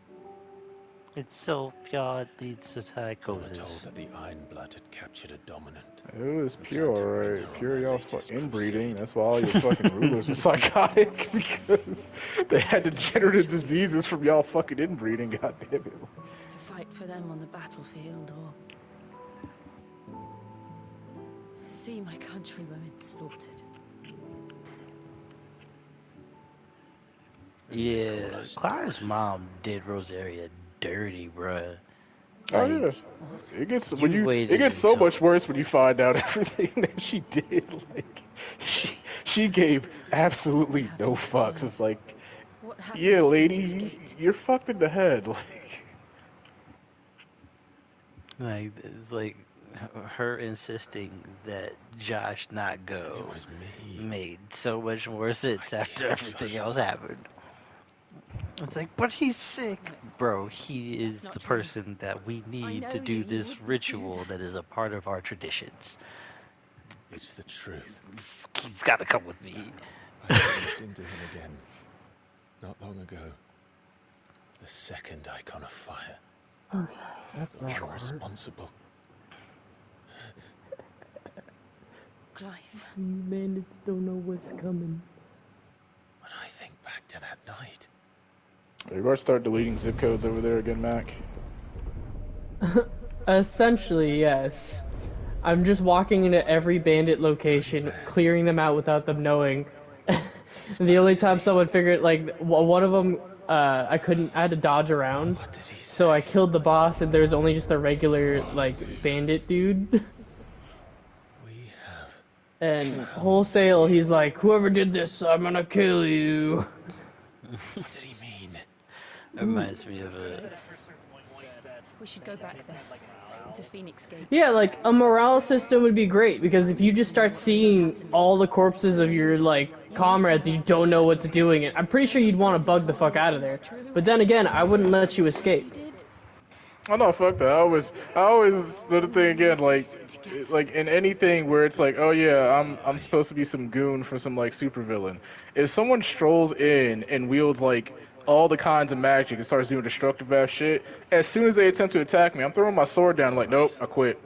It's so pure, it leads to psychosis. We were told that the Ironblood had captured a dominant. It was pure, right? Pure y'all's inbreeding. That's why all your fucking rulers were psychotic, because they had degenerative diseases from y'all fucking inbreeding, goddammit. To fight for them on the battlefield, or see my countrywomen slaughtered. Yeah, Clara's mom did Rosaria dirty, bruh. Oh yeah, it gets it gets so much worse when you find out everything that she did. Like, she gave absolutely no fucks. It's like, yeah, lady, you're fucked in the head. Like it's like her insisting that Josh not go made so much more sense after everything else happened. It's like, but he's sick. Bro, he is the person that we need to do this ritual that is a part of our traditions. It's the truth. He's got to come with me. I changed into him again. Not long ago. The second icon of fire. Okay, that's the not one responsible. Clive. You bandits don't know what's coming. When I think back to that night. Are you going to start deleting zip codes over there again, Mac? Essentially, yes. I'm just walking into every bandit location, clearing them out without them knowing. The only time someone figured, like, one of them, I had to dodge around, so I killed the boss, and there's only just a regular, like, bandit dude. And wholesale, he's like, whoever did this, I'm gonna kill you. What did he mean? It reminds me of a... We should go back there. To Phoenix Gate. Yeah, like a morale system would be great because if you just start seeing all the corpses of your like comrades and you don't know what's doing it, I'm pretty sure you'd want to bug the fuck out of there. But then again, I wouldn't let you escape. Oh no, fuck that. I always do the thing again, like in anything where it's like, oh yeah, I'm supposed to be some goon for some like supervillain. If someone strolls in and wields like all the kinds of magic and starts doing destructive ass shit, as soon as they attempt to attack me, I'm throwing my sword down. Like, nope, I quit.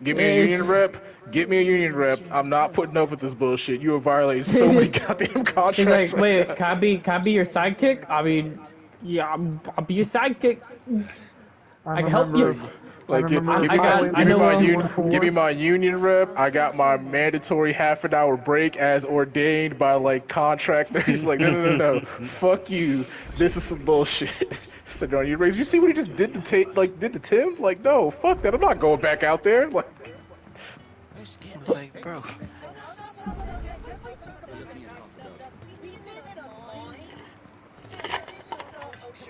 Give me a union rep. Get me a union rep. I'm not putting up with this bullshit. You have violated so many goddamn contracts. He's like, right wait, now. can I be your sidekick? I mean, yeah, I'll be your sidekick. I can help you. Like, give I me my union rep. I got my mandatory half an hour break as ordained by like contract. He's like, no, fuck you. This is some bullshit. I said, no, you see what he just did to Tim? Like, no, fuck that. I'm not going back out there. Like, bro.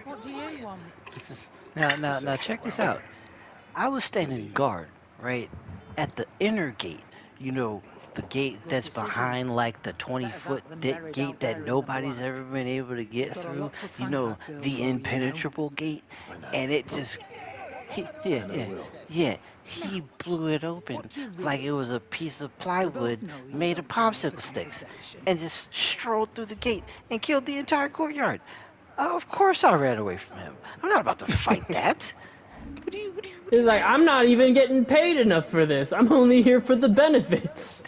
What do you want? Now, check this out. I was standing guard, right, at the inner gate. You know, the gate that's behind, like, the 20-foot thick gate that nobody's ever been able to get through. You know, the impenetrable gate. And it just... He blew it open like it was a piece of plywood made of popsicle sticks. And just strolled through the gate and killed the entire courtyard. Of course I ran away from him. I'm not about to fight that. He's like, I'm not even getting paid enough for this. I'm only here for the benefits.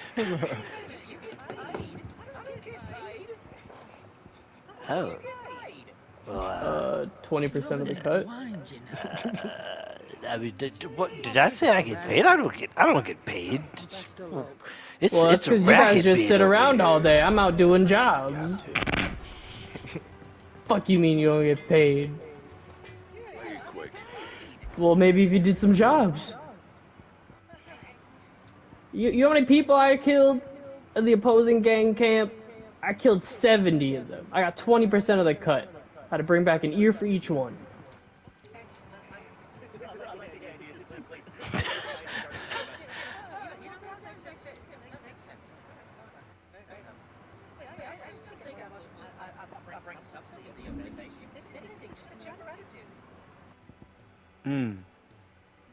Oh. Well, 20% of the cut. I mean, what did I say? I get paid? I don't get paid. It's because you guys just sit around all day. I'm out doing jobs. Fuck you mean you don't get paid? Well, maybe if you did some jobs. You know how many people I killed at the opposing gang camp? I killed 70 of them. I got 20% of the cut. I had to bring back an ear for each one.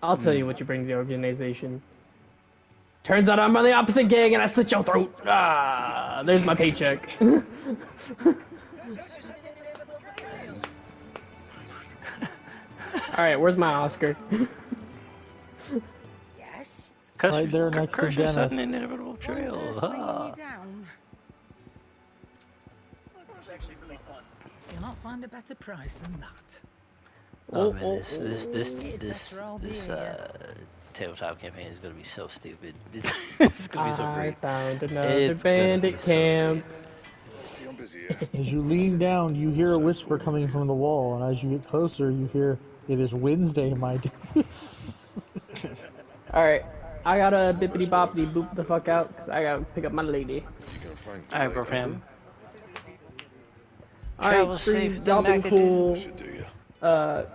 I'll tell you what you bring to the organization. Turns out I'm on the opposite gang and I slit your throat. Ah, there's my paycheck. Alright, where's my Oscar? Yes? Right there next to Dennis. An inevitable trail. You'll not find a better price than that. Oh man, this tabletop campaign is gonna be so stupid. It's gonna be so great. I found another bandit camp. As you lean down, you hear a whisper coming from the wall, and as you get closer, you hear, "It is Wednesday, my dude." Alright, I gotta bippity boppity boop the fuck out, because I gotta pick up my lady. Alright, bro, fam. Alright, stream, y'all been cool.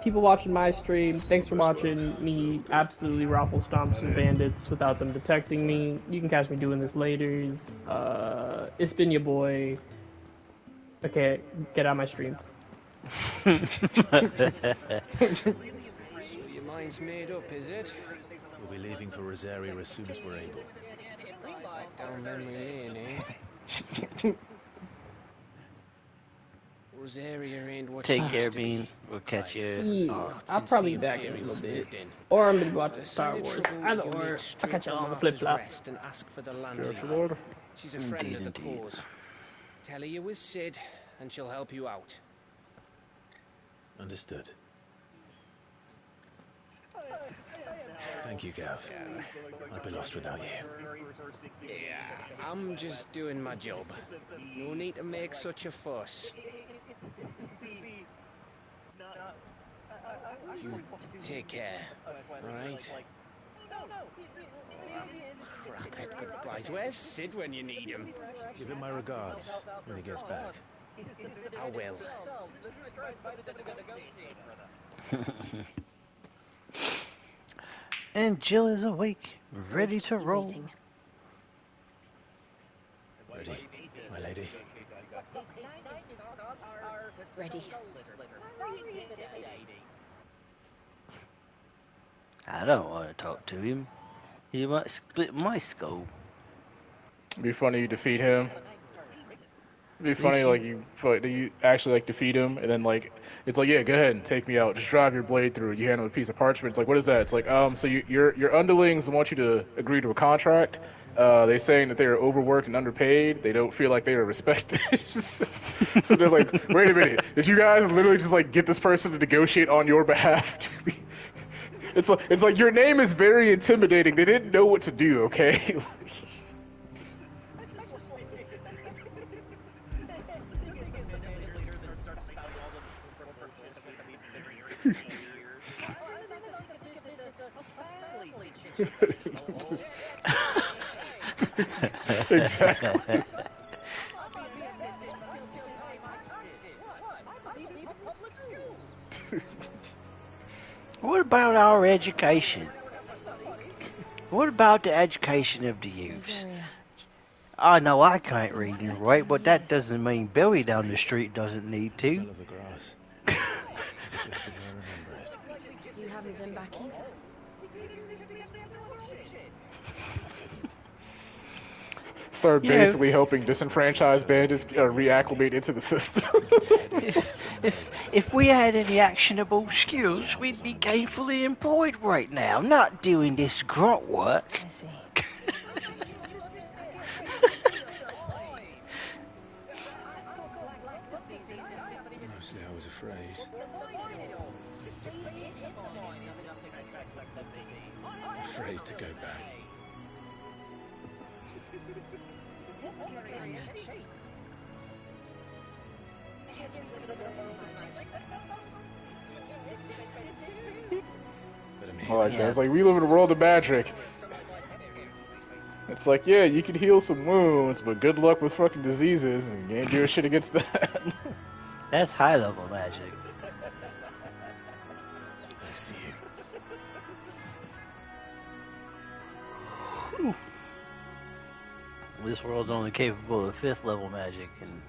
People watching my stream, thanks for watching me absolutely raffle stomp some bandits without them detecting me. You can catch me doing this later. It's been your boy. Okay, get out of my stream. So your mind's made up, is it? We'll be leaving for Rosaria as soon as we're able. Back down memory lane, eh? Rosaria ain't what Take care, Bean. We'll catch you. Yeah, I'll probably be back in a little bit. Or I'm gonna go watch Star Wars. Either or, I'll catch y'all on the flip flop. And ask for the landlady. She's a friend of the cause. Tell her you was Sid, and she'll help you out. Understood. Thank you, Gav. I'd be lost without you. Yeah, I'm just doing my job. No need to make such a fuss. You take care, alright? Craphead goodbyes. Where's Sid when you need him? Give him my regards when he gets back. I will. And Jill is awake, So ready keep to you roll. waiting. Ready, my lady. Ready. I don't want to talk to him. He might split my skull. It'd be funny you defeat him. It'd be funny Listen. like you actually like defeat him, and then like it's like, yeah, go ahead and take me out. Just drive your blade through it. You hand him a piece of parchment. It's like, what is that? It's like, so your underlings want you to agree to a contract. They're saying that they are overworked and underpaid. They don't feel like they are respected. So they're like, wait a minute, did you guys literally just like get this person to negotiate on your behalf? It's like your name is very intimidating. They didn't know what to do. Okay. Exactly. What about our education? What about the education of the youths? I know I can't read and write, but that doesn't mean Billy down the street doesn't need The to. smell of the grass. It's just as I remember it. You haven't been back either. Start basically helping disenfranchised bandits reacclimate into the system. If we had any actionable skills, we'd be gainfully employed right now, not doing this grunt work. I see. Mostly I was afraid. Afraid to go back. I like that. It's like, we live in a world of magic. It's like, yeah, you can heal some wounds, but good luck with fucking diseases, and you ain't doing shit against that. That's high level magic. Thanks to you. Whew. This world's only capable of 5th level magic, and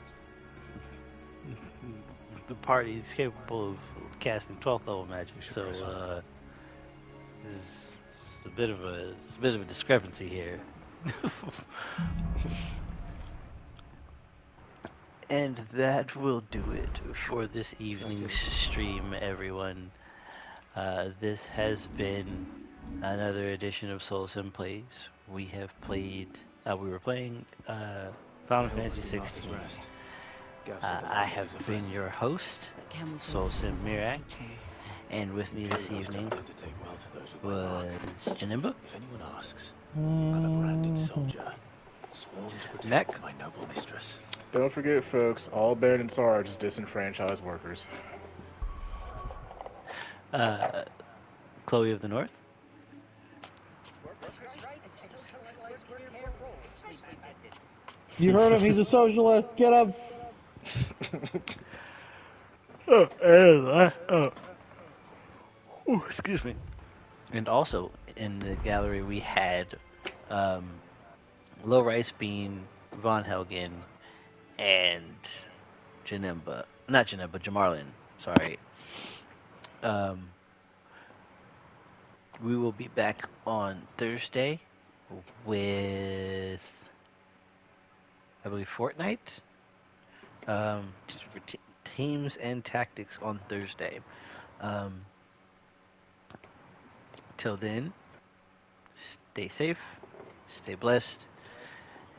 the party's capable of casting 12th level magic. So, it's a bit of a discrepancy here. And that will do it for this evening's stream, everyone. This has been another edition of SoulSymPlays. We have played. We were playing Final Fantasy XVI. I have been your host, SoulSym Mirak, and with me this evening was Janemba. If anyone asks, I'm a branded soldier, sworn to protect my noble mistress. Don't forget, folks, all bandits are just disenfranchised workers. Chloe of the North. You heard him, he's a socialist, get him! Excuse me. And also in the gallery we had LilRiceBean, Vonhelgen, and Janemba. Not Janemba, Jamarlin. Sorry. We will be back on Thursday with, I believe, Fortnite. Teams and tactics on Thursday. Till then, stay safe, stay blessed,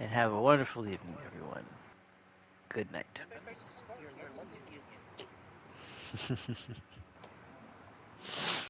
and have a wonderful evening, everyone. Good night.